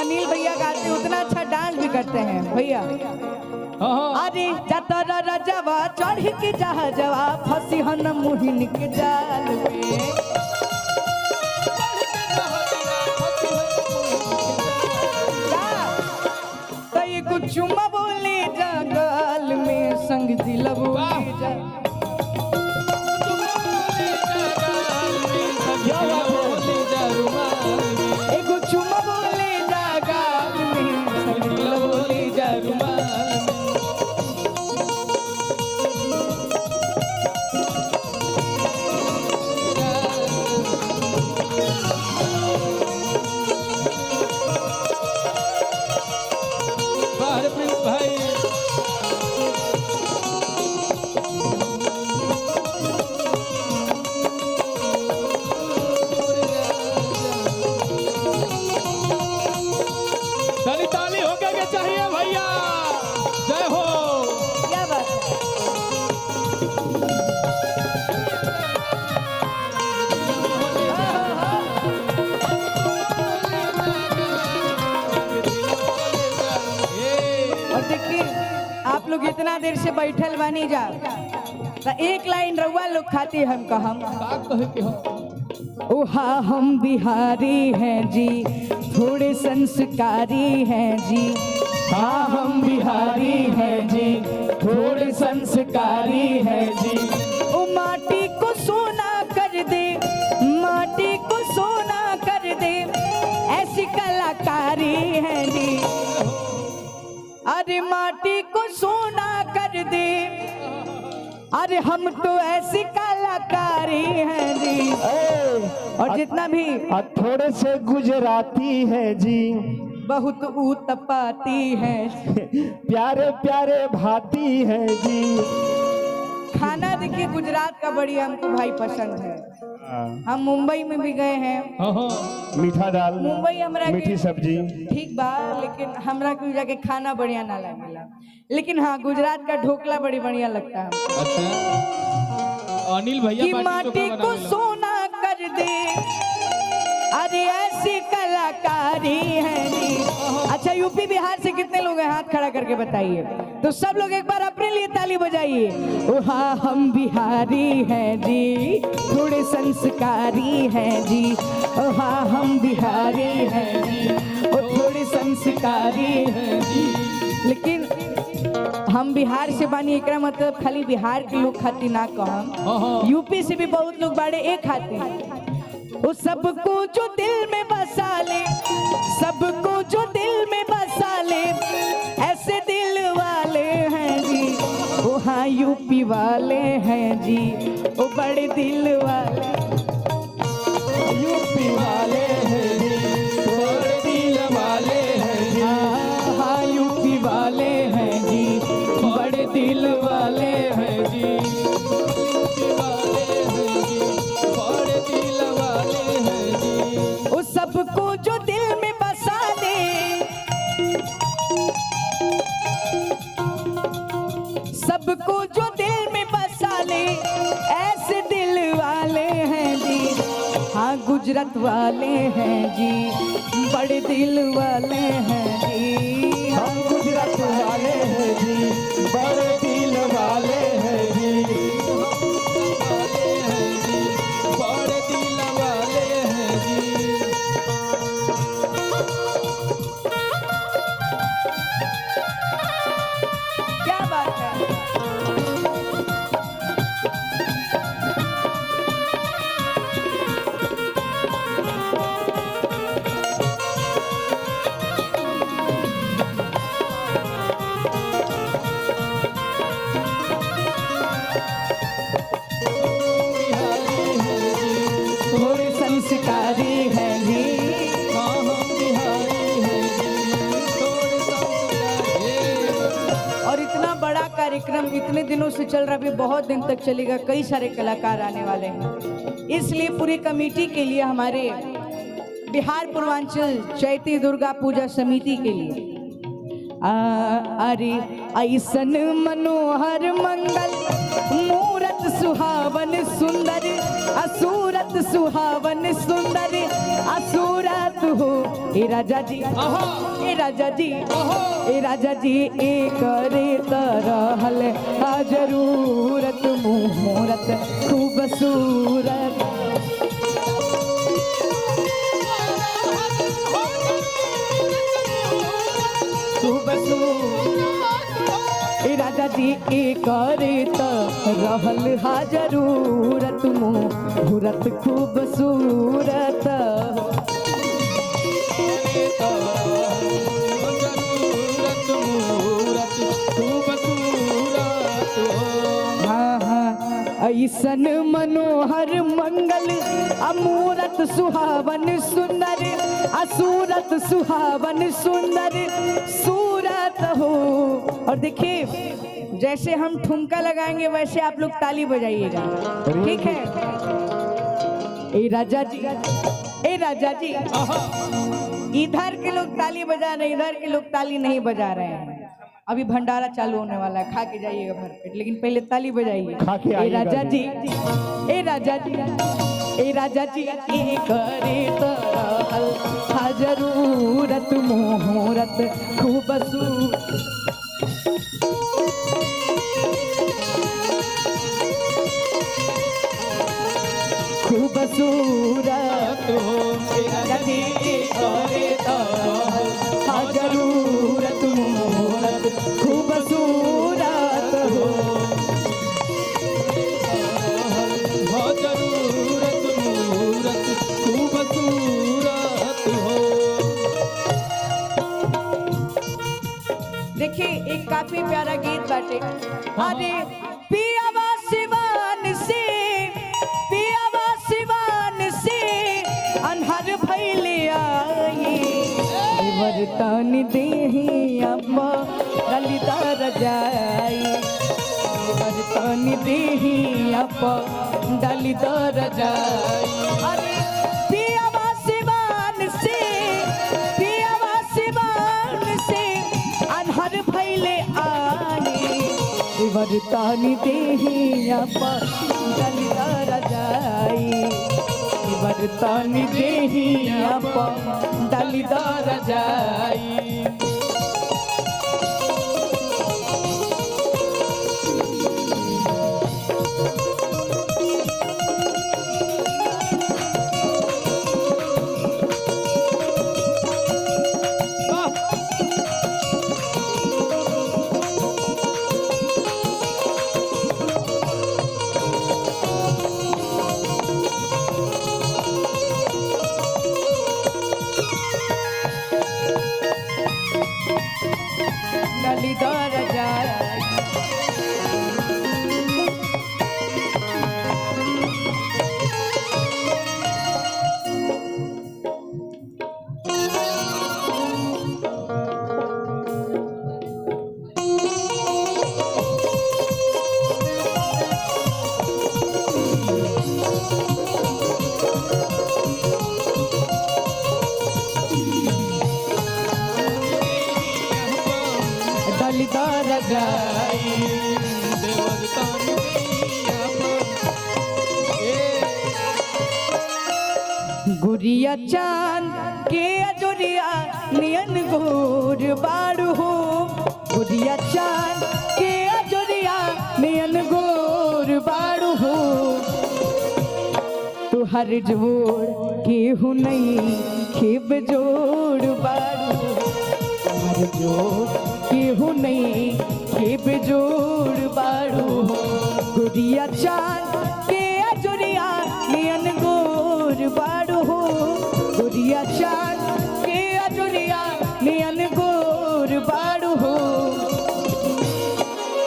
अनिल भैया गाते हैं उतना अच्छा डांस भी करते हैं भैया। अरे जाता राजवा चढ़ के जहाजवा, फंसी हन मुहिन के जाल में, तो एगो चुमा बोले जा गाल में, संग दिल बोले जा, एगो चुमा बोले जा गाल में, संग दिल बोले जा रुमाल में। के चाहिए भैया। जय हो। क्या बात है। और देखिए आप लोग इतना देर से बैठल बानी जा तो एक लाइन रउआ लोग खाती हम कहम। ओहा हम बिहारी हैं जी, थोड़े संस्कारी हैं जी। हाँ हम बिहारी हैं जी, थोड़े संस्कारी हैं जी। ओ माटी को सोना कर दे, माटी को सोना कर दे, ऐसी कलाकारी है जी। अरे माटी को सोना कर दे, अरे हम तो ऐसी कलाकारी हैं जी। और जितना भी थोड़े से गुजराती है जी, बहुत उत्पाती है, प्यारे प्यारे भाती है जी। खाना देखिए गुजरात का बढ़िया हमको भाई पसंद है। हम मुंबई में भी गए हैं, मीठा दाल, मुंबई हमरा मीठी सब्जी ठीक बा, लेकिन हमरा के जाके खाना बढ़िया ना लगेला। लेकिन हाँ गुजरात का ढोकला बड़ी बढ़िया लगता है। अच्छा अनिल भैया कि माटी को सोना कर दे, अरे ऐसी कलाकारी है जी। अच्छा यूपी बिहार से कितने लोग हैं हाथ खड़ा करके बताइए। तो सब लोग एक बार अपने लिए ताली बजाइए। ओ हाँ हम बिहारी हैं जी, थोड़े संस्कारी हैं जी। ओ हाँ हम बिहारी हैं जी, ओ थोड़े संस्कारी हैं जी। लेकिन हम बिहार से बानी एकरा मतलब खाली बिहार के लोग खाती ना कहम, यूपी से भी बहुत लोग बाड़े एक खाते। वो सबको जो दिल में बसा ले, सबको जो दिल में बसा ले, ऐसे दिल वाले हैं जी। वो हाँ यूपी वाले हैं जी, वो बड़े दिल वाले यूपी वाले हैं जी, थोड़े दिल वाले हैं जी। हाँ यूपी वाले हैं जी, बड़े दिल वाले हैं जी। यूपी वाले हैं जी, बड़े दिल वाले हैं जी। वो सबको जो दिल में बसा ले, सबको जो दिल में बसा ले, ऐसे दिल वाले हैं जी। हाँ गुजरात वाले हैं जी, बड़े दिल वाले हैं जी। हम गुजरात वाले हैं जी, बड़े दिल वाले हैं जी। बड़े दिल वाले हैं जी। क्या बात है। थोड़े संस्कारी हैं जी। हाँ हम बिहारी हैं जी, थोड़े संस्कारी। और इतना बड़ा कार्यक्रम इतने दिनों से चल रहा है, अभी बहुत दिन तक चलेगा, कई सारे कलाकार आने वाले हैं। इसलिए पूरी कमेटी के लिए, हमारे बिहार पूर्वांचल चैती दुर्गा पूजा समिति के लिए अरे ऐसन मनोहर मंगल मूरत सुहावन सुंदर, असूरत सुहावन सुंदर, असूरत हो ए राजा जी, ए राजा जी, ए राजा जी, एक करे तरहल जरूरत मुहूर्त खूबसूरत। ए राजा जी ए करे त रहल हा जरूरत मुहूर्त खूबसूरत। हाँ हाँ ऐसन मनोहर मंगल अमूरत सुहावन सुंदर, असूरत सुहावन सुंदर, सूरत हो। और देखिए जैसे हम ठुमका लगाएंगे वैसे आप लोग ताली बजाइएगा, ठीक है। ए राजा जी, ए राजा जी, इधर के लोग ताली बजा रहे हैं, इधर के लोग ताली नहीं बजा रहे हैं। अभी भंडारा चालू होने वाला है, खा के जाइएगा भरपेट, लेकिन पहले ताली बजाइए। खा के ए आइएगा राजा जी। जी, ए राजा जी, ए राजा जी, ए करे तरहल हा जरूरत मोहरत खूब खूबसूरत हो जदी करे तरहल हा जरूरत मोहरत खूबसूरत हो जरूरत मूरत खूबसूरत हो। देखिए एक काफी प्यारा गीत बाटे। अरे पियावा सिवान से, पियावा सिवान से अनहर भइले आई वर्तन देही अम्मा ललिता जाई वर्तन देही अम्मा ललिता जाई। अरे पियावा सिवान से, पियावा सिवान से अनहर भइले आई वर्तन देही अम्मा ललिता जाई वर्तन देही अम्मा ललिता जाई। ललिता जाई। ललिता जाई गुड़िया चांद के अजोरिया नियन गोर बाड़ू हो गुड़िया चांद के अजोरिया नियन गोर बाड़ू हो तू हर जोड़ केहू नहीं खेब जोड़ बाड़ू हर जोड़ केहू नहीं खेब जोड़ बाड़ू हो गुड़िया चांद के अजोरिया नियन गोर बाड़ू हो गुड़िया चांद के अजोरिया नियन गोर बाड़ू हो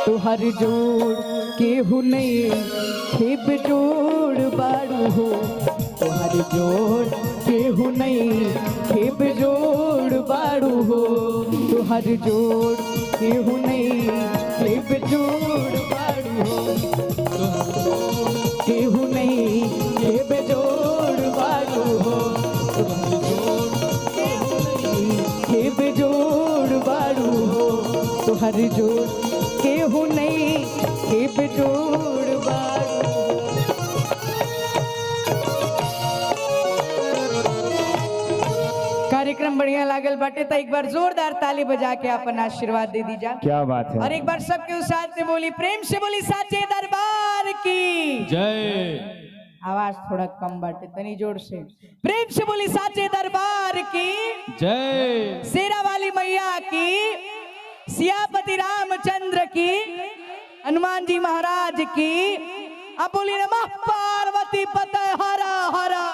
तू हर जोड़ केहू नहीं खेब जोड़ बाड़ू हो तू हर जोड़ केहू नहीं खेब जोड़ बाड़ू हो तू हर जोड़ केहू नहीं खेब जोड़ बाड़ू हो केहू नहीं खेब जोड़ बाड़ू हो तू हर जोड़ केहू नहीं खेब जोड़ बाड़ू हो तू हर जोड़ केहू नहीं खेब जोड़ बाड़ू। कार्यक्रम बढ़िया लागल बाटे तो एक बार जोरदार ताली बजा के अपन आशीर्वाद दे दीजा। क्या बात है। और एक बार सबके साथ में बोली प्रेम से बोली साचे दरबार की जय। आवाज थोड़ा कम बाटे तनी जोर से प्रेम से बोली साचे दरबार की जय। शेरा वाली मैया की सियापति रामचंद्र की हनुमान जी महाराज की अब बोली नमः पार्वती पते हरा हरा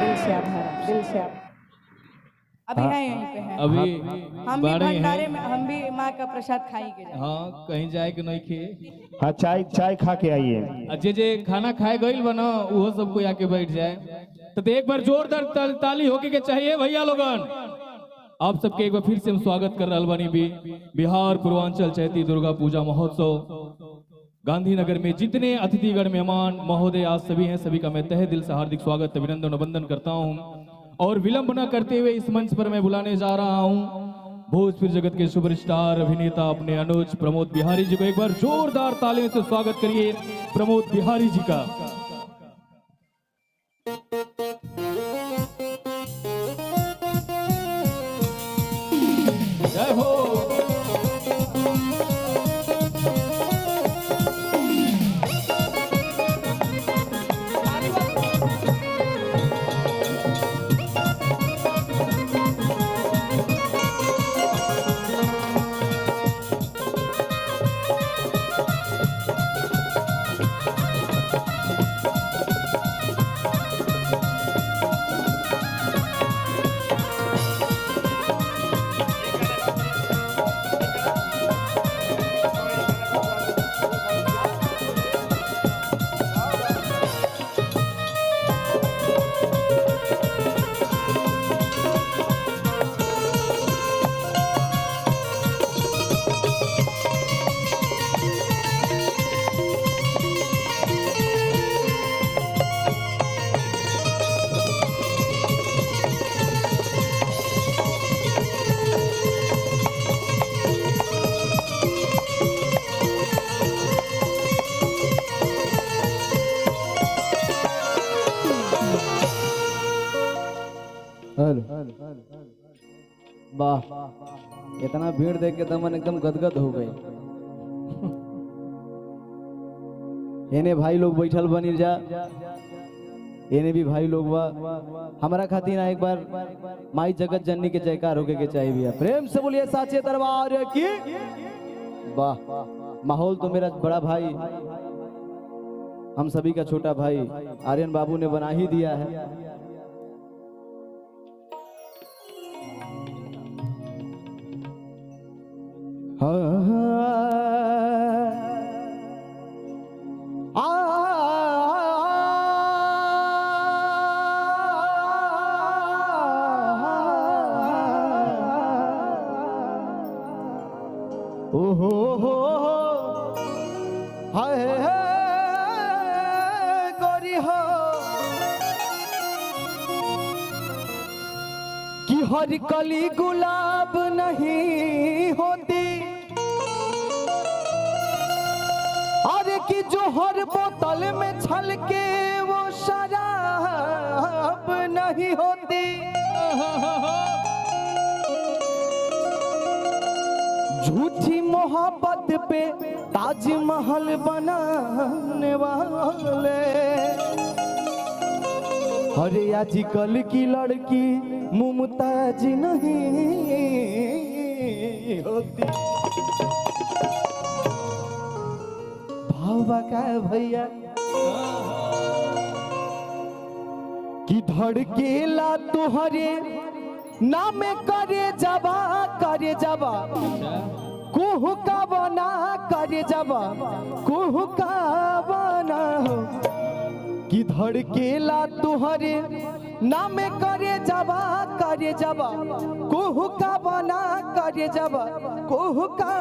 दिल से आप दिल से आप अभी हैं यहीं पे हैं अभी हम भी बारह भंडारे हैं। में हम भी माँ का प्रसाद खाएंगे हाँ कहीं जाए के नहीं खे हाँ चाय चाय खा के आइए। जे जे खाना खाए गईल बना वो सब कोई आके बैठ जाए तो एक बार जोरदार ताली होके के चाहिए भैया लोगन। आप सबके एक बार फिर से हम स्वागत कर रहा बानी बिहार पूर्वांचल चैती दुर्गा पूजा महोत्सव गांधीनगर में जितने अतिथिगण मेहमान महोदय आज सभी हैं सभी का मैं तहे दिल से हार्दिक स्वागत अभिनंदन वंदन करता हूं। और विलंब न करते हुए इस मंच पर मैं बुलाने जा रहा हूं भोजपुरी जगत के सुपरस्टार अभिनेता अपने अनुज प्रमोद बिहारी जी को। एक बार जोरदार तालियों से स्वागत करिए प्रमोद बिहारी जी का। जय हो। वाह, इतना भीड़ देख के तो मन एकदम गदगद हो गई। एने भाई लोग बैठल बनी जा, एने भी भाई लोग बा। हमारा खातिर ना एक बार माई जगत जननी के जयकार होके के चाहिए भैया। प्रेम से बोलिए साचे दरबार की। वाह, माहौल तो मेरा बड़ा भाई, हम सभी का छोटा भाई आर्यन बाबू ने बना ही दिया है। ओहो हो हाय गोरी हो कि हर कली गुलाब नहीं होती, अरे कि जो हर बोतल में छलके वो शराब नहीं होती। झूठी मोहब्बत पे ताजमहल बनाने वाले, अरे आजकल की लड़की मुमताज नहीं होती। भावा का भैया कि धड़केला तुहरे नाम करे जबा कुहू का बना करे जबा कुहू का बना हो कि धड़केला तुहरे नाम करे जबा कुहू का बना करे जबा कुहू का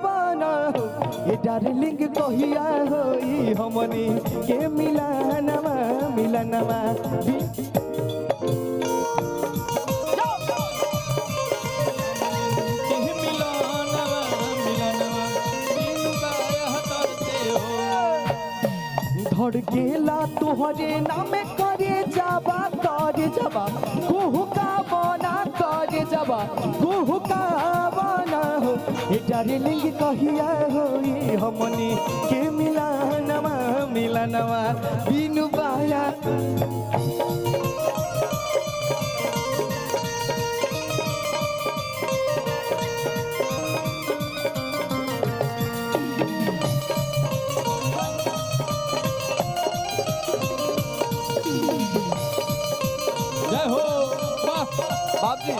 बना हो। ये डार्लिंग कहिया होई हमनी के मिलनवा मिलनवा धड़केला तुहरे नाम करे जबा कुहू का बना करे जबा कुहू का बना हो। ए डार्लिंग कहिया होई हमनी के मिलनवा मिलनवा बिनु बाया। जय हो। वाह बाप जी।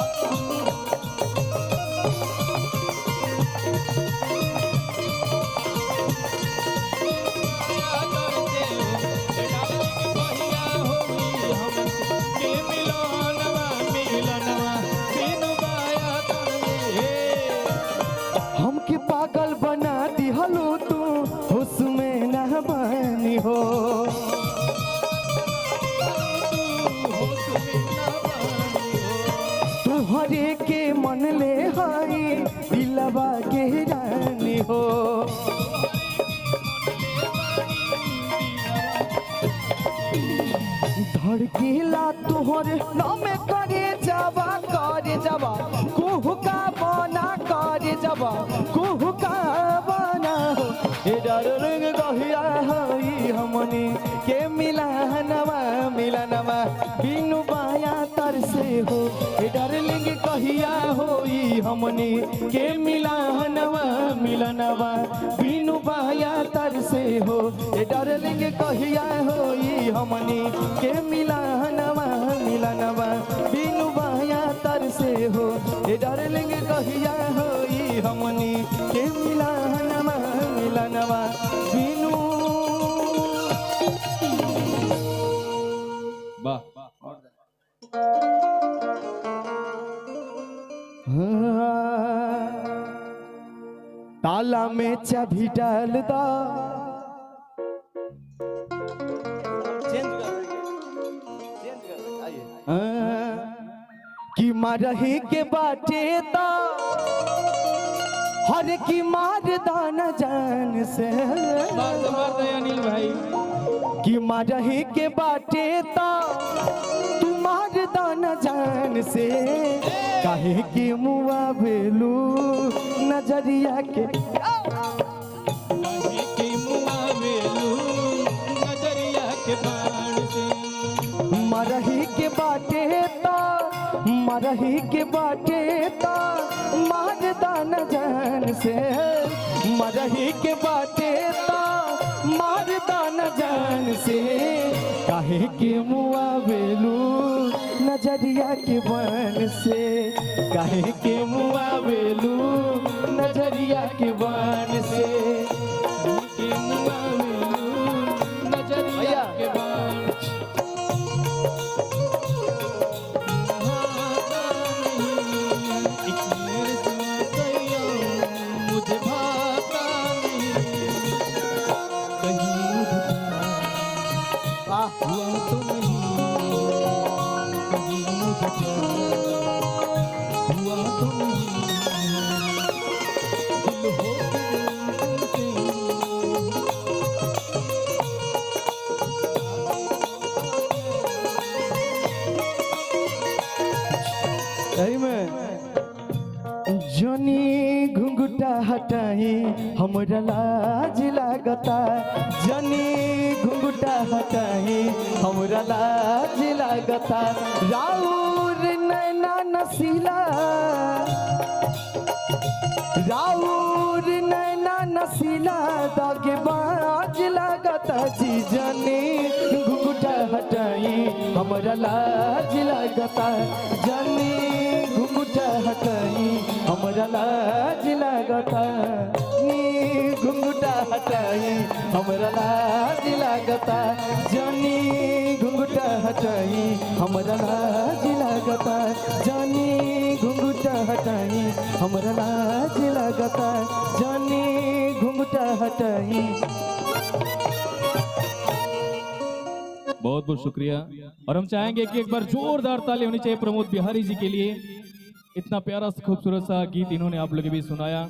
हमके पागल बना दिहलो तू उसमें ना बानी हो। हाई दिलवा के रानी हो। धड़केला तुहर नाम करे जावा कुहू का बना करे जावा कुहू का बना हो। ए डार्लिंग कहिया हई हमनी के मिलनवा बिनु बाया तरसे हो। ए डार्लिंग कहिया होई हमनी के मिलनवा बिनु बाया तरसे हो। ए डार्लिंग कहिया होई हमनी के मिलनवा बिनु बाया तरसे हो। ए डार्लिंग कहिया होई हमनी के मिलनवा बिनु। ताला में चाबी डाल दो। कि मारही के बाटे ता हर की मार दाना जान से अनिल भाई कि मारही के बाटे ता तू मार दाना जान से काहे की मुआ भेलू नजरिया के मरही के बाटे ता मार दाना जान से मरही के बाटे ता मार दाना जान से काहे के मुआ बेलू नजरिया के बन से काहे के मुआ बेलू नजरिया के बन से के मुआ बेलू नजरिया के बन। जनी घुंघटा हटाई हमरा लाज लागता। जनी घुंघटा हटाई हमरा लाज लागता। राउर नैना नसीला दागे बाज लागता। जी जनी घुंघटा हटाई हमरा लाज लागता। जनी घुंघटा हटाई हमरा लाज लागता। नी घुंघटा हटाई हमरा लाज लागता। जनी घुंघटा हटाई हमरा लाज लागता। जनी घुंघटा हटाई हमरा लाज लागता। जनी घुंघटा हटाई। बहुत बहुत शुक्रिया। और हम चाहेंगे कि एक बार जोरदार ताली होनी चाहिए प्रमोद बिहारी जी के लिए। इतना प्यारा सा खूबसूरत सा गीत इन्होंने आप लोगों के बीच सुनाया।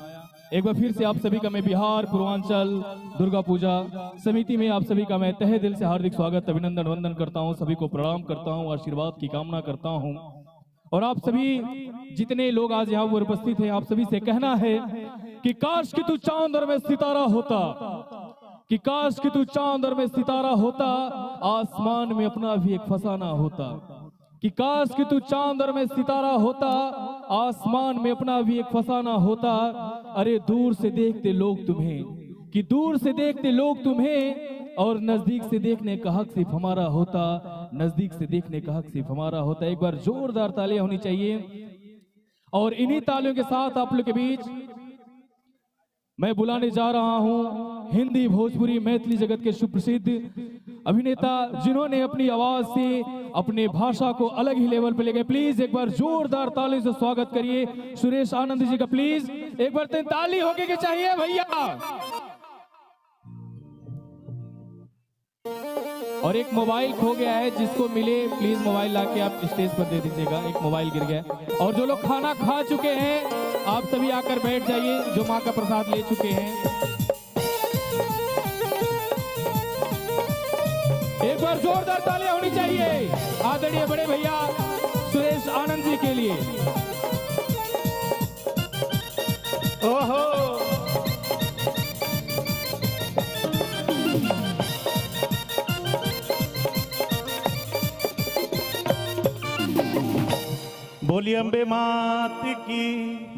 एक बार फिर से आप सभी का मैं बिहार पूर्वांचल दुर्गा पूजा समिति में आप सभी का मैं तहे दिल से हार्दिक स्वागत अभिनंदन वंदन करता हूं। सभी को प्रणाम करता हूं, आशीर्वाद की कामना करता हूं। और आप सभी जितने लोग आज यहाँ पर उपस्थित हैं, आप सभी से कहना है कि काश कि तू चांद और मैं सितारा होता, कि काश कि तू चांद और मैं सितारा होता, आसमान में अपना भी एक फसाना होता। कि काश कि तू चांद और मैं सितारा होता, आसमान में अपना भी एक फसाना होता। अरे दूर से देखते लोग तुम्हें, कि दूर से देखते लोग तुम्हें, और नजदीक से देखने का हक सिर्फ हमारा होता। नजदीक से देखने का हक सिर्फ हमारा होता। एक बार जोरदार तालियां होनी चाहिए। और इन्हीं तालियों के साथ आप लोग के बीच मैं बुलाने जा रहा हूं हिंदी, भोजपुरी, मैथिली जगत के सुप्रसिद्ध अभिनेता जिन्होंने अपनी आवाज से अपने भाषा को अलग ही लेवल पे ले गए। प्लीज एक बार जोरदार ताली से स्वागत करिए सुरेश आनंद जी का। प्लीज एक बार ताली होके के चाहिए भैया। और एक मोबाइल खो गया है, जिसको मिले प्लीज मोबाइल लाके आप स्टेज पर दे दीजिएगा। एक मोबाइल गिर गया। और जो लोग खाना खा चुके हैं आप सभी आकर बैठ जाइए जो माँ का प्रसाद ले चुके हैं। एक बार जोरदार तालियां होनी चाहिए आदरणीय बड़े भैया सुरेश आनंद जी के लिए। ओहो बोली अम्बे मात की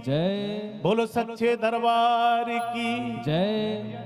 जय, बोलो सच्चे दरबार की जय।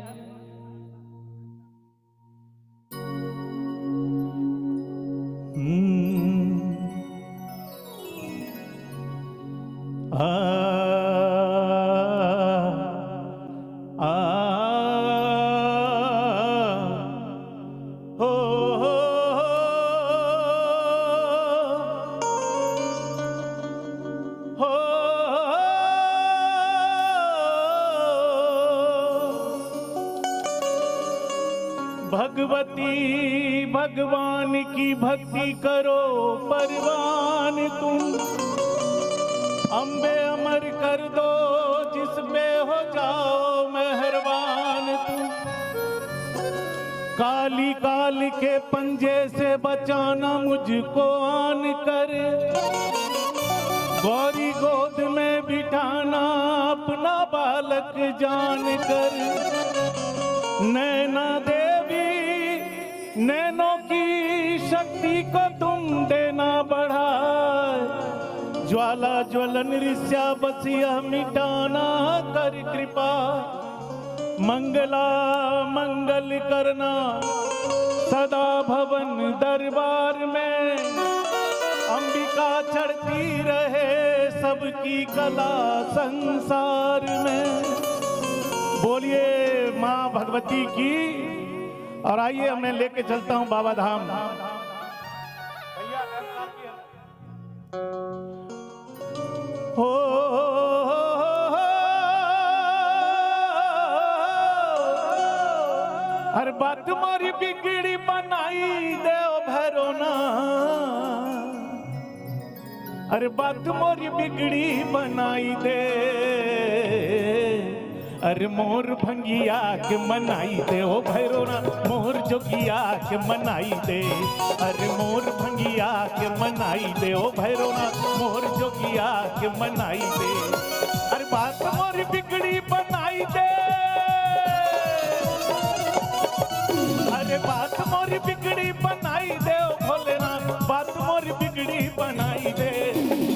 भगवती भगवान की भक्ति करो परवान तुम, अम्बे अमर कर दो जिसमें हो जाओ मेहरबान तुम। काली काल के पंजे से बचाना मुझको आन कर, गौरी गोद में बिठाना अपना बालक जान कर। नैना देवी नैनों की शक्ति को तुम देना बढ़ा, ज्वाला ज्वलन ऋष्या बसिया मिटाना कर कृपा। मंगला मंगल करना सदा भवन दरबार में, अंबिका चढ़ती रहे सबकी कला संसार में। बोलिए माँ भगवती की। और आइए मैं लेके चलता हूं बाबा धाम। हो हर बात मारी बिगड़ी बनाई दे भैरोना, हर बात मोरी बिगड़ी बनाई दे। अरे मोर भंगिया के मनाई दे ओ भैरोना, मोर जोगिया के मनाई दे। अरे मोर भंगिया के मनाई दे ओ भैरोना, मोर जोगिया के मनाई दे। अरे बात मोर बिगड़ी बनाई दे, अरे बात मोर बिगड़ी बनाई दे ओ भोलेनाथ, बात मोर बिगड़ी बनाई दे।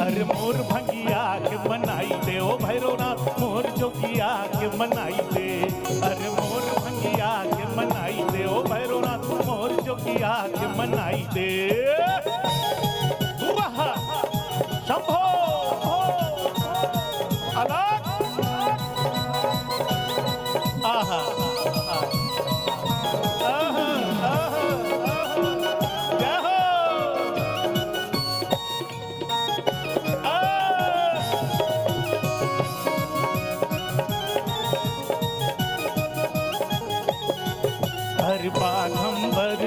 अरे मोर भंगिया के मनाई दे ओ भैरोनाथ, मोर जोगिया के मनाई दे। अरे मोर भंगिया के मनाई दे ओ भैरोनाथ, मोर जोगिया के मनाई दे। वाह शंभो अलग आहा बाघंबर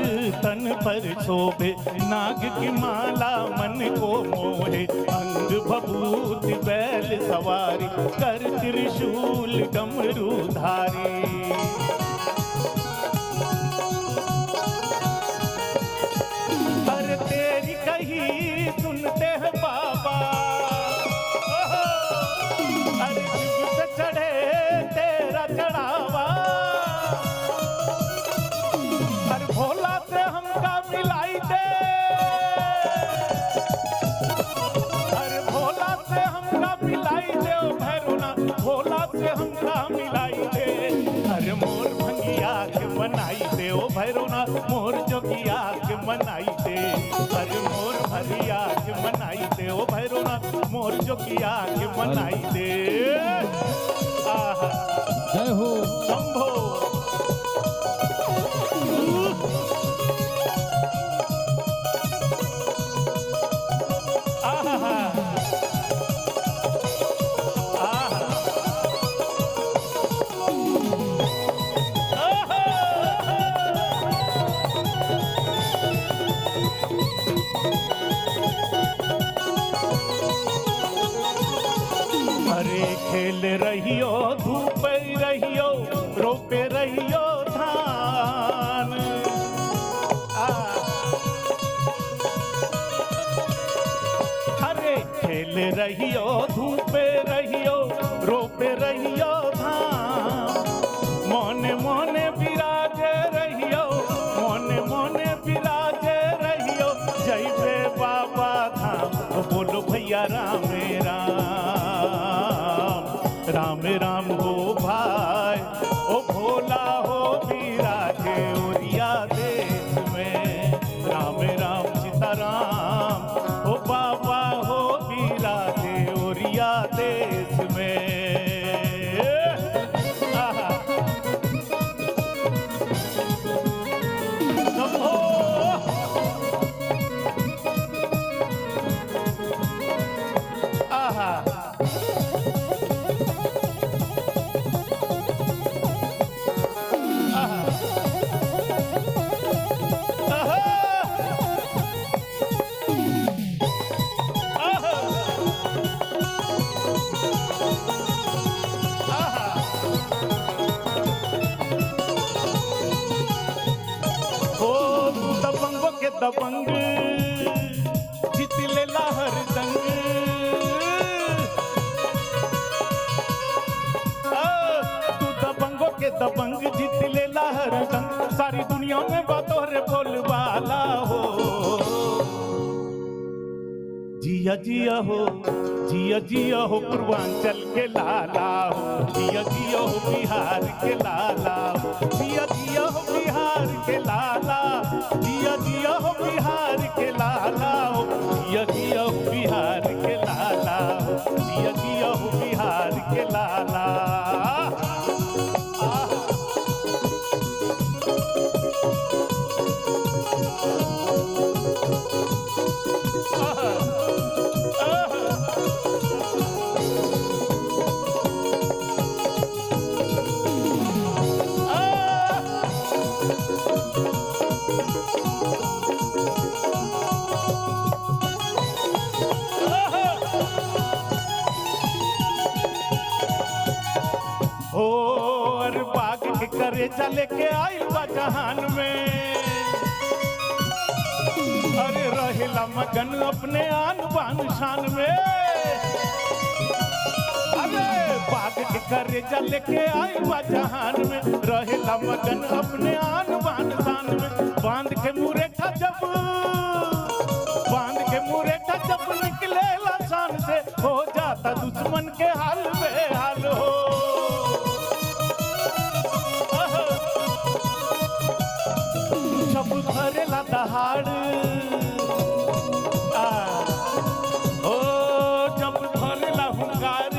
तन पर शोभे, नाग की माला मन को मोहे। अंग भभूत बैल सवारी, कर त्रिशूल डमरू धारी। अरे तेरी कही सुनते हैं बाबा, अरे शिव पे चढ़े तेरा चढ़ावा। भोला से हमका मिलाई दे, अरे भोला से हमका मिलाई दे ओ भैरोना, भोला से हमका मिलाई दे। अरे मोर भंगिया के मनाई दे ओ भैरोना, मोर जोगिया के मनाई दे। अरे मोर भरिया के मनाई दे ओ भैरोना, मोर जोगिया के मनाई दे। आहा जय हो शंभो। अरे खेल रहियो धूप रहियो रोपे रहियो धान अरे खेल रहियो धूपे रहियो रोपे रहियो धान मोने मोने विराजे रहियो मोने मोने विराजे रहियो जैबे बाबा धाम बोलो भैया राम राम राम हो भाई ओ भोला हो विराजे ओरिया देश में राम राम सीताराम ओ बाबा हो विराजे ओरिया देश में आहा आहा दबंग जीत लेला हर दंग तू दबंगों के दबंग जीत लेला हर दंग सारी दुनिया में बातों रे बोलबाला हो जिया जिया हो जिया जिया हो पूर्वांचल के लाला हो जिया जिया हो बिहार के लाला हो जिया जिया हो बिहार के लाला जिया जिया हो बिहार के लाला हो जिया जिया हो बिहार के लाला हो जिया जिया हो बिहार के लाला करे चले के आई जहान में अरे रहेला मगन अपने आन बान शान में अरे बाग के करे चले के आई जहान में रहेला मगन अपने आन बान शान में बांध के मुरेठा जब निकले शान से हो जाता दुश्मन के हाल बेहाल हो जब भरेला दहाड़ ओ जब भरेला हुंकार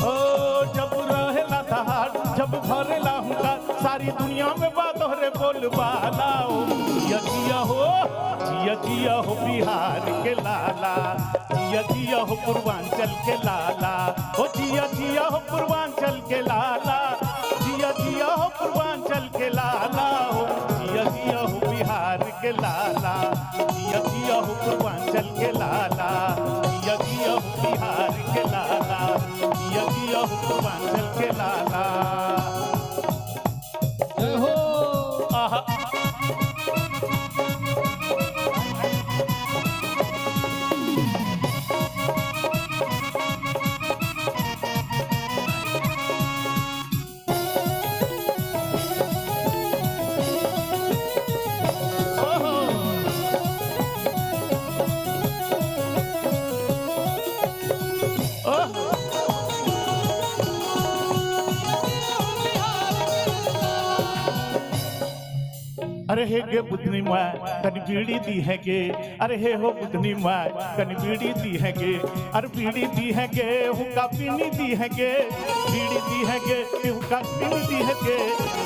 ओ जब रहेला दहाड़ जब भरेला हुंकार सारी दुनिया में बातों रे बोलबाला हो जिया जिया हो बिहार के लाला जिया जिया हो पूर्वांचल के लाला ओ जिया जिया हो पूर्वांचल के लाला जिया जिया हो पूर्वांचल के लाला हो जिया जिया हो बिहार के लाला जिया जिया हो पूर्वांचल के लाला जिया जिया हो बिहार के लाला जिया जिया हो पूर्वांचल के लाला जय हो आहा अरे हे गे बुधनी माय कन बीड़ी दी है गे अरे हे हो बुधनी माय कन बीड़ी दी है गे अरे बीड़ी दी है गे हुक्का पीनी दी है गे बीड़ी दी है गे हुक्का पीनी दी है गे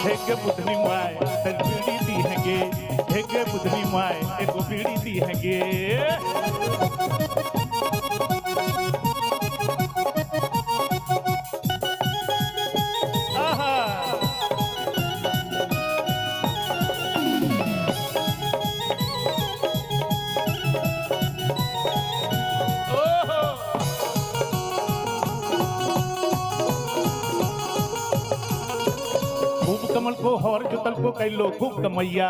हे गे बुधनी माय कन बीड़ी दी है गे हे गे बुधनी माय एगो बीड़ी दी है गे को हर जुतल को कैलो खूब कमैया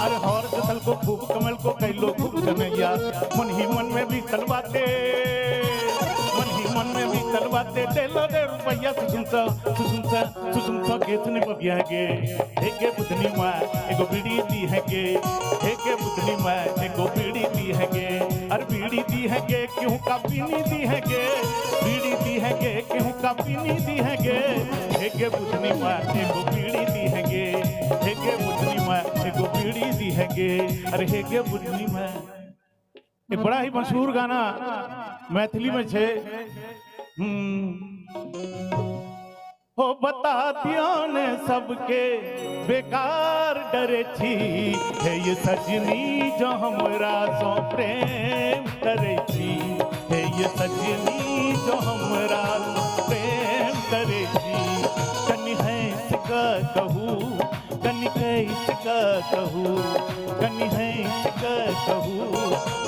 अरे हर जुतल को खूब कमल को कैलो खूब कमैया मन ही मन में भी तलवाते डेलो दे रुपया सुसुमसा केतने बबिया गे हेगे बुधनी माँ एगो बीड़ी दी है गे हेगे बुधनी माँ एगो बीड़ी दी है गे अरे बीड़ी दी है गे क्यों का पीनी दी है गे बीड़ी दी है गे क्यों का पीनी दी है गे हेगे बुधनी माँ एगो बीड़ी दी है गे हेगे बुधनी माँ एगो बीड़ी दी है गे अरे हेगे बुधनी माँ एक बड़ा ही मशहूर गाना मैथिली में छे हो बता दियो ने सबके बेकार डरे छी है ये सजनी जो हमरा सो प्रेम करे छी है ये सजनी जो हमरा सो प्रेम करे छी कनि हंस का कहू कनि कैस का कहू कनि हंस का कहू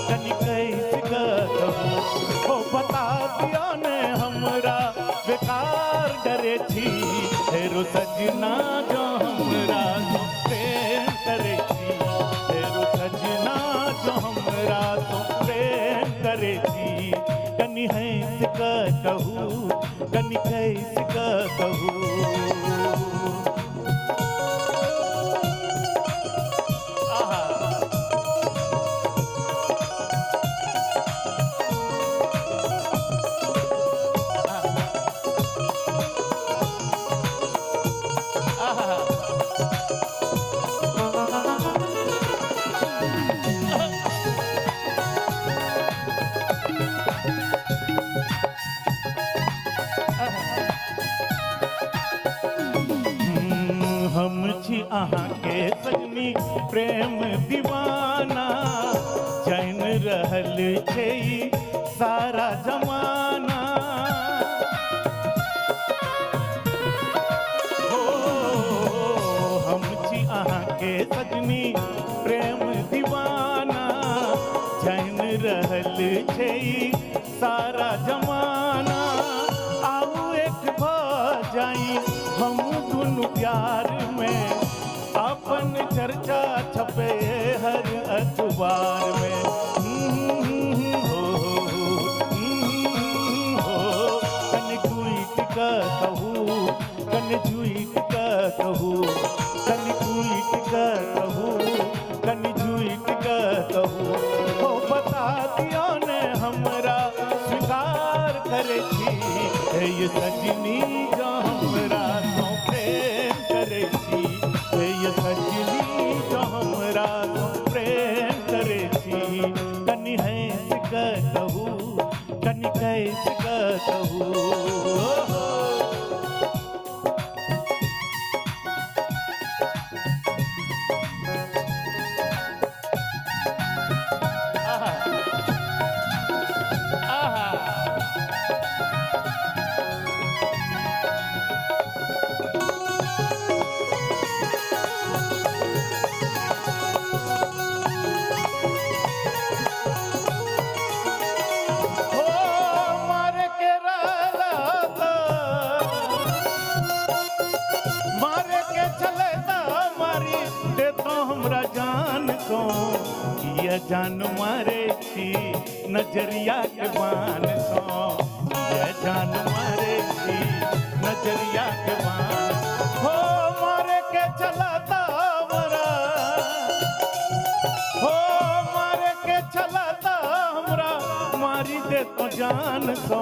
कनि कैस का कहू हो बता दियो ने हमरा बेकार डरे छी हेरो सजना जो हमरा सो प्रेम करे छी हेरो सजना जो हमरा सो प्रेम करे छी कनि हंस का कहू कनि कैस का कहू अहाँ के सजनी प्रेम दीवाना जान रहल छै सारा जमाना हो हम छी अहाँ के सजनी प्रेम दीवाना जान रहल छै सारा जमाना आऊ एक भ जाई हम दुनु प्यार में अपन चर्चा छपे हर अखबार में हो कन ट्वीट का कहू कन ट्वीट का कहू कन ट्वीट का कहू कन ट्वीट का कहू हो बता दियो ने हमरा स्वीकार करे छी ये सजनी जो हमरा सो प्रेम करे छी ये सजनी जो हमरा सो प्रेम करे छी कनि हंस का कहू कनि कैस का कहू जान मारे छी नजरिया के बान सो ये जान मारे छी नजरिया के बान हो मारे के चलाता हमरा हो मारे के चलाता हमरा मारी दे तो जान सो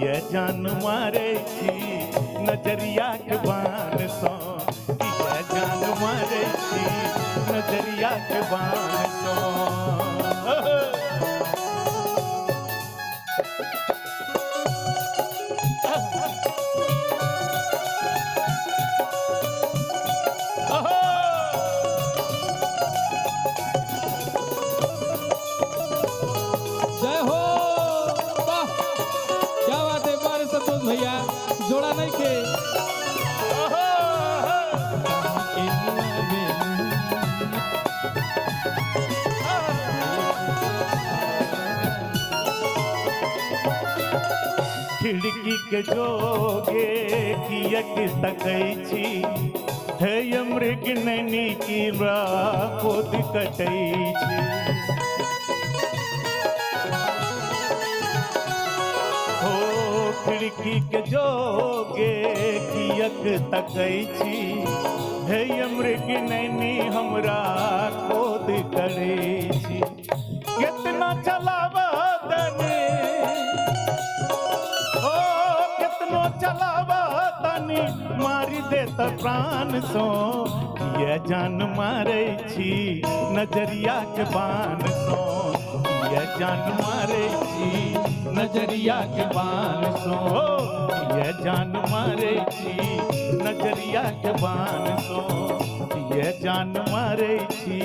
ये जान मारे छी नजरिया के बान सो ये जान मारे छी नजरिया के बान सो जय हो वाह क्या बात है बारे संतोष भैया जोड़ा नहीं के खिड़की के जोगे कियक तकै छी हे मृग नैनी की कोद कटै छी हो खिड़की के जोगे कियक तकै छी हे मृग नैनी हमरा कोद करै छी कितना चलावा तनी ओ कितनो चलावा तनी मारी देत प्राण सो ये जान मारे छी नजरिया के बान सो ये जान मारे छी नजरिया के बान सो ये जान मारे छी नजरिया के बान सो ये जान मारे छी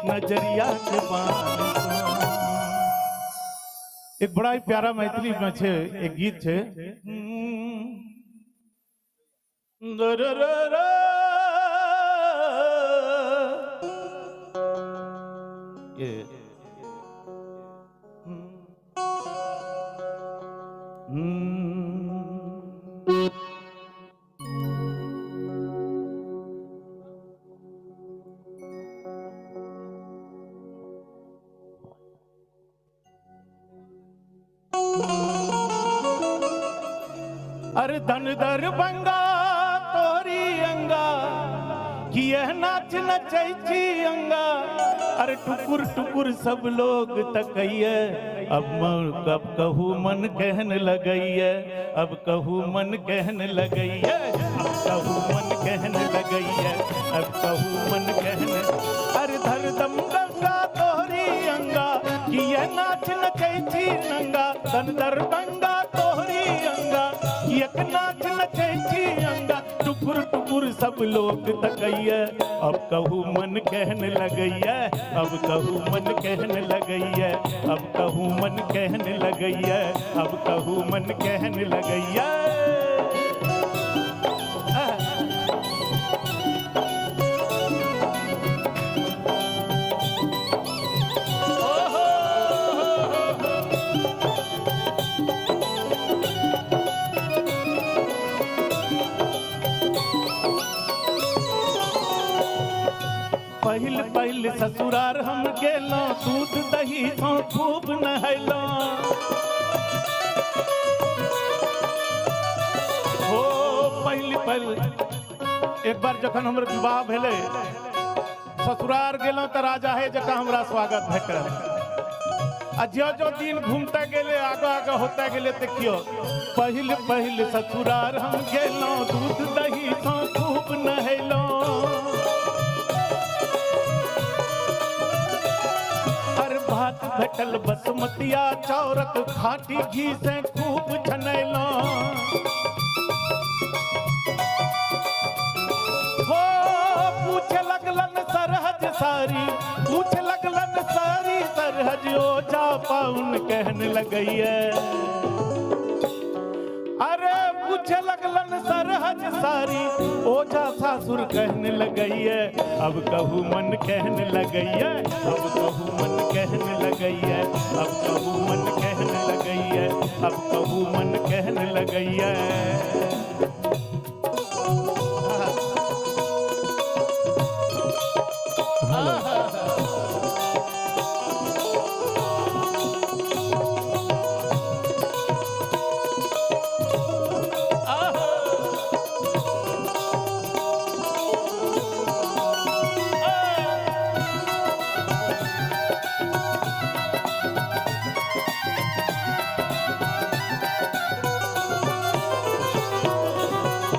नजरिया के बान सो। एक बड़ा ही प्यारा मैथिली में छे एक गीत छे ये अरे धन दर बंगा तोरी अंगा किए नाच नचै छी अंगा अरे टुकुर टुकुर सब लोग तकैये अब कहू मन कहन लगैये अब कहू मन कहन लगैये अब कहू मन कहन लगैये अब कहू मन कहन अरे धर दम गंगा तोरी अंगा किए नाच नचै छी नंगा धन दर बंगा तोरी अंगा एक नाच नचै छी अंगा टुकुर टुकुर सब लोग तकैये अब कहू मन कहन लगैये अब कहू मन कहन लगैये अब कहू मन कहन लगैये अब कहू मन कहन लगैये पहिल पहिल ससुरार हम गेलो दूध दही तो खूब नहैलो हो पहिल पहिल एक बार जखन हमर विवाह भेले ससुरार गेलो त राजा है जका हमरा स्वागत भेटल आ जो दिन घूमते गेले आगे आगे होते गेले देखियो पहिल पहिल ससुरार हम गेलो दूध दही तो खूब नहैलो भात भेटल बसमतिया चाउरक खाटी घी से खूब छनैलो हो पूछे लगलन सरहज सारी पूछे लगलन सारी सरहज ओ जा पाउन कहन लगैये अरे पूछे लगलन सरहज सारी ओझा सासुर कहने लगैये अब कहू मन कहन लगैये अब कहू मन कहन लगैये अब कहू मन कहन लगैये अब कहू मन कहन लगैये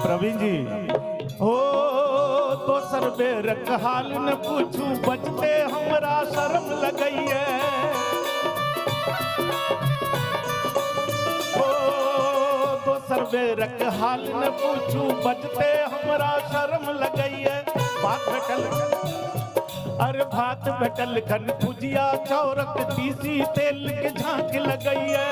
प्रवीण जी हो दोसर बेर हाल न पूछू बचते हमरा शर्म लगैये हो दोसर बेर हाल न पूछू बचते हमरा शर्म लगैये बात भेटल अरे भात भेटल खन भुजिया चौरक तीसी तेल के झांक लगैये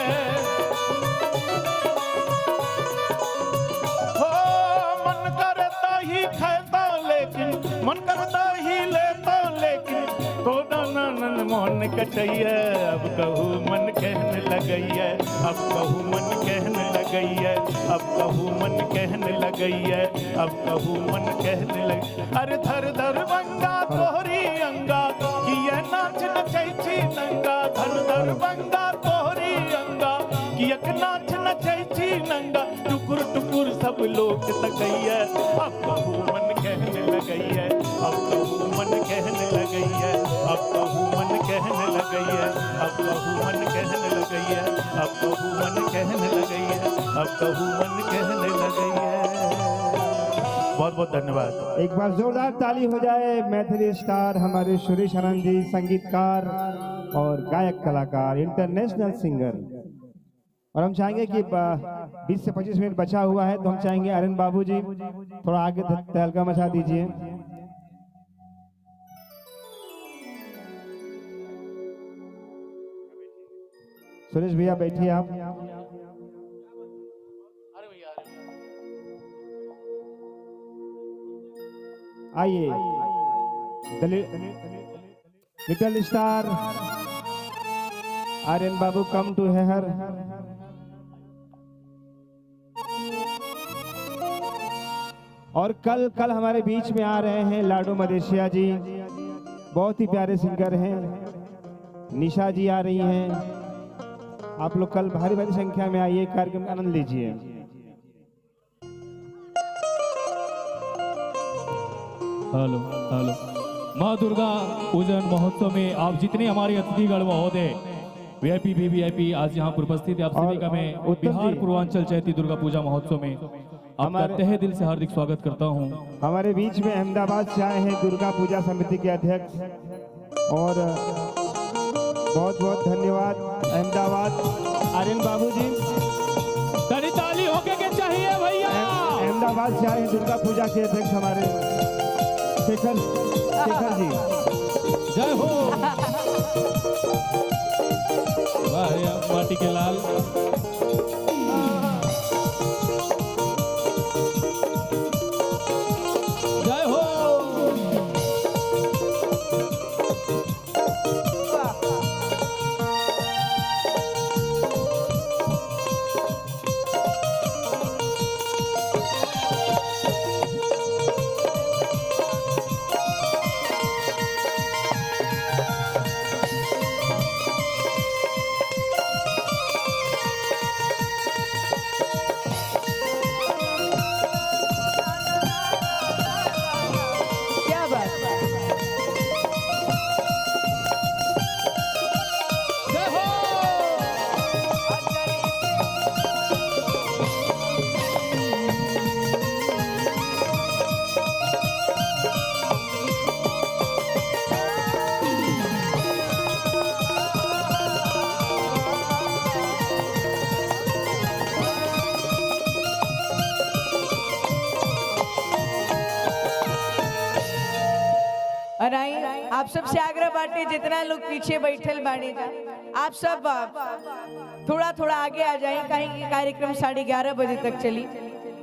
मन करता ही लेता लेकिन तो नन मोहन कटैया अब कहू मन कहने लगैया अब कहू मन कहने लगैया अब कहू मन कहने लगैया अब कहू मन कहने लग अरे धर धर बंगा तोहरी अंगा किया नाच नचै छी नंगा धर धर बंगा तोहरी अंगा किया नाच नचै छी नंगा टुकुर टुकुर सब लोग तकैया अब कहू मन कहने लगैया अब कहू मन कहने लगैया अब कहू मन कहने लगैया अब कहू मन कहने लगैया अब कहू मन कहने लगैया अब कहू मन कहने लगैया। बहुत बहुत धन्यवाद। एक बार जोरदार ताली हो जाए मैथिली स्टार हमारे सुरेश आनंद जी, संगीतकार और गायक कलाकार, इंटरनेशनल सिंगर। और हम चाहेंगे कि 20 से 25 मिनट बचा हुआ है तो हम चाहेंगे आर्यन बाबू जी थोड़ा आगे तहलका मचा दीजिए। सुरेश भैया बैठिए आप। आइए लिटिल स्टार आर्यन बाबू कम टू हेयर। और कल हमारे बीच में आ रहे हैं लाडो मदेशिया जी, बहुत ही प्यारे सिंगर हैं। निशा जी आ रही हैं। आप लोग कल भारी भारी संख्या में आइए, कार्यक्रम का आनंद लीजिए। Hello hello. माँ दुर्गा पूजन महोत्सव में आप जितने हमारे अतिथिगण महोदय वीआईपी वीवीआईपी आज यहाँ पर उपस्थित है, आप सभी का मैं बिहार पूर्वांचल चैती दुर्गा पूजा महोत्सव में आपका तहे दिल से हार्दिक स्वागत करता हूँ। हमारे बीच में अहमदाबाद से आए हैं दुर्गा पूजा समिति के अध्यक्ष, और बहुत बहुत धन्यवाद अहमदाबाद आर्यन बाबू जी। ताली होके के चाहिए भैया। अहमदाबाद से आए हैं दुर्गा पूजा के अध्यक्ष हमारे शेखर जी। जय हो। वाह माटी के लाल। जय हो। और आई आप सबसे आग्रह बाटे, जितना लोग पीछे बैठल बाड़े जा, आप सब थोड़ा थोड़ा आगे आ जाएं, कहीं कि कार्यक्रम 11:30 बजे तक चली,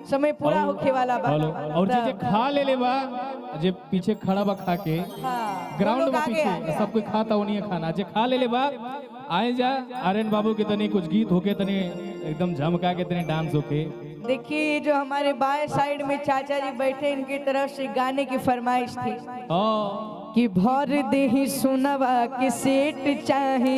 समय पूरा होके वाला बा। और जे खा ले बा, जे पीछे खड़ा बा खा के ग्राउंड में पीछे सब कोई खाता उन्हीं खाना, जे खा ले बा आए जा। आर्यन बाबू के तने कुछ गीत होके, तने एकदम झमका के, तने डांस होके। देखिए जो हमारे बाएं साइड में चाचा जी बैठे, इनकी तरफ से गाने की फरमाइश थी कि भर देही सुनवा के सेट चाहे,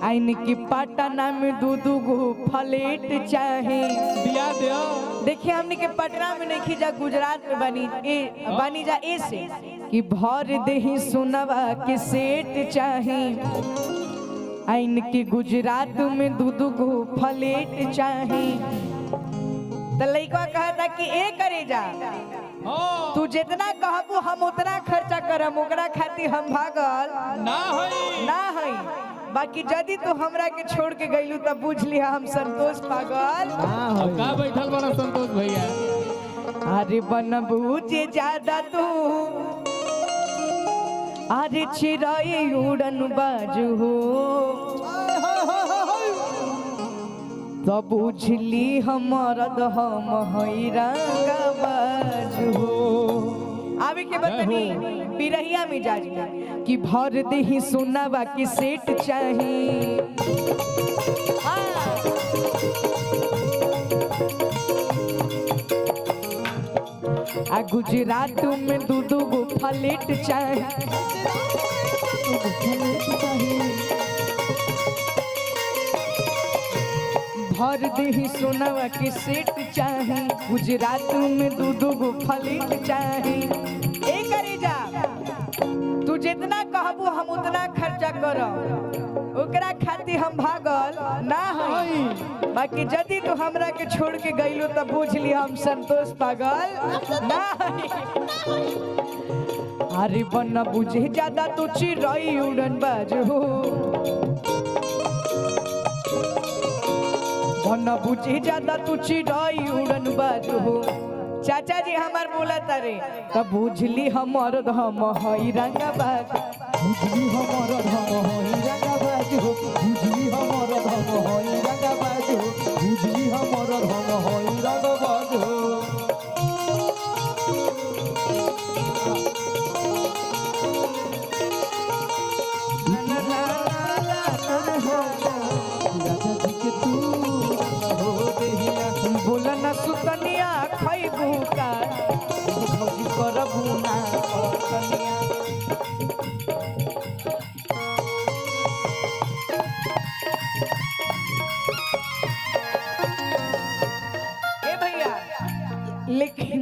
आइन की पटना में दूधू गो फलेट चाहे। दिया दिया। देखिए हमने के पटना में नहीं खींचा, गुजरात में बनी जा ऐसे कि भर देही सुनवा के सेट चाहे, आइन के गुजरात में दूधू गो फलेट चाहे। तो लड़का कहता कि ए करे जा, तू जितना कहबू हम उतना खर्चा करम, ओकरा खातिर हम भागल ना हई। बाकी यदि तू हमरा के छोड़ के गईलू तब बुझ लिया हम संतोष पागल का बैठल बना संतोष भैया। अरे बनबू जे ज्यादा तू, अरे चिराई उड़न बाजू हो, तो बुझली हमर हम हई रंगा बाजू हो। आवे के बतनी बिरहिया मिजाज में कि भर देही सोनावा के सेट चाही। आ गुजरात में दूध गो फ्लेट चाही। भर देही सोनावा के सेट चाही। गुजरात में दूध गो फ्लेट चाही। ए करे जा तू जितना कहबू हम उतना खर्चा करब, ओकरा खातिर हम भागल ना हई। बाकी यदि तू हमरा के छोड़ के गइलो त बुझ ली हम संतोष पागल ना हई। अरे बन बुझे ज्यादा तू चिड़ै उड़न बाज हो। बन बुझे ज्यादा तू चिड़ै उड़न बाज हो। चाचा जी हमार बोला तारे तब बुझली हमर धम हई रंगबाज। बुझली हमर धम हई रंगबाज हो। बुझली हमर धम हई रंगबाज हो। बुझली हमर धम हई रंगबाज हो। बोला ना सुतनिया खैबू का भौजी करबू ना कनिया। ए भैया लेकिन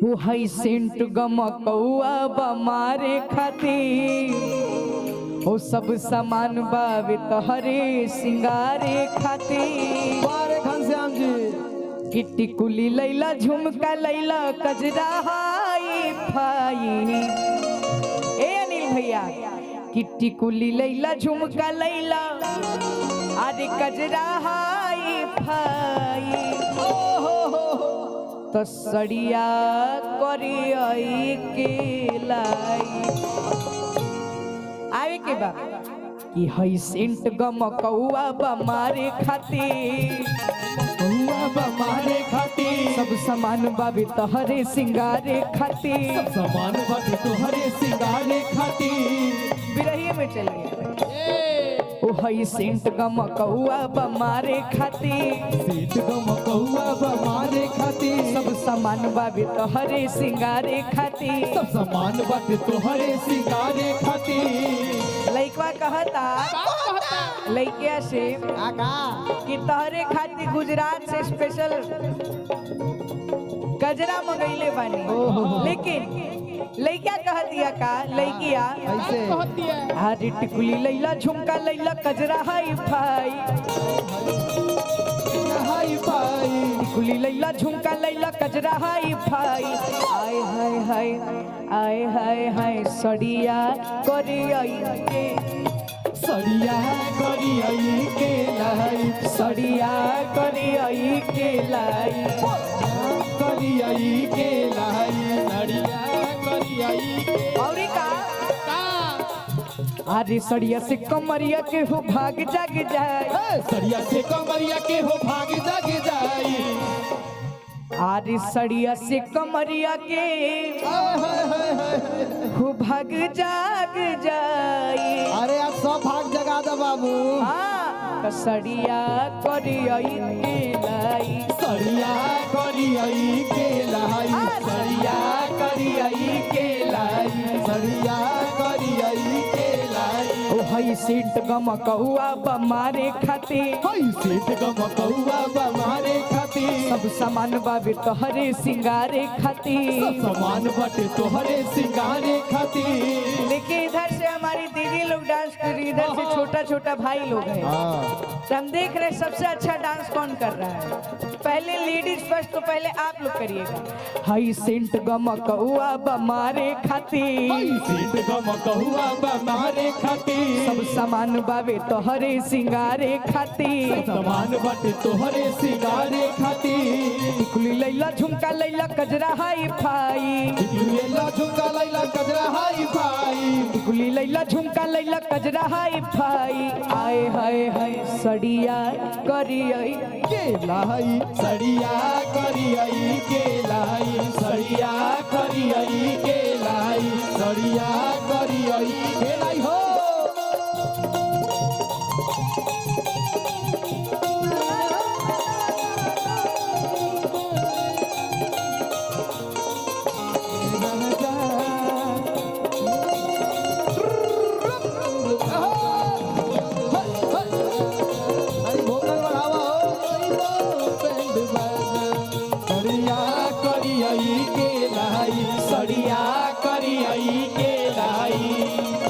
वो है सेंट गमकौआ बमारे खातिर। वो सब सामान बावे तोहरे सिंगारे खातिर। बारे घनश्याम जी किट्टी कुली लैला झुमका लैला कजरा हाई फाई। ए अनिल भैया किट्टी कुली लैला झुमका लैला अरे कजरा हाई फाई। तो सड़िया करियई के लाई। आवे के बा कि हई सेंट गमकौआ बमारे खातिर। कौआ बमारे खातिर सब सामान बाबे तोहरे सिंगारे खातिर। सब सामान बाबे तोहरे सिंगारे खातिर। बिरहिए में चलिए ओ हई सेंट गमकौआ बमारे खातिर। सेंट गमकौआ बमारे खातिर सब सामान बाबे तोहरे सिंगारे खातिर। सब सामान बाबे तोहरे सिंगारे खातिर। लइकवा कहता लइकिया से कि तोहरे खातिर गुजरात से स्पेशल गजरा मंगैले बानी। लेकिन लइकिया कह दिया का लइकिया ऐसे हारी टिकुली लैला झुमका लैला कजरा हाई फाई। हाई फाई टिकुली लैला झुमका लैला कजरा हाई फाई। आय हाय हाय आय हाय हाय सड़िया करियई के। सड़िया करियई के लाई। सड़िया करियई के लाई। करियई के लाई। सड़िया और का अरे सड़िया से कमरिया के हो भाग जाग जाए। सड़िया से कमरिया के हो भाग जाग जाए। अरे सड़िया से कमरिया के हो भाग जाग जाए। अरे आज सब भाग जगा दो बाबू। हाँ सड़िया करियई के लाई। सड़िया करियई के लाई। सड़िया करियई के लाई। सड़िया करियई के लाई। ओ हई सेंट गमकौआ बमारे खातिर। हई सेंट गमकौआ बमारे खातिर सब सामान बाबे तोहरे सिंगारे खातिर। सब सामान बाटे तोहरे सिंगारे खातिर। लेकिन इधर से हमारी दीदी लोग डांस कर रही, इधर से छोटा छोटा भाई लोग हैं। तो हम देख रहे हैं सबसे अच्छा डांस कौन कर रहा है। पहले लेडीज फर्स्ट, तो पहले आप लोग करिएगा। हई सेंट गमकौआ बमारे खातिर। हई सेंट गमकौआ बमारे खातिर सब सामान बाबे तोहरे सिंगारे खातिर। सब सामान बाटे तोहरे सिंगारे खातिर। टिकुली लैला झुमका लैला कजरा हाई फाई। टिकुली लैला झुमका लैला कजरा हाई फाई। टिकुली लैला झुमका लैला कजरा हाई फाई। आए हाय हाय सड़िया करियई के लाई। सड़िया करियई के लाई। लाई सड़िया करियई के लाई सड़िया करियई के लाई हो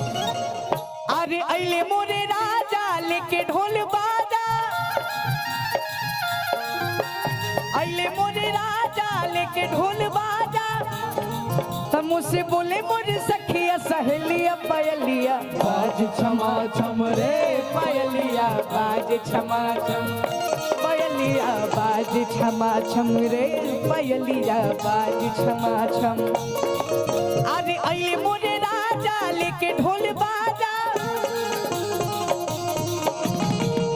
अरे अले मोरे राजा लेके ढोल बाजा अले मोरे राजा लेके ढोल बाजा तब मुझसे बोले मोरे सखिया सहेलिया पयलिया बाज क्षमा छम रे पयलिया बाज क्षमा छम पयलिया बाज क्षमा छम रे पयलिया बाज क्षमा छम अरे अले मोरे राजा लेके ढोल बाजा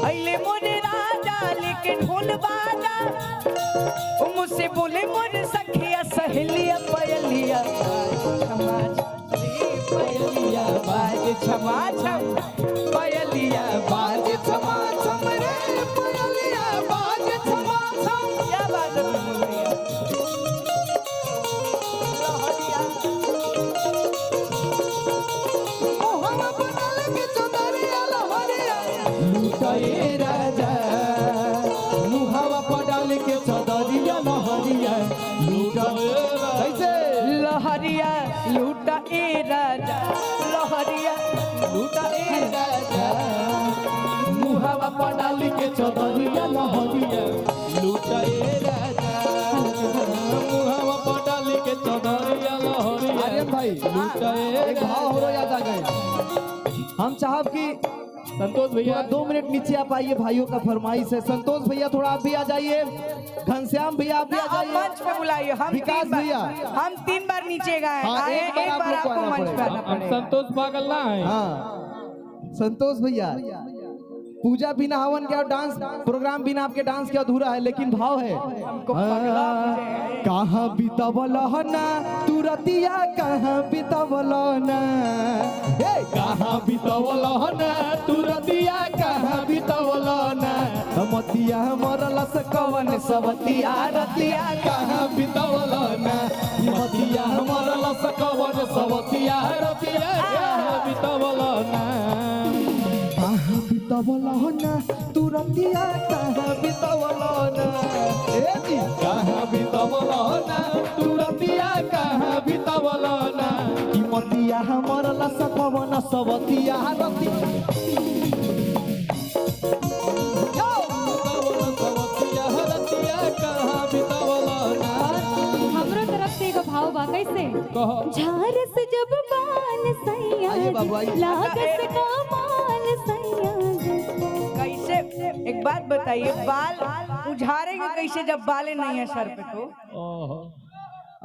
अले मोरे राजा लेके ढोल बाजा वो मुझसे बोले मोरे सखिया सहेलिया पयलिया क्षमा पयलिया बाज क्षमा छम पयलिया बाज क्षमा छम रे पयलिया बाज क्षमा छम क्या बात है लुटाए राजा मुहावा पडाल के चदरिया लहरिया कैसे लहरिया लूटा ए राजा लहरिया लूटा ए राजा मुहावा पडाल के चदरिया लहरिया लुटाए राजा मुहावा पडाल के चदरिया लहरिया अरे भाई लुटाए भाव हो याद आ गए हम चाहब कि संतोष भैया 2 मिनट नीचे आप आइए भाइयों का फरमाइश है संतोष भैया थोड़ा आप भी आ जाइए घनश्याम भैया आप भी आ जाइए मंच पे बुलाइए हम विकास भैया हम 3 बार नीचे गए हाँ, आए एक बार आप लोग को आपको आना मंच पे आना पड़ेगा। पड़ेगा संतोष पागल ना है हाँ संतोष भैया पूजा बिना हवन के और डांस प्रोग्राम बिना आपके डांस के अधूरा है लेकिन भाव है कहाँ बितवल ना तू रतिया कहाँ बितवल ना कहाँ बितवल ना तू रतिया कहाँ बितवल ना मतिया मरल से कवन सवतिया रतिया कहाँ बितवल ना मतिया मरल से कवन सवतिया रतिया कहाँ बितवल ना कहाँ बितवल ना तू रतिया कहाँ बितवल ना ए जी कहाँ बितवल ना तू रतिया कहाँ बितवल ना कि मतिया मरल से कवन सवतिया रतिया हमरो तरफ से एगो भाव बा कैसे झार से जब बाल सैया लागत कमाल सैया कैसे एक बात बताइए बाल उझारेंगे कैसे जब बालें नहीं है सर पे तो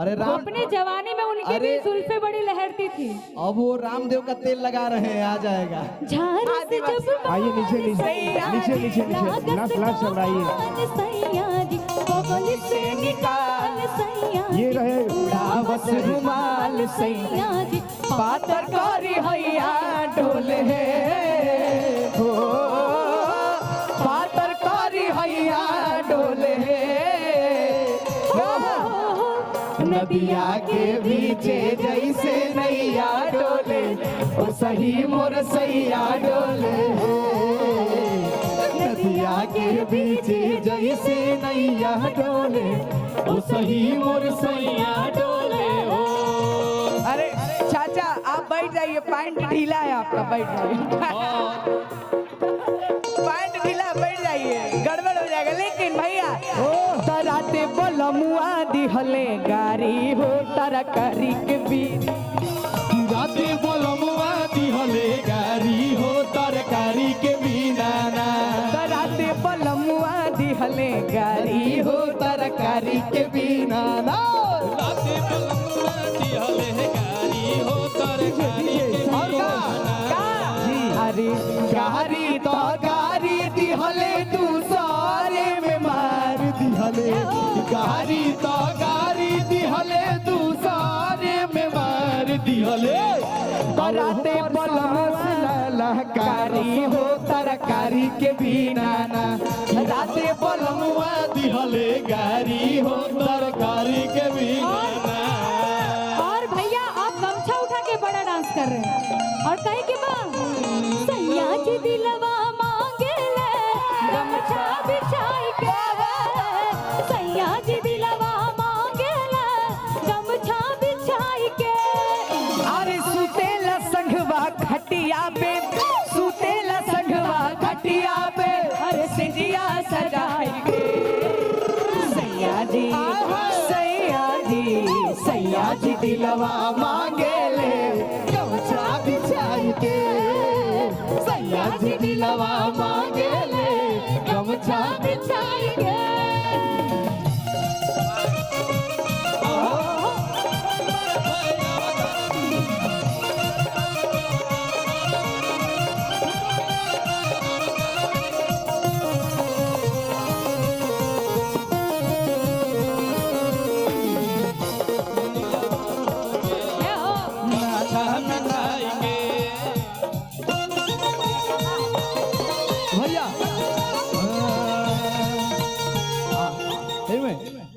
अरे राम अपने जवानी में उनकी भी जुल्फे बड़ी लहरती थी अब वो रामदेव का तेल लगा रहे हैं आ जाएगा झार से जब आइए नीचे नीचे नीचे नीचे लास्ट लास्ट चल रहा है सैया जी बगल से निकाल सैया ये रहे उड़ावस रुमाल सैया जी पातर करी हैया डोले हो पातर करी हैया डोले नदिया के बीचे जैसे नैया डोले ओ सही मोर सैया डोले नदिया के बीचे जैसे नैया डोले ओ सही मोर सैया डोले हो अरे चाचा आप बैठ जाइए पैंट ढीला है आपका बैठ जाइए पैंट ढीला बैठ जाइए गड़बड़ हो जाएगा लेकिन भैया तराते बलमुआ दिहले गारी हो तरकारी के बीच राते बलमुआ दिहले गारी हो तरकारी के बिना ना तराते बलमुआ दिहले गारी हो तरकारी के बिना ना राते बलमुआ दिहले गारी हो तरकारी के बिना अरे गारी तो गारी दिहले तू सारे में मार दिहले गारी तो गारी दिहले बराते बलमुआ ललकारी हो तरकारी के बिना ना राते बलमुआ दिहले गारी हो तरकारी के बिना ना। और भैया आप गमछा उठा के बड़ा डांस कर रहे हैं और कहे कि सैया जी दिलवा मांगे ले गमछा बिछाई के सैया जी दिलवा मांगे ले गमछा बिछाई के। अरे सुतेला संघवा खटिया पे सुतेला संघवा खटिया पे अरे सिजिया सजाई के सैया जी सैया जी दिलवा मांगे ले गमछा बिछाई के सैया जी दिलवा मांगे ले गमछा बिछाई के।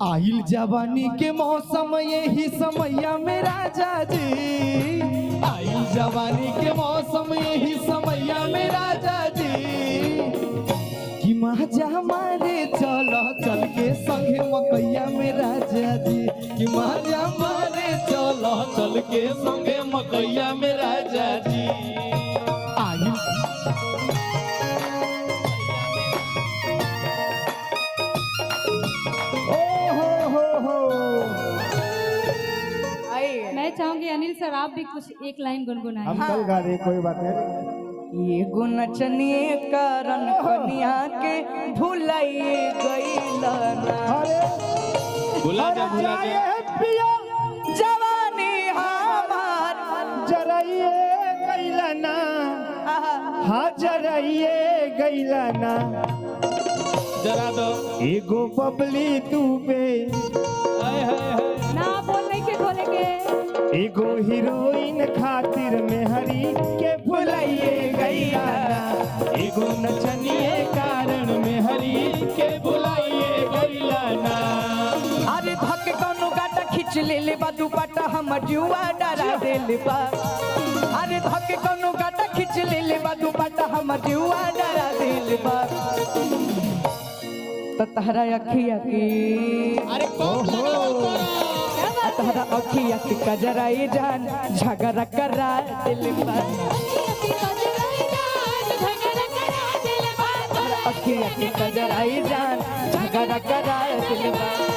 आइल जवानी के मौसम यही समैया में राजा जी आइल जवानी के मौसम यही समैया में राजा जी कि महाजा मारे चलो चल के संगे मकैया में राजा जी कि महाजा मारे चलो चल के संगे मकैया में राजा जी। आइल मैं चाहूंगी अनिल सर आप भी कुछ एक लाइन गुनगुनाएं। हम कल गा रहे कोई बात नहीं। ये गुनचनिए कारण कनिया के भुलाइए गईला भुला जा पिया जवानी हमार जराइए गईला ना हाँ जराइए गईला ना जरा दो एगो बबली तू पे ना बोलने के खोलेंगे एगो हीरोइन खातिर में हरी के भुलाइए गईला ना एगो नचनिए कारण में हरी के भुलाइए गईला ना। अरे धक कोनो गाटा खींच ले बा दुपट्टा हमर जुआ डरा देले बा अरे धक कोनो गाटा खींच ले बा दुपट्टा हमर जुआ डरा देले बा तहरा अखिया की अरे तहरा अखिया की कजराई जान झगड़ा करा दिल पर अखिया की कजराई जान झगड़ा करा दिल पर।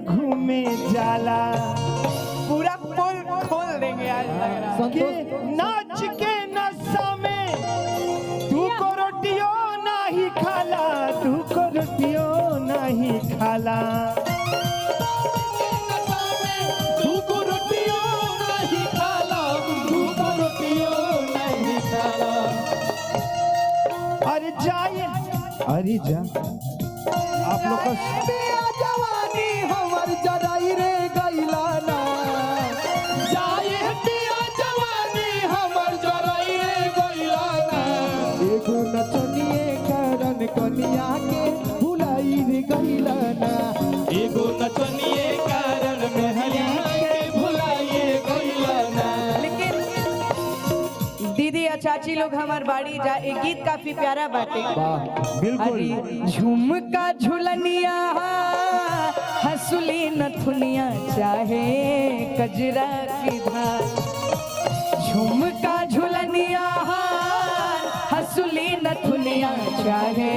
घूमे जाला पूरा पोल खोल देंगे आज लग रहा के नाच के नशा में तू को रोटियों नहीं खाला तू को रोटियों नहीं खाला तू को रोटियों नहीं खाला तू को रोटियों नहीं खाला। अरे जाए अरे जा आप लोग का जवानी हमर जराई रे गईला ना जाए पिया जवानी हमर जराई रे गईला ना एगो नचनिए कारण कनिया के भुलाई रे गईला ना एगो नचनिए कारण मेहरिया के भुलाई रे गईला ना। लेकिन दीदी और चाची लोग हमार बाड़ी जा एक गीत काफी प्यारा बाटे बिल्कुल। अरे झुमका झुलनिया हंसुली नथुनिया चाहे कजरा की धार झुमका झुलनिया हंसुली नथुनिया चाहे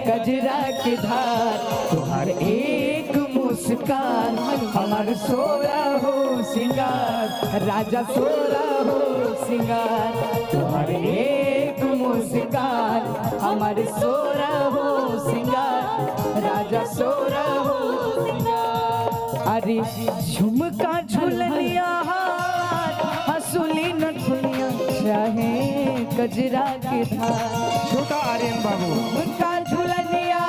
कजरा की धार तुम्हार एक मुस्कान हमार सोरा हो सिंगार राजा सोरा हो सिंगार तुम्हार एक मुस्कान हमार सोरा हो सिंगार राजा सोरा हो सिंगार अरे झुमका झुलनिया हंसुली नथुनिया चाहे कजरा की धार छोटा आर्यन बाबू झुमका झुलनिया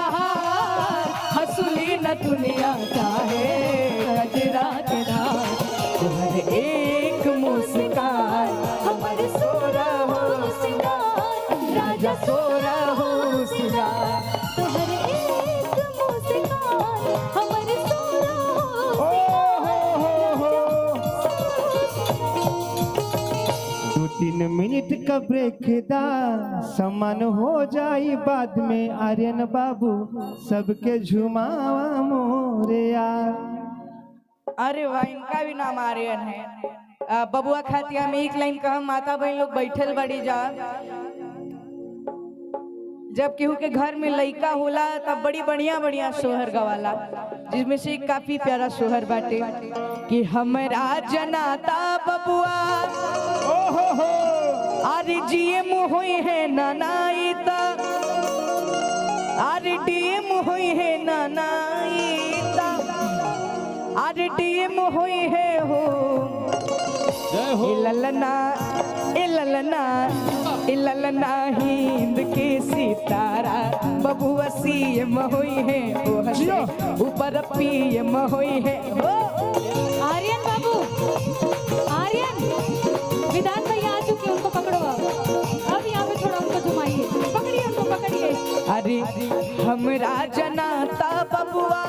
हंसुली नथुनिया चाहे कजरा की धार तुम्हारे एक मुस्कान हमारे सोरा हो सिंगार राजा सोरा हो सिंगार तुम्हारे एक मुस्कान हमारे सोरा दो तीन मिनट का ब्रेक दा समान हो जाई बाद में आर्यन बाबू सबके झुमावा मोरे यार। अरे वाह इनका भी नाम आर्यन है बबुआ खातिया में एक लाइन कहा माता बहन लोग बैठल बड़ी जा जब केहू के घर में लइका होला तब बड़ी बढ़िया बढ़िया सोहर गवाला जिसमें से एक काफी प्यारा सोहर बाटे कि हमरा जनाता बबुआ अरे जीएम हुई है नानाईता अरे डीएम हुई है नानाईता अरे डीएम हुई है हो इललना इललना इललना हिंद के सितारा बबुआ सीएम हुई है ओ हंसे ऊपर पीएम हुई है ओ आर्यन बाबू आर्यन विधान भैया आ चुके उनको पकड़ो अब यहाँ पे थोड़ा उनको घुमाइए पकड़िए उनको पकड़िए अरे हमरा जनाता बबुआ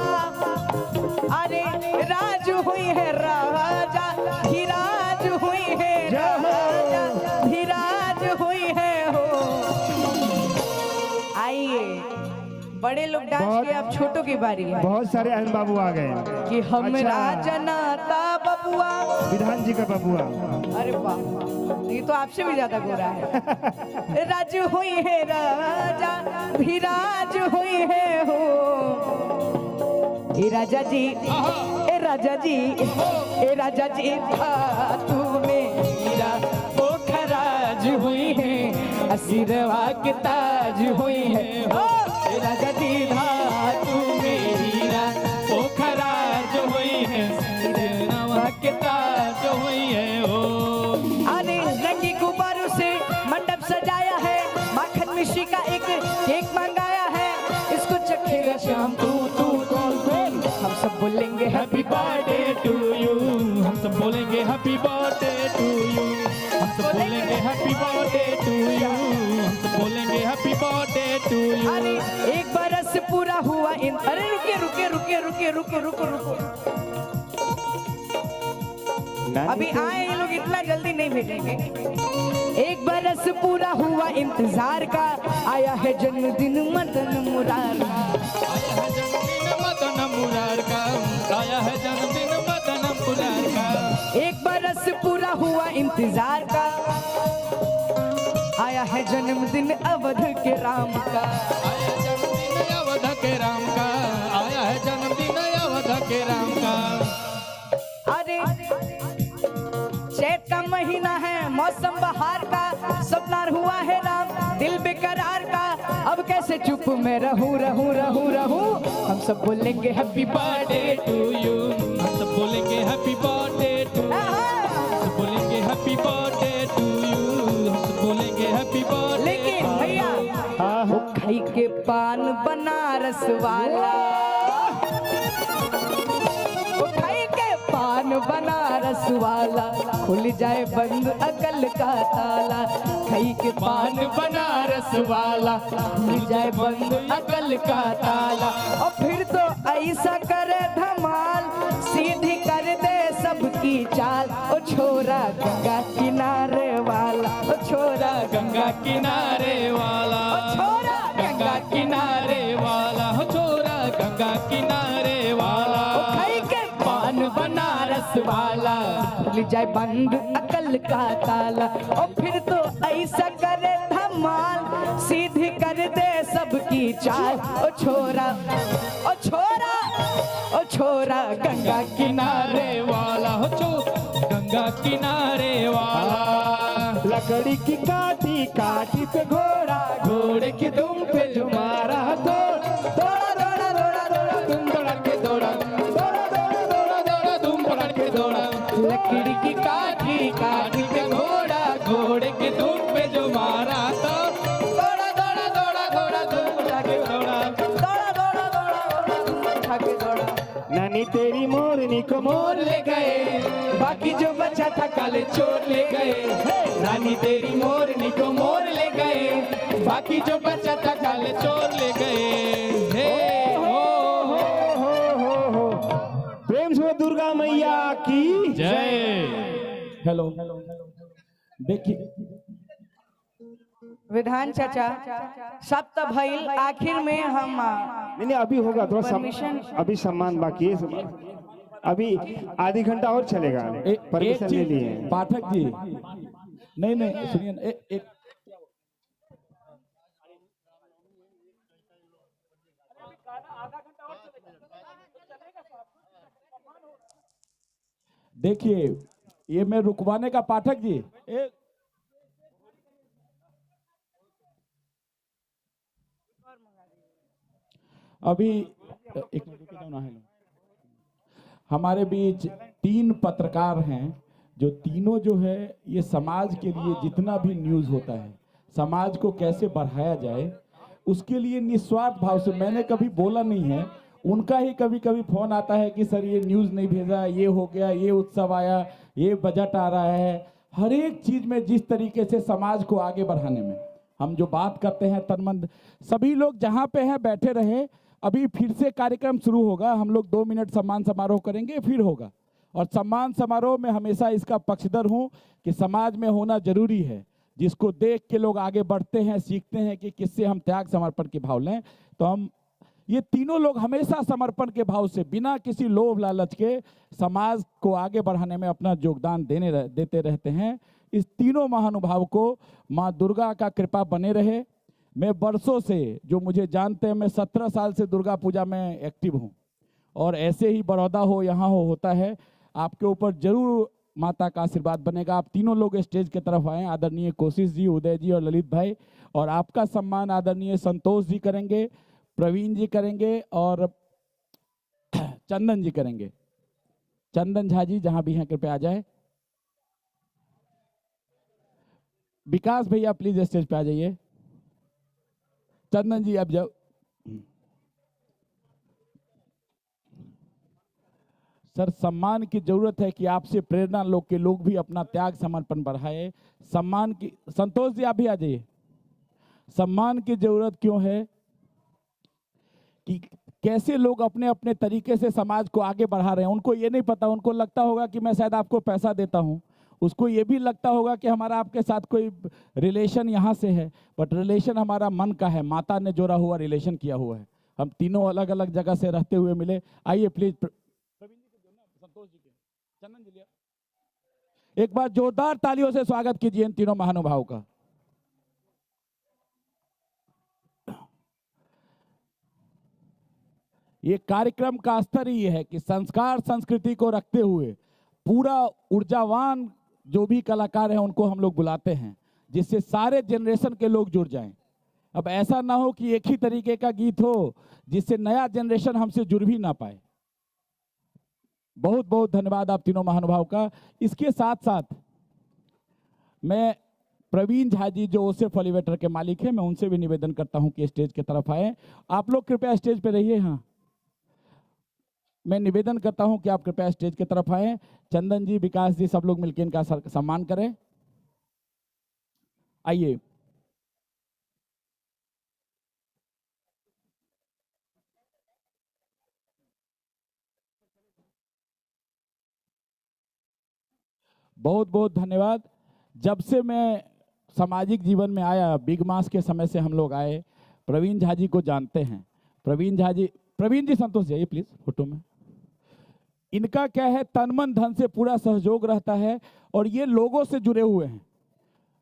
अरे राज हुई है राजा धीराज हुई है राजा धीराज हुई है हो आइए बड़े लोग डांस के अब छोटों की बारी है बहुत सारे अहम बाबू आ गए कि हमरा जनाता बबुआ विधान जी का बबुआ। अरे वाह ये तो आपसे भी ज्यादा गोरा है राज हुई है राजा धीराज हुई है हो ए राजा जी ए राजा जी ए राजा जी तू मेरा पोखराज हुई है आशीर्वा के ताज हुई है ओ ए राजा जी तू मेरा पोखराज हुई है आशीर्वा के ताज हुई है ओ अरे रंगी गुब्बारों से मंडप सजाया है माखन मिश्री का एक केक मंगाया है इसको चखेगा शाम तू हम सब बोलेंगे हैप्पी बर्थडे टू यू हम सब बोलेंगे हैप्पी बर्थडे टू यू हम सब बोलेंगे हैप्पी बर्थडे टू यू हम सब बोलेंगे हैप्पी बर्थडे टू यू। अरे एक बरस पूरा हुआ इन अरे रुके रुके रुके रुके रुके रुको रुको अभी आए ये लोग इतना जल्दी नहीं भेजेंगे एक बरस पूरा हुआ इंतजार का आया है जन्मदिन मदन मुरार का आया है जन्मदिन मदन मुरार का आया है जन्मदिन मदन मुरार का एक बरस पूरा हुआ इंतजार का आया है जन्मदिन अवध के राम का आया जन्मदिन अवध के राम का आया है जन्मदिन अवध के राम का। अरे चैत का महीना है मौसम बहार का सपना हुआ है राम दिल बेकरार का अब कैसे चुप मैं रहूं रहूं रहूं रहूं हम सब बोलेंगे हैप्पी बर्थडे टू यू हम सब बोलेंगे हैप्पी बर्थडे टू यू हम सब बोलेंगे हैप्पी बर्थडे टू यू हम सब बोलेंगे हैप्पी बर्थडे। लेकिन भैया वो खाई के पान बनारस वाला वो खाई के पान बनारस वाला खुल जाए बंद अकल का ताला खाई के पान बनारस वाला खुल जाए बंद अकल का ताला और फिर तो ऐसा करे धमाल सीधी कर दे सबकी चाल ओ छोरा गंगा किनारे वाला ओ छोरा गंगा किनारे वाला छोरा गंगा किनारे वाला हो छोरा गंगा किनारे वाला खाई के पान बनारस वाला खुल जाए बंद अकल का ताला और फिर तो ऐसा करे धमाल सीधी कर दे सबकी चाल ओ छोरा ओ छोरा ओ छोरा गंगा किनारे वाला हो गंगा किनारे वाला लकड़ी की काठी काठी पे घोड़ा घोड़े की दुम पे जो मारा तो दौड़ा दौड़ा दौड़ा दौड़ा तुम दौड़ा के दौड़ा दौड़ा दौड़ा दौड़ा दौड़ा तुम दौड़ा के दौड़ा लकड़ी की काठी काठी पे घोड़ा घोड़े के दुम पे जो मारा तो दौड़ा दौड़ा दौड़ा दौड़ा तुम दौड़ा के दौड़ा दौड़ा दौड़ा दौड़ा उठा के दौड़ा नानी तेरी मोरनी को मोर ले गए बाकी जो बचा था काले चोर ले गए रानी तेरी मोरनी को मोर ले गए बाकी जो बचा था काले चोर ले गए हे हो प्रेम से दुर्गा मैया की जय। हेलो देखिए विधान चाचा सब तो भइल आखिर में हम नहीं अभी होगा थोड़ा परमिशन अभी सम्मान बाकी है अभी आधी घंटा और चलेगा परमिशन ले लिए पाठक जी नहीं सुनिए एक देखिए ये मैं रुकवाने का पाठक जी अभी एक हमारे बीच 3 पत्रकार हैं जो तीनों जो है ये समाज के लिए जितना भी न्यूज़ होता है समाज को कैसे बढ़ाया जाए उसके लिए निस्वार्थ भाव से मैंने कभी बोला नहीं है उनका ही कभी कभी फोन आता है कि सर ये न्यूज़ नहीं भेजा ये हो गया ये उत्सव आया ये बजट आ रहा है हर एक चीज़ में जिस तरीके से समाज को आगे बढ़ाने में हम जो बात करते हैं तनमंद सभी लोग जहाँ पे हैं बैठे रहे अभी फिर से कार्यक्रम शुरू होगा हम लोग 2 मिनट सम्मान समारोह करेंगे फिर होगा और सम्मान समारोह में हमेशा इसका पक्षधर हूँ कि समाज में होना जरूरी है जिसको देख के लोग आगे बढ़ते हैं सीखते हैं कि किससे हम त्याग समर्पण के भाव लें तो हम ये तीनों लोग हमेशा समर्पण के भाव से बिना किसी लोभ लालच के समाज को आगे बढ़ाने में अपना योगदान देते रहते हैं इस तीनों महानुभाव को माँ दुर्गा का कृपा बने रहे मैं बरसों से जो मुझे जानते हैं मैं 17 साल से दुर्गा पूजा में एक्टिव हूँ और ऐसे ही बड़ौदा हो यहाँ होता है आपके ऊपर जरूर माता का आशीर्वाद बनेगा आप तीनों लोग स्टेज की तरफ आएँ आदरणीय कोशिश जी उदय जी और ललित भाई और आपका सम्मान आदरणीय संतोष जी करेंगे प्रवीण जी करेंगे और चंदन जी करेंगे चंदन झा जी जहाँ भी हैं कृपया आ जाए विकास भैया प्लीज स्टेज पे आ जाइए चंदन जी अब जाओ सर सम्मान की जरूरत है कि आपसे प्रेरणा लोग भी अपना त्याग समर्पण बढ़ाए सम्मान की संतोष जी आप भी आ जाइए सम्मान की जरूरत क्यों है कि कैसे लोग अपने अपने तरीके से समाज को आगे बढ़ा रहे हैं उनको ये नहीं पता उनको लगता होगा कि मैं शायद आपको पैसा देता हूं उसको ये भी लगता होगा कि हमारा आपके साथ कोई रिलेशन यहाँ से है बट रिलेशन हमारा मन का है माता ने जोड़ा हुआ रिलेशन किया हुआ है हम तीनों अलग अलग जगह से रहते हुए मिले आइए प्लीज चंदन जी एक बार जोरदार तालियों से स्वागत कीजिए इन तीनों महानुभावों का ये कार्यक्रम का स्तर ही है कि संस्कार संस्कृति को रखते हुए पूरा ऊर्जावान जो भी कलाकार हैं उनको हम लोग बुलाते हैं जिससे सारे जनरेशन के लोग जुड़ जाएं अब ऐसा ना हो कि एक ही तरीके का गीत हो जिससे नया जनरेशन हमसे जुड़ भी ना पाए बहुत बहुत धन्यवाद आप तीनों महानुभाव का इसके साथ साथ मैं प्रवीण झा जी जो ओसेफ एलिवेटर के मालिक हैं मैं उनसे भी निवेदन करता हूं कि स्टेज की तरफ आए आप लोग कृपया स्टेज पे रहिए हाँ मैं निवेदन करता हूं कि आप कृपया स्टेज की तरफ आएं चंदन जी विकास जी सब लोग मिलकर इनका सम्मान करें आइए बहुत बहुत धन्यवाद जब से मैं सामाजिक जीवन में आया, बिग मास के समय से हम लोग आए। प्रवीण झा जी को जानते हैं। प्रवीण जी संतोष जाइए प्लीज फोटो में। इनका क्या है, तन मन धन से पूरा सहयोग रहता है और ये लोगों से जुड़े हुए हैं।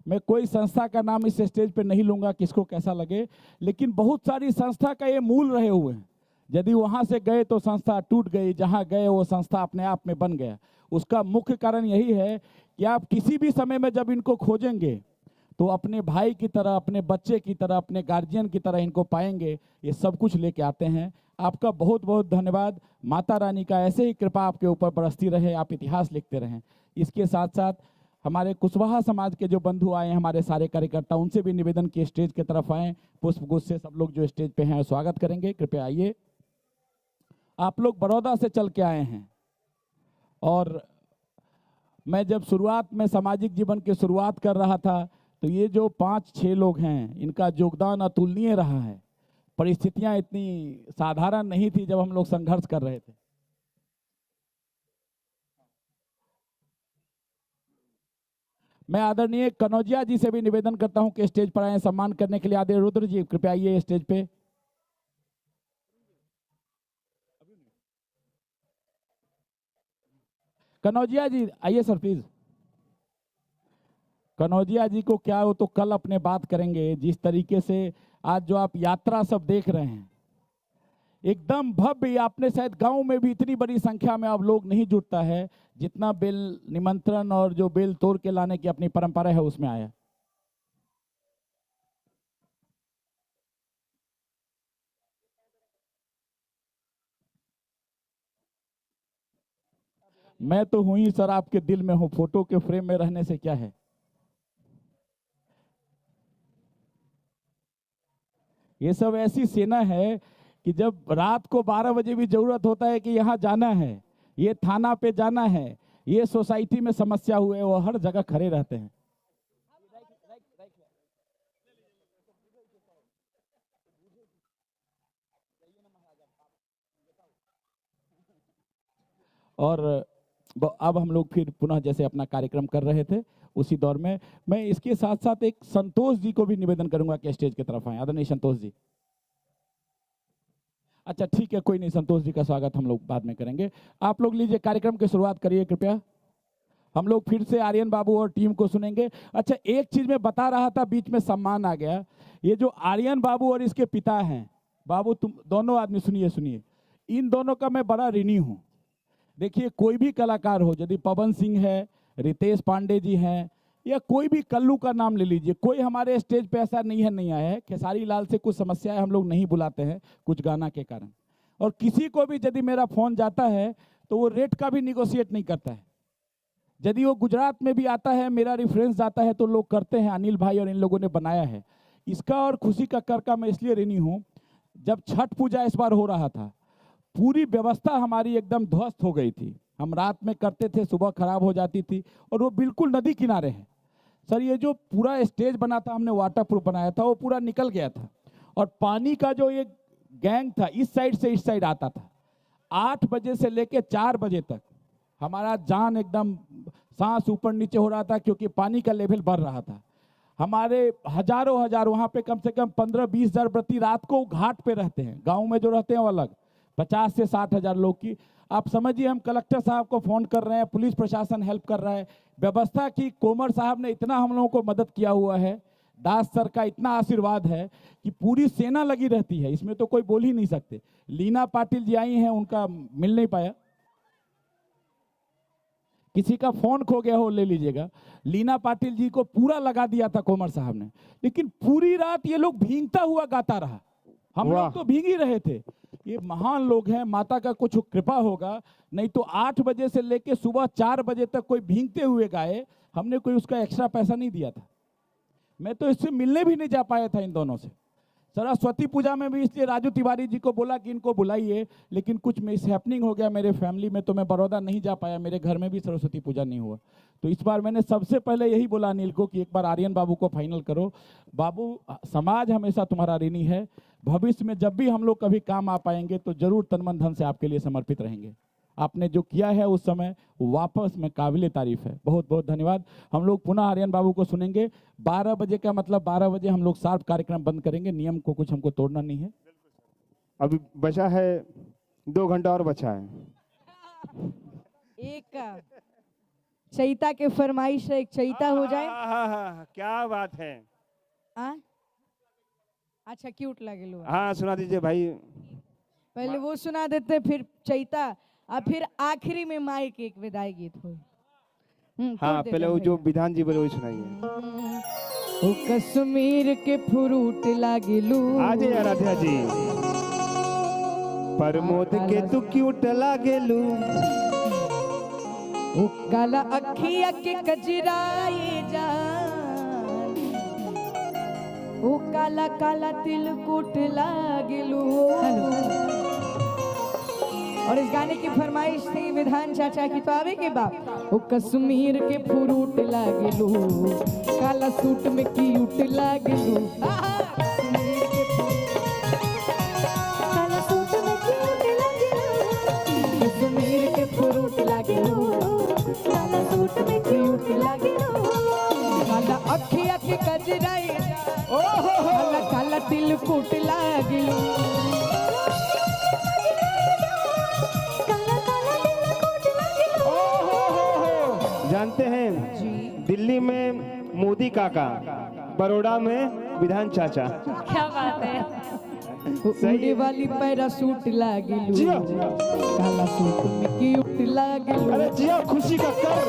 मैं कोई संस्था का नाम इस स्टेज पे नहीं लूंगा, किसको कैसा लगे, लेकिन बहुत सारी संस्था का ये मूल रहे हुए हैं। यदि वहाँ से गए तो संस्था टूट गई, जहाँ गए वो संस्था अपने आप में बन गया। उसका मुख्य कारण यही है कि आप किसी भी समय में जब इनको खोजेंगे तो अपने भाई की तरह, अपने बच्चे की तरह, अपने गार्जियन की तरह इनको पाएंगे। ये सब कुछ लेके आते हैं। आपका बहुत बहुत धन्यवाद। माता रानी का ऐसे ही कृपा आपके ऊपर बरसती रहे, आप इतिहास लिखते रहें। इसके साथ साथ हमारे कुशवाहा समाज के जो बंधु आए हैं, हमारे सारे कार्यकर्ता, उनसे भी निवेदन कि स्टेज की तरफ आएँ। पुष्पगुच्छ से सब लोग जो स्टेज पे हैं स्वागत करेंगे, कृपया आइए। आप लोग बड़ौदा से चल के आए हैं और मैं जब शुरुआत में सामाजिक जीवन की शुरुआत कर रहा था तो ये जो 5-6 लोग हैं, इनका योगदान अतुलनीय रहा है। परिस्थितियां इतनी साधारण नहीं थी जब हम लोग संघर्ष कर रहे थे। मैं आदरणीय कनौजिया जी से भी निवेदन करता हूं कि स्टेज पर आए, सम्मान करने के लिए। आदरणीय रुद्र जी कृपया आइए स्टेज पे। कनौजिया जी आइए सर प्लीज। कनौजिया जी को क्या हो तो कल अपने बात करेंगे। जिस तरीके से आज जो आप यात्रा सब देख रहे हैं, एकदम भव्य। आपने शायद गांव में भी इतनी बड़ी संख्या में अब लोग नहीं जुटता है जितना बेल निमंत्रण और जो बेल तोड़ के लाने की अपनी परंपरा है उसमें आया। मैं तो हूं ही सर, आपके दिल में हूं। फोटो के फ्रेम में रहने से क्या है। ये सब ऐसी सेना है कि जब रात को 12 बजे भी जरूरत होता है कि यहाँ जाना है, ये थाना पे जाना है, ये सोसाइटी में समस्या हुए, वो हर जगह खड़े रहते हैं। और अब हम लोग फिर पुनः जैसे अपना कार्यक्रम कर रहे थे उसी दौर में मैं इसके साथ साथ एक संतोष जी को भी निवेदन करूंगा कि स्टेज की तरफ आए। आदरणीय संतोष जी। अच्छा ठीक है, कोई नहीं, संतोष जी का स्वागत हम लोग बाद में करेंगे। आप लोग लीजिए, कार्यक्रम की शुरुआत करिए कृपया। हम लोग फिर से आर्यन बाबू और टीम को सुनेंगे। अच्छा एक चीज मैं बता रहा था, बीच में सम्मान आ गया। ये जो आर्यन बाबू और इसके पिता हैं, बाबू तुम दोनों आदमी सुनिए, इन दोनों का मैं बड़ा ऋणी हूँ। देखिए कोई भी कलाकार हो, यदि पवन सिंह है, रितेश पांडे जी हैं, या कोई भी कल्लू का नाम ले लीजिए, कोई हमारे स्टेज पे ऐसा नहीं आया है। खेसारी लाल से कुछ समस्या है, हम लोग नहीं बुलाते हैं कुछ गाना के कारण। और किसी को भी यदि मेरा फोन जाता है तो वो रेट का भी निगोशिएट नहीं करता है। यदि वो गुजरात में भी आता है, मेरा रेफरेंस जाता है तो लोग करते हैं। अनिल भाई और इन लोगों ने बनाया है इसका। और खुशी का कर का मैं इसलिए ऋणी हूँ, जब छठ पूजा इस बार हो रहा था, पूरी व्यवस्था हमारी एकदम ध्वस्त हो गई थी। हम रात में करते थे, सुबह खराब हो जाती थी, और वो बिल्कुल नदी किनारे है सर। ये जो पूरा स्टेज बना था, हमने वाटरप्रूफ बनाया था, वो पूरा निकल गया था। और पानी का जो ये गैंग था, इस साइड से इस साइड आता था। 8 बजे से लेके 4 बजे तक हमारा जान एकदम सांस ऊपर नीचे हो रहा था, क्योंकि पानी का लेवल बढ़ रहा था। हमारे हजारों वहाँ पे कम से कम 15-20 हज़ार प्रति रात को घाट पे रहते हैं। गाँव में जो रहते हैं वो अलग, 50 से 60 हज़ार लोग की। आप समझिए, हम कलेक्टर साहब को फोन कर रहे हैं, पुलिस प्रशासन हेल्प कर रहा है, व्यवस्था की कोमर साहब ने इतना हम लोगों को मदद किया हुआ है, दास सर का इतना आशीर्वाद है कि पूरी सेना लगी रहती है। इसमें तो कोई बोल ही नहीं सकते। लीना पाटिल जी आई हैं, उनका मिल नहीं पाया, किसी का फोन खो गया हो ले लीजिएगा। लीना पाटिल जी को पूरा लगा दिया था कोमर साहब ने, लेकिन पूरी रात ये लोग भींगता हुआ गाता रहा। हम लोग तो भीग ही रहे थे। ये महान लोग हैं, माता का कुछ कृपा होगा, नहीं तो 8 बजे से लेके सुबह 4 बजे तक कोई भींगते हुए गाए। हमने कोई उसका एक्स्ट्रा पैसा नहीं दिया था। मैं तो इससे मिलने भी नहीं जा पाया था इन दोनों से। सरस्वती पूजा में भी इसलिए राजू तिवारी जी को बोला कि इनको बुलाइए, लेकिन कुछ मिस हैपनिंग हो गया मेरे फैमिली में, तो मैं बड़ौदा नहीं जा पाया। मेरे घर में भी सरस्वती पूजा नहीं हुआ। तो इस बार मैंने सबसे पहले यही बोला अनिल को कि एक बार आर्यन बाबू को फाइनल करो। बाबू, समाज हमेशा तुम्हारा ऋणी है। भविष्य में जब भी हम लोग कभी काम आ पाएंगे तो जरूर तन मन धन से आपके लिए समर्पित रहेंगे। आपने जो किया है उस समय वापस में काबिल तारीफ है। बहुत बहुत धन्यवाद। हम लोग पुनः आर्यन बाबू को सुनेंगे। 12 बजे का मतलब 12 बजे हम लोग शार्प कार्यक्रम बंद करेंगे। नियम को कुछ हमको तोड़ना नहीं है। अभी बचा है 2 घंटा और बचा है। एक चैता के फरमाइश से एक चैता हो जाए। क्या बात है। अच्छा क्यूट लगे लो। हाँ सुना दीजिए भाई। पहले वो सुना देते फिर चैता और फिर आखिरी में माई के एक विदाई गीत हो। हाँ पहले वो जो विधान जी बोले वो सुनाइए। ओ कश्मीर के फ्रूट लागिलू। आज राधा जी प्रमोद के तू क्यूट लागेलू। ओ काला अखिया के कजराए जान। ओ काला काला तिलकुट लागिलू। और इस गाने की फरमाइश थी विधान चाचा की, तो आवे के बाप। ओ कश्मीर के फ्रूट लागिलू, काला सूट में क्यूट लागिलू। कश्मीर के फ्रूट लागिलू, काला सूट में क्यूट लागिलू। काला अखिया के कजराई, काला काला तिलकुट लागिलू। जानते हैं दिल्ली में मोदी काका, बड़ौदा में विधान चाचा। क्या बात है। उड़े वाली पैरासूट लागिलू, काला सूट में क्यूट लागिलू। अरे जिया खुशी का कर।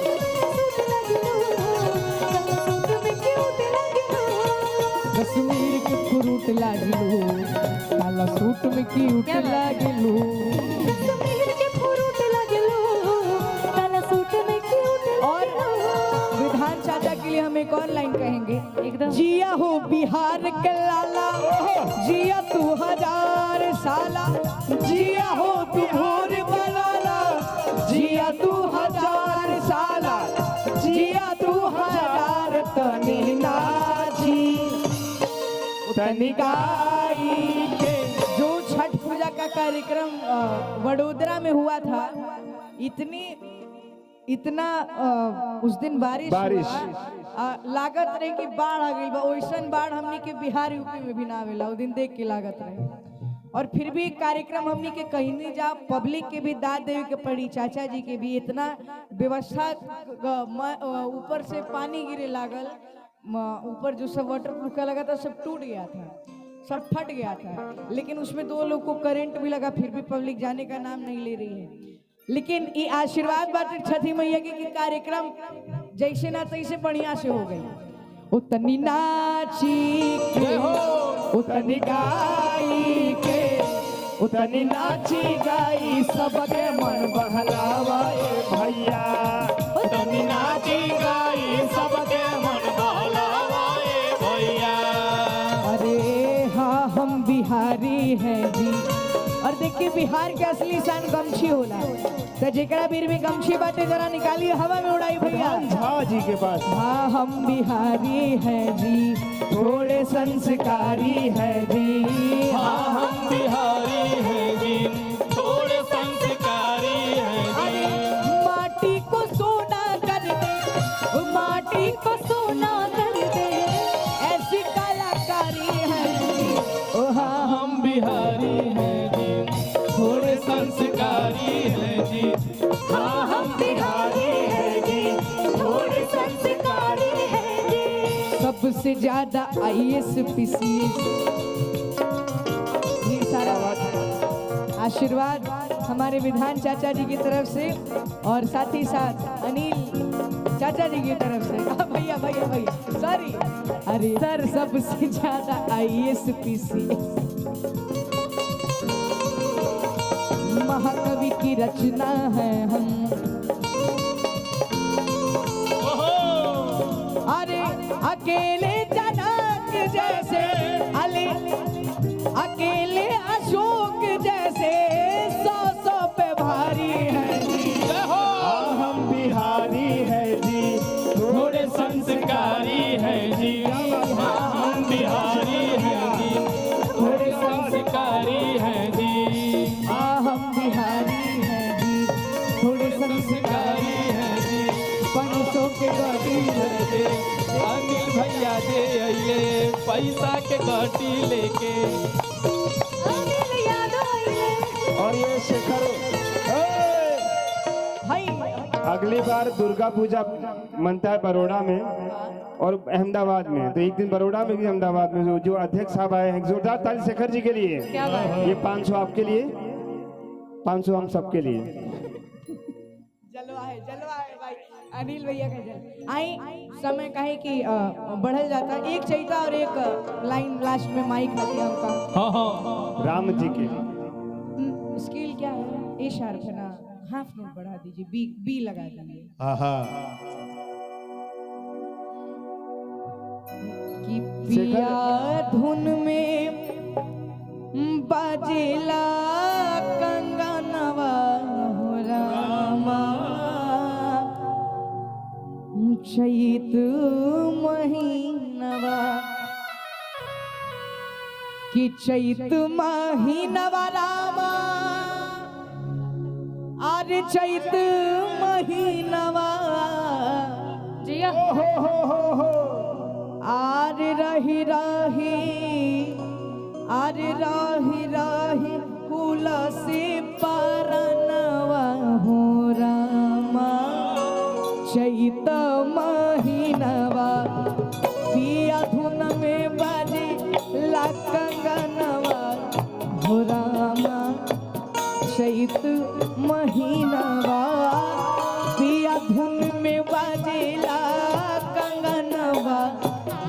कश्मीर के फ्रूट लागिलू, काला सूट में क्यूट लागिलू। कश्मीर के फ्रूट लागिलू, काला सूट में क्यूट। और विधान चाचा के लिए हम एक और लाइन कहेंगे एकदम। जिया हो बिहार के लाला, जिया तू 1000 साला। जिया हो बिहार वाला, जिया तू 1000 साला। जिया तू 1000 तनी नाची तनी गाई के। जो छठ पूजा का कार्यक्रम वडोदरा में हुआ था, इतना उस दिन बारिश लागत रहे कि बाढ़ आ गई बा। वैसन बाढ़ हमनी के बिहार यूपी में भी ना आवेला। वो दिन देख के लागत रहे। और फिर भी कार्यक्रम हमनी के कहीं नहीं जा, पब्लिक के भी दाद देवे के पड़ी। चाचा जी के भी इतना व्यवस्था, ऊपर से पानी गिरे लागल, ऊपर जो सब वाटर प्रूफ का लगा था सब टूट गया था, सब फट गया था। लेकिन उसमें 2 लोग को करंट भी लगा, फिर भी पब्लिक जाने का नाम नहीं ले रही है। लेकिन ये आशीर्वाद बाटे छठी मैया के कार्यक्रम जैसे ना तैसे बढ़िया से हो गई। उतनी नाची के, उतनी गाई के, उतनी नाची गाई सबके मन बहलावाए भैया। उतनी नाची गाई सबके मन बहलावाए भैया। अरे हाँ हम बिहारी हैं जी। और देखिए बिहार के असली शान गमछी होला। तो जेकरा बीर में गमछी बाटे जरा निकालिए, हवा में उड़ाई भैया। झा जी के पास। हाँ हम बिहारी हैं जी, थोड़े संस्कारी हैं जी। हाँ हम बिहारी हैं जी, थोड़े संस्कारी हैं जी। माटी को सोना कर दे, माटी को सोना कर दे, ऐसी कलाकारी है जी। ओ हाँ हम बिहारी हैं जी, थोड़े संस्कारी हैं जी। हाँ हम बिहारी हैं जी, थोड़े संस्कारी हैं जी। सबसे ज्यादा IAS PCS ये सारा आशीर्वाद हमारे विधान चाचा जी की तरफ से, और साथ ही साथ अनिल चाचा जी की तरफ से। भैया भैया भैया सॉरी, अरे सर सबसे ज्यादा IAS PCS। महाकवि की रचना है हम। अरे अकेले जनक जैसे अली, अकेले अशोक जैसे 100 पे भारी है जी। हम बिहारी हैं जी, थोड़े संस्कारी हैं जी। हम बिहारी हैं जी, थोड़े संस्कारी हैं जी। हम बिहारी हैं जी, थोड़े संस्कारी है जी 500 के गाड़ी है जी अनिल भैया दे अइले पैसा के गाड़ी लेके और ये शेखर अगली बार दुर्गा पूजा मनता है बड़ौदा में और अहमदाबाद में, तो एक दिन बड़ौदा में भी अहमदाबाद में जो अध्यक्ष साहब आए हैं, जोरदार ताली शेखर जी के लिए। ये 500 आपके लिए, 500 हम सबके लिए। जलवा है भाई अनिल भैया का जल। आई समय कहे कि बढ़ल जाता, एक चैता और एक लाइन लास्ट में माइक लगे हमका। हाँ राम जी के स्किल क्या है? ए शार्प है ना, हाफ नोट बढ़ा दीजिए, बी लगा दीजिए। कि पिया धुन में बाजेला कंगनवा हो रामा चैत महीनवा कि चैत महीनवा रामा आर चैत महीनवा जिया हो आर रही फूला से परनवा हो रामा चैत महीनवा पिया धुन में बाजे ला कंगनवा हो रामा चैत महीनवा पिया धुन में बाजेला कंगनवा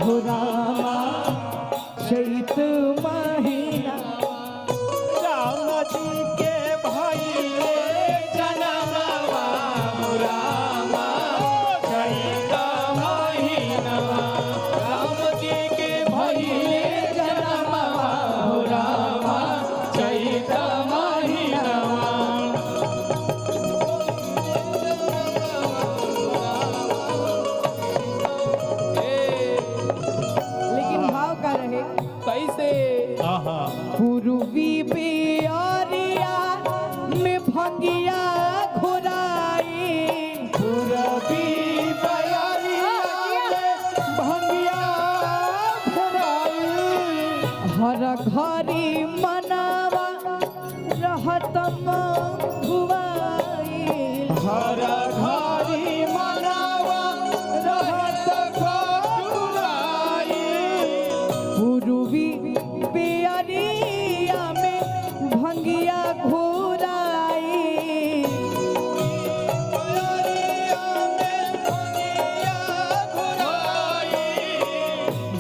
हो रामा चैत महीना। राम जी के भाई जनमवा हो रामा चैत महीनवा राम जी के भाई जनमवा हो रामा चैत महीनवा। लेकिन भाव का रहे कैसे पूर्वी बियारिया में भंगिया घुराई पूर्वी बियारिया में भंगिया घुराई हर घरी मनावा रहत घुवाई हर घरी मनावा रहत घुराई पूर्वी बियारिया में भंगिया घुराई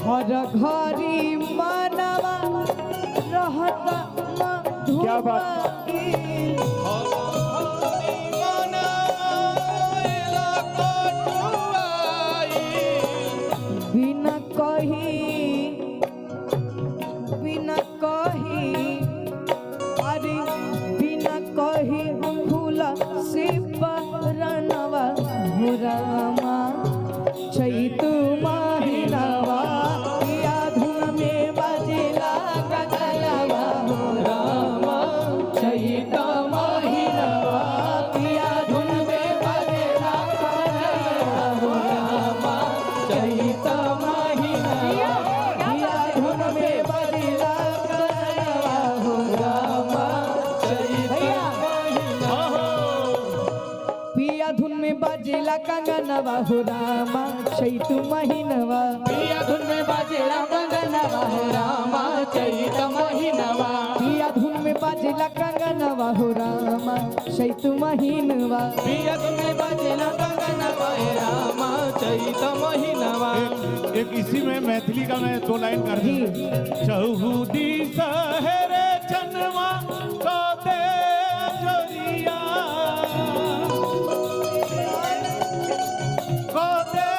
हर घरी मनवा रहत क्या बिना कही अरे बिना कही फूल से परनवा हो रामा चैत महीनवा पिया धुन में बजेला गगनवा हो रामा चैत महीनवा पिया धुन में बजेला गगनवा हो रामा चैत महीनवा पिया धुन में बजेला गगनवा हो रामा चैत महीनवा पिया धुन में बजेला कंगनवा हो रामा चैत महीनवा पिया धुन में बाजेला कंगनवा हो रामा चैत महीनवा पिया धुन में बजेला कंगनवा हो रामा चैत महीनवा पिया धुन में बाजेला कंगनवा हो रामा चैत महीनवा। एक इसी में मैथिली का मैं 2 लाइन कर दूं। चहुदी सहरे जनवा को दे जोरिया को दे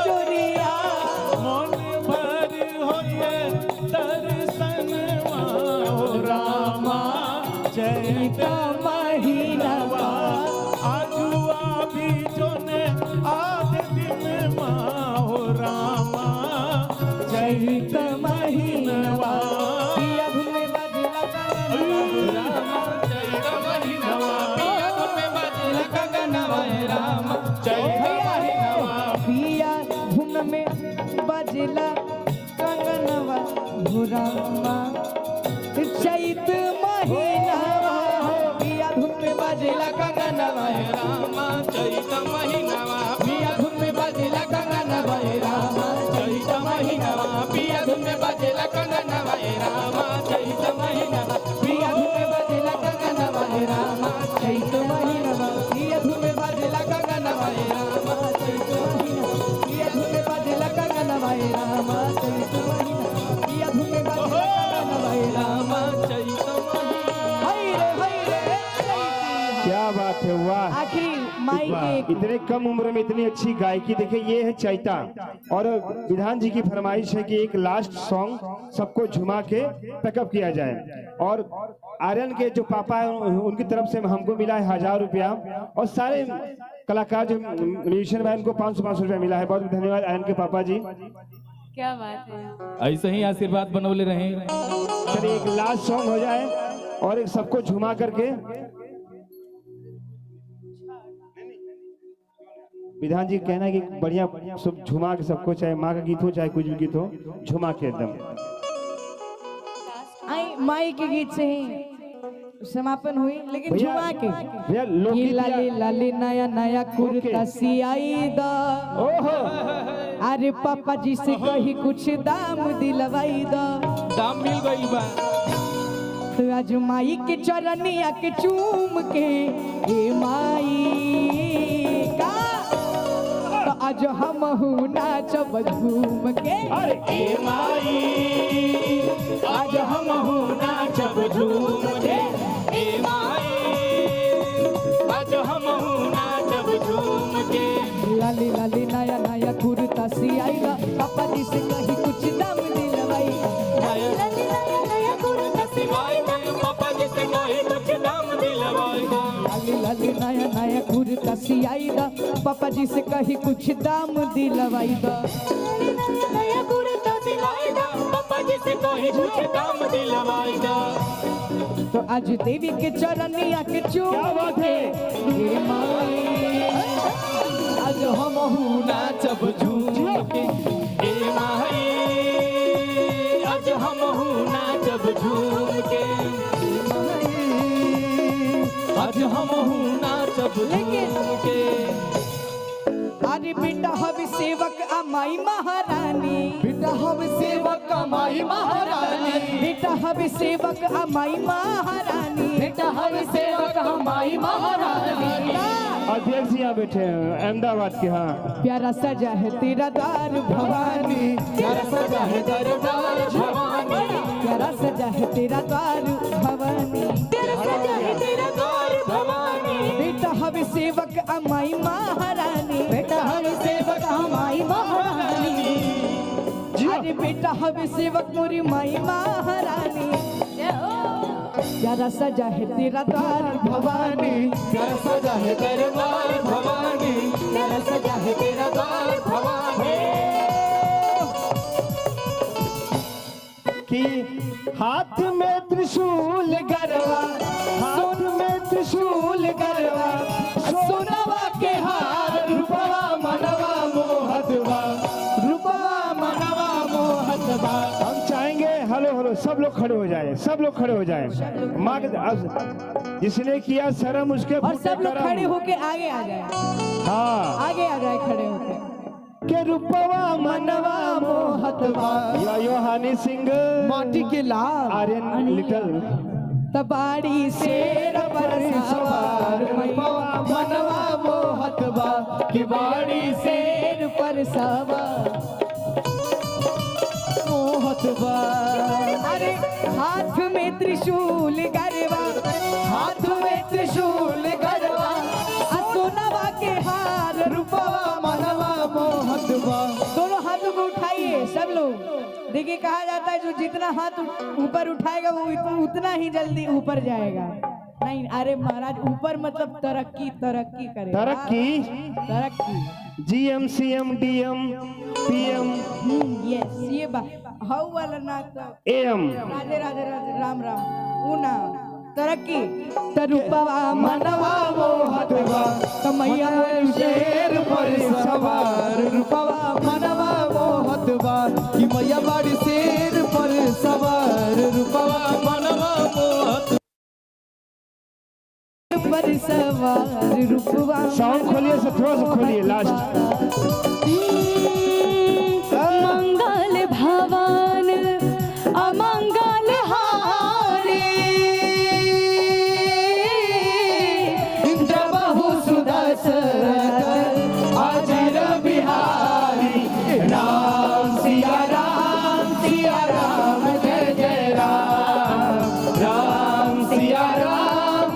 जोरिया मन भर होए दर्शनवा हो रामा चैत महीनवा आजुआ भी जोने आध दिन माँ हो रामा चैत महीनवा पिया धुन रामा चैत महीनावा पिया धुन में बाजेला कंगनवा हे रामा चैत महीनावा पिया धुन में बाजेला कंगनवा हे रामा चैत महीनावा पिया धुन में बाजेला कंगनवा हे रामा चैत महीनावा पिया धुन में बाजेला कंगनवा हे रामा चैत महीनावा पिया धुन में बाजेला कंगनवा हे रामा चैत महीनावा पिया धुन में बाजेला कंगनवा हे रामा चैत महीनावा पिया धुन में बाजेला कंगनवा हे रामा चैत क्या बात है, वाह। आखिरी माई के इतने कम उम्र में इतनी अच्छी गायकी। देखिए ये है चैता, और विधान जी की फरमाइश है कि एक लास्ट सॉन्ग सबको झुमा के पैकअप किया जाए। और आर्यन के जो पापा है उनकी तरफ से हमको मिला है 1000 रुपया, और सारे कलाकार जो म्यूजिशियन भाई उनको 500 रुपया मिला है। बहुत धन्यवाद आर्यन के पापा जी। क्या बात है। ऐसे ही आशीर्वाद बनौले रहे। चलिए एक लास्ट सॉन्ग हो जाए और एक सबको झुमा करके विधान जी कहना है कि बढ़िया सब झुमा के सबको, चाहे माँ का गीत हो चाहे कुछ भी गीत हो, झुमा के एकदम। आई माई के गीत से ही समापन हुई, लेकिन झुमा के भैया लोकगीत लाली लाली नया नया कुर्ता सियाई दा। अरे पापा जी से कही कुछ दाम दिलवाई दा। दाम मिल गई बा। तो आज माई के चरनिया के चूम के ए माई का तो आज हम नाचब झूम के। अरे ए माई आज हम नाचब झूम के। ए माई आज हम नाचब झूम के। लाली लाली नया नया कुर्ता सियाईला पापा जी से कही कुछ दाम दिलवाई। लाली लाली नया नया कुर्ता सियाईला पापा जी से कही कुछ दाम दिलवाई। लाली लाली नया नया कुर्ता सियाईला पापा जी से कही कुछ दाम दिलवाई दा। नया कुर्ता सियाईला पापा जी से कही कुछ दाम दिलवाई दा। तो आज देवी के चरनिया के चूम के हे माई आज हम नाचब झूम के। ए माई आज हम नाचब झूम के। आज हम नाचब झूम के। अरे बेटा हम सेवक अमाई महारानी, बेटा हम सेवक अमाई महारानी, बेटा हम सेवक अमाई महारानी, बेटा हम सेवक अमाई महारानी। अध्यक्ष यहाँ बैठे हैं अहमदाबाद के। हाँ प्यारा सजा है तेरा द्वार भवानी, प्यारा सजा है तेरा द्वार भवानी, प्यारा सजा है तेरा द्वार भवानी, प्यारा सजा है तेरा द्वार भवानी। बेटा हम सेवक अमाई महारानी, बेटा हम सेवक अमाई महारानी। अरे बेटा हम सेवक मोरी माई महारानी। प्यारा सजा है तेरा द्वार भवानी, प्यारा सजा है तेरा द्वार भवानी, प्यारा सजा है तेरा द्वार भवानी। कि हाथ में त्रिशूल गरवा, हाथ में त्रिशूल गरवा, सोनवा के हार रूपवा मनवा मोहतवा, रूपवा मनवा मोहतवा। हम चाहेंगे हेलो हेलो सब लोग खड़े हो जाए, सब लोग खड़े हो जाए। माँ जिसने किया शर्म उसके और सब लोग खड़े होके आगे आ जाए। हाँ आगे आ जाए खड़े होके। के रूपवा मनवा मोहतवा योहानी सिंह माटी के लाल आर्यन लिटल तबाड़ी शेर पर सवार मनवा मोहतवा की बाड़ी शेर पर सवार मोहतवा। अरे हाथ में त्रिशूल गरवा, हाथ में त्रिशूल गरवा, सोनवा के हार रूपवा मनवा मोहतवा। दोनों हाथों को उठाइए सब लोग। देखिए कहा जाता है जो जितना हाथ ऊपर उठाएगा वो उतना ही जल्दी ऊपर जाएगा। नहीं अरे महाराज ऊपर मतलब तरक्की तरक्की करे। तरक्की तरक्की GM CM DM PM yes ये बात हाउ वाला ना AM राधे राधे राधे राम राम ऊना तरक्की तरुपवा मनवा मोहतवा कमैया शेर पर सवार रूपवा मनवा मोहतवा कि मैया बाड़ी शेर पर सवार। सवार रूपवा साउंड खोलिए, से थोड़ा सा खोलिए लास्ट। मंगल भवन अमंगल हारे प्रभु सुदर्शन अजर बिहारी राम सिया राम जय जय राम राम सिया राम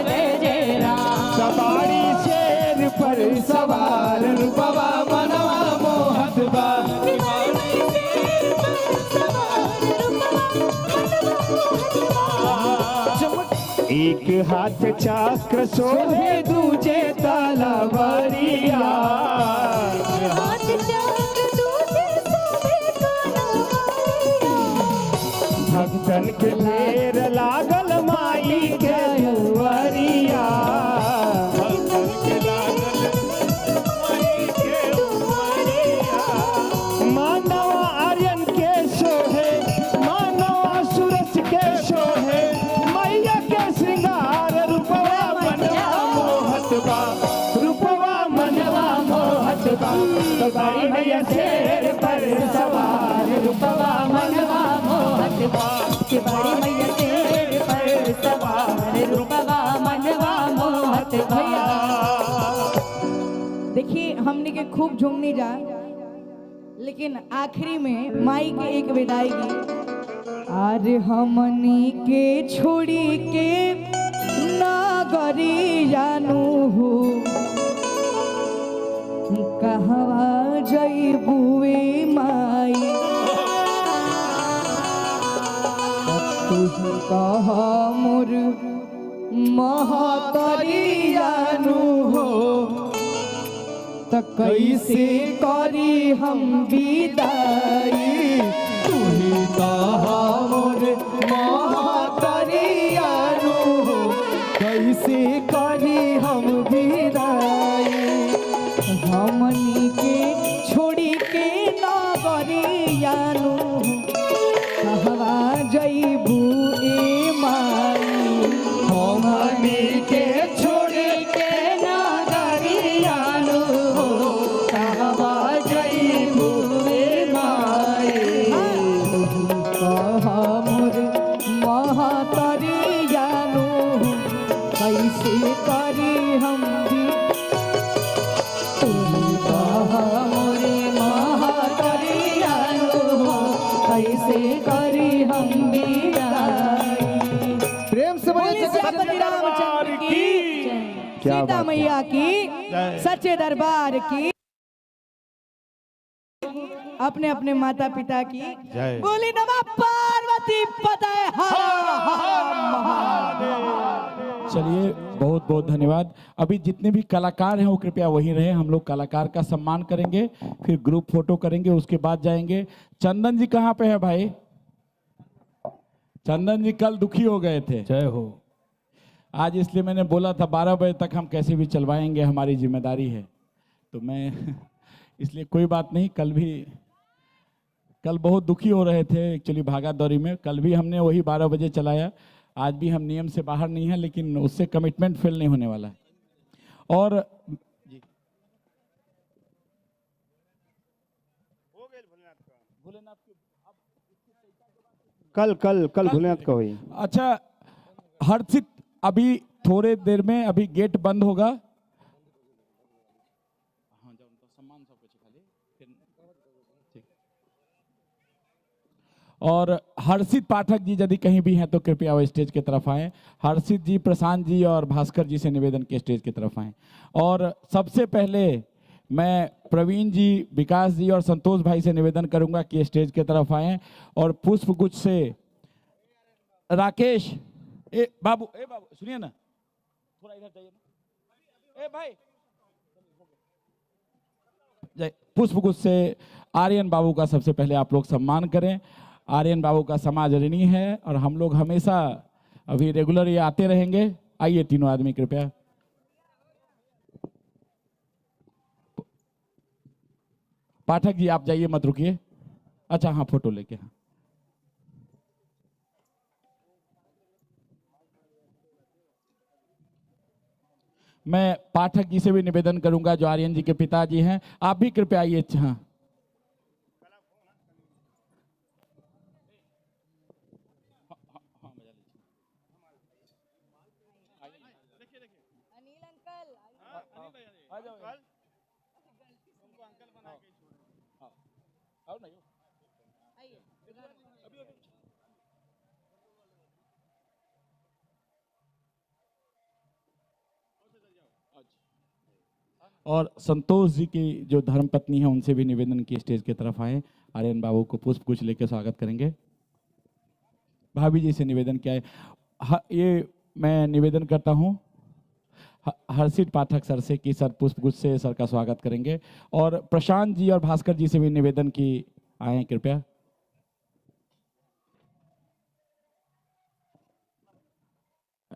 जय जय राम। सवारी शेर पर सवार रूपवा मनवा मोहत बा एक हाथ चक्र शोभे दूजे तलवारिया हाथ चक्र दूजे शोभे तलवारिया भक्तन के ढेर लागल माई के दुआरिया भक्तन के लागल माई के दुआरिया मानव आर्यन के सोहे मानव सुरस के सोहे मैया के श्रृंगार रूपवा मनवा मोहत बा रूपवा मनवा मोहत बा सवारी मैया शेर पर सवार रूपवा मनवा मोहत बा के बड़ी मैया तेरे पर सवार रूपवा मनवा मोहत भैया। देखिए हमने के खूब झूमने जा, लेकिन आखिरी में माई के एक विदाईगी। अरे हमनी के छोड़ी के नागरी जानू हो कहवा जईबुए माई तुझ कहा मोर महातरी जानू हो त कैसे करी हम विदाई तुही कहा मोर महातरी जानू हो कैसे करी हम विदाई हमनी के छोड़ी के नागरी जानू कहवा जईबू ए माई हमनी के छोड़ी के नागरी जानू कहवा जईबू ए माई कहा मोर महातरी जानू कैसे करी हम मोरे महातरी जानू कैसे करी हम प्रेम से बोलिए सीतापति रामचंद्र की सीता मैया की सच्चे दरबार की अपने अपने माता पिता की जय। बोली नमः पार्वती पते चलिए बहुत बहुत धन्यवाद। अभी जितने भी कलाकार हैं वो कृपया वहीं रहे, हम लोग कलाकार का सम्मान करेंगे, फिर ग्रुप फोटो करेंगे, उसके बाद जाएंगे। चंदन जी कहाँ पे है भाई? चंदन जी कल दुखी हो गए थे। जय हो। आज इसलिए मैंने बोला था 12 बजे तक हम कैसे भी चलवाएंगे, हमारी जिम्मेदारी है, तो मैं इसलिए कोई बात नहीं। कल बहुत दुखी हो रहे थे एक्चुअली भागा दौड़ी में, कल भी हमने वही 12 बजे चलाया। आज भी हम नियम से बाहर नहीं है, लेकिन उससे कमिटमेंट फेल नहीं होने वाला है। और कल भोलेनाथ का हुई। अच्छा हर्षित, अभी थोड़े देर में अभी गेट बंद होगा। और हर्षित पाठक जी यदि कहीं भी हैं तो कृपया वो स्टेज की तरफ आएं। हर्षित जी, प्रशांत जी और भास्कर जी से निवेदन के स्टेज की तरफ आएं। और सबसे पहले मैं प्रवीण जी, विकास जी और संतोष भाई से निवेदन करूंगा कि स्टेज की तरफ आएं। और पुष्प गुच्छ से राकेश, बाबू सुनिए ना, थोड़ा इधर जाइए ना, भाई पुष्प गुच्छ से आर्यन बाबू का सबसे पहले आप लोग सम्मान करें। आर्यन बाबू का समाज ऋणी है और हम लोग हमेशा अभी रेगुलर ये आते रहेंगे। आइए तीनों आदमी कृपया। पाठक जी आप जाइए, मत रुकिए। अच्छा हाँ, फोटो लेके। हाँ मैं पाठक जी से भी निवेदन करूंगा जो आर्यन जी के पिताजी हैं, आप भी कृपया आइए। हाँ, और संतोष जी की जो धर्मपत्नी है उनसे भी निवेदन की स्टेज की तरफ आए। आर्यन बाबू को पुष्प कुछ लेकर स्वागत करेंगे। भाभी जी से निवेदन किया है। ये मैं निवेदन करता हूँ हर्षित पाठक सर से कि सर पुष्प गुच्छ से सर का स्वागत करेंगे। और प्रशांत जी और भास्कर जी से भी निवेदन की आए कृपया।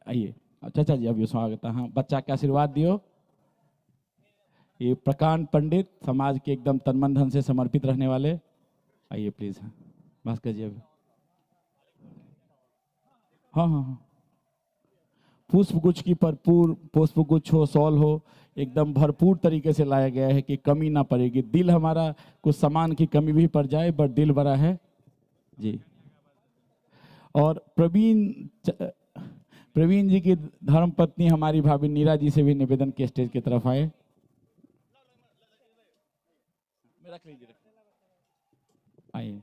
आइए चाचा जी अभी स्वागत है। हाँ, बच्चा के आशीर्वाद दियो। ये प्रकांड पंडित समाज के एकदम तन मन धन से समर्पित रहने वाले, आइए प्लीज। हाँ भास्कर जी अभी। हाँ हाँ हाँ, पुष्प गुच्छ की भरपूर पुष्प गुच्छ हो, सॉल हो, एकदम भरपूर तरीके से लाया गया है कि कमी ना पड़ेगी। दिल हमारा कुछ सामान की कमी भी पड़ जाए बट दिल बड़ा है जी। और प्रवीण जी की धर्मपत्नी हमारी भाभी नीरा जी से भी निवेदन के स्टेज की तरफ आए। आइए।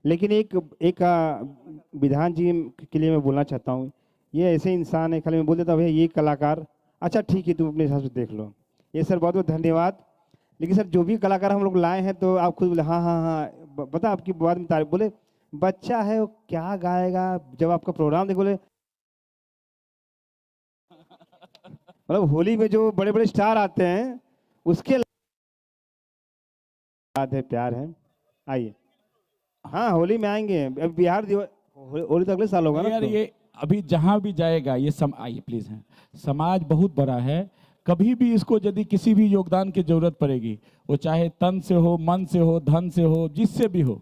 लेकिन एक विधान जी के लिए मैं बोलना चाहता हूँ, ये ऐसे इंसान है, खाली मैं बोल देता हूँ भैया ये कलाकार, अच्छा ठीक है तुम अपने हिसाब से देख लो। ये सर बहुत बहुत धन्यवाद। लेकिन सर जो भी कलाकार हम लोग लाए हैं तो आप खुद बोले हाँ हाँ हाँ, बता आपकी बात में तारीफ, बोले बच्चा है वो क्या गाएगा। जब आपका प्रोग्राम देख बोले मतलब होली में जो बड़े बड़े स्टार आते हैं उसके बात है, प्यार है। आइए। हाँ होली में आएंगे, अब बिहार होली तो अगले साल होगा ना। यार ये अभी जहां भी जाएगा ये आइए प्लीज। है समाज बहुत बड़ा है, कभी भी इसको यदि किसी भी योगदान की जरूरत पड़ेगी, वो चाहे तन से हो, मन से हो, धन से हो, जिससे भी हो।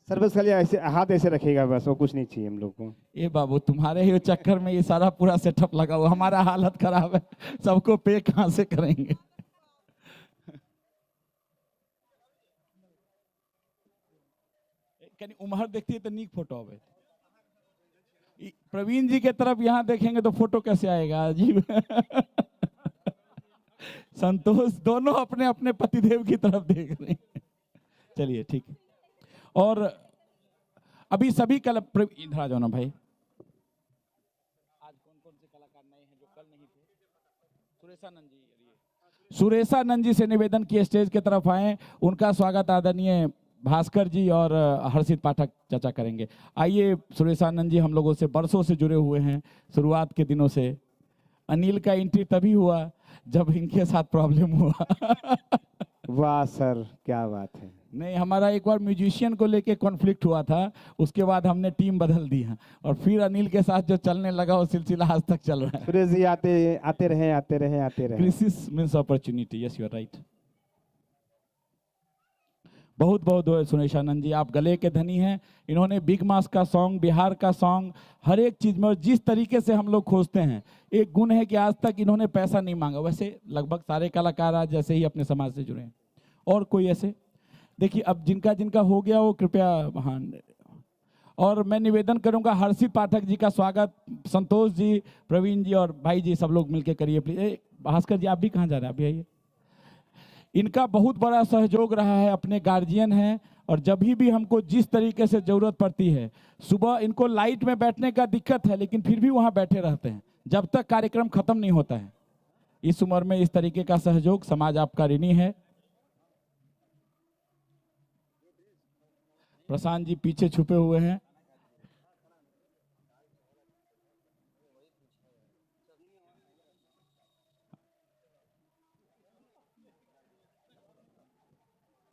सर बस खाली ऐसे हाथ ऐसे रखेगा बस, वो कुछ नहीं चाहिए हम लोग को। ये बाबू तुम्हारे ही चक्कर में ये सारा पूरा सेटअप लगा हुआ, हमारा हालत खराब है, सबको पे कहां से करेंगे। कहीं उम्र देखती है तो नीक फोटो आवे। प्रवीण जी के तरफ यहाँ देखेंगे तो फोटो कैसे आएगा, अजीब। संतोष दोनों अपने अपने पतिदेव की तरफ देख रहे हैं। चलिए ठीक है। और अभी सभी इधर आ जाओ ना भाई। आज कौन से कलाकार नए हैं जो कल नहीं थे? सुरेशानंद जी से निवेदन की स्टेज की तरफ आए, उनका स्वागत आदरणीय भास्कर जी और हर्षित पाठक चाचा करेंगे। आइए सुरेशानंद जी हम लोगों से बरसों से जुड़े हुए हैं, शुरुआत के दिनों से। अनिल का एंट्री तभी हुआ जब इनके साथ प्रॉब्लम हुआ। वाह सर क्या बात है। नहीं, हमारा एक बार म्यूजिशियन को लेके कॉन्फ्लिक्ट हुआ था, उसके बाद हमने टीम बदल दी है और फिर अनिल के साथ जो चलने लगा वो सिलसिला आज तक चल रहा है। सुरेश जी आते रहे। Crisis means opportunity. Yes you are right. बहुत बहुत सुरेशानंद जी, आप गले के धनी हैं। इन्होंने बिग मास का सॉन्ग, बिहार का सॉन्ग, हर एक चीज में, और जिस तरीके से हम लोग खोजते हैं, एक गुण है कि आज तक इन्होंने पैसा नहीं मांगा। वैसे लगभग सारे कलाकार आज जैसे ही अपने समाज से जुड़े हैं। और कोई ऐसे देखिए, अब जिनका जिनका हो गया वो कृपया। हाँ, और मैं निवेदन करूंगा हर्षित पाठक जी का स्वागत संतोष जी, प्रवीण जी और भाई जी सब लोग मिलकर करिए प्लीज। भास्कर जी आप भी कहाँ जा रहे हैं, अभी आइए। इनका बहुत बड़ा सहयोग रहा है, अपने गार्जियन हैं, और जब भी हमको जिस तरीके से जरूरत पड़ती है, सुबह इनको लाइट में बैठने का दिक्कत है लेकिन फिर भी वहाँ बैठे रहते हैं जब तक कार्यक्रम खत्म नहीं होता है। इस उम्र में इस तरीके का सहयोग, समाज आपका ऋणी है। प्रशांत जी पीछे छुपे हुए हैं।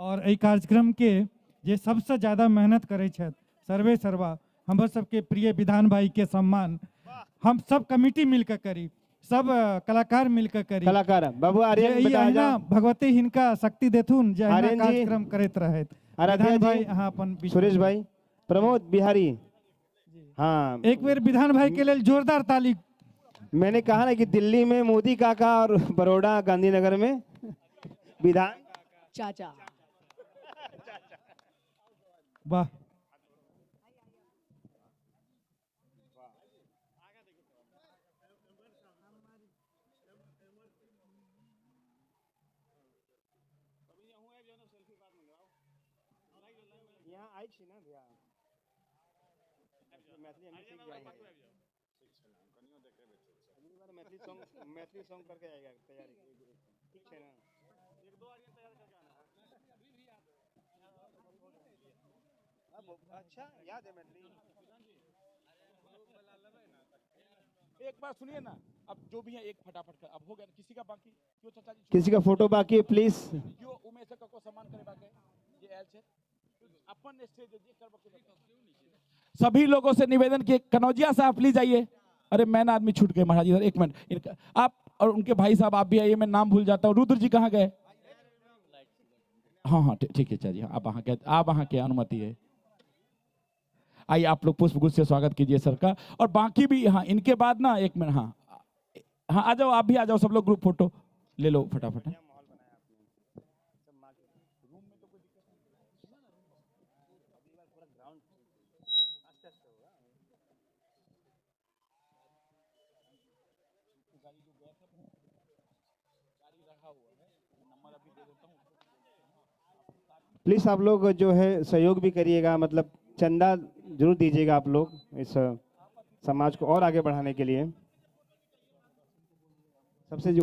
और एहि कार्यक्रम के जे सबसे ज्यादा मेहनत करे छथि, सर्वे सर्वा हमर सबके प्रिय विधान भाई के सम्मान हम सब कमिटी मिलकर करी। सब कलाकार मिलकर करी कलाकार बाबू आर्यन ये बताया ना भगवती हिनका शक्ति देथुन जे हिना आर्यन जी, कार्यक्रम करत रहे आराध्या विधान जी, भाई हाँ अपन बीच सुरेश भाई, प्रमोद बिहारी, हाँ एक बेर विधान भाई के लिए जोरदार ताली। मैंने कहा ना कि दिल्ली में मोदी काका और बड़ौदा गांधीनगर में विधान चाचा। वाह मैथिली सॉन्ग करके आएगा तैयारी ठीक है ना एक दो आर्यन तैयार करके आना अच्छा याद है मैथिली एक बार सुनिए ना, अब जो भी है एक फटाफट कर, अब हो गया किसी का बाकी क्यों चाचा जी किसी का फोटो बाकी है प्लीज क्यों उमेश को सम्मान करे बाकी ये एल छे अपन स्टेज जे करबो सभी लोगों से निवेदन कि कनौजिया साहब प्लीज आइए। अरे मैन आदमी छूट गए महाराज इधर, एक मिनट इनका आप और उनके भाई साहब आप भी आइए, मैं नाम भूल जाता हूँ। रुद्र जी कहाँ गए? हाँ हाँ ठीक है चाची, आप वहाँ के अनुमति है। आइए आप लोग पुष्प गुच्छ से स्वागत कीजिए सर का, और बाकी भी हाँ इनके बाद ना एक मिनट हाँ हाँ आ जाओ, आप भी आ जाओ, सब लोग ग्रुप फोटो ले लो फटाफट। प्लीज आप लोग जो है सहयोग भी करिएगा, मतलब चंदा जरूर दीजिएगा आप लोग इस समाज को और आगे बढ़ाने के लिए। सबसे जो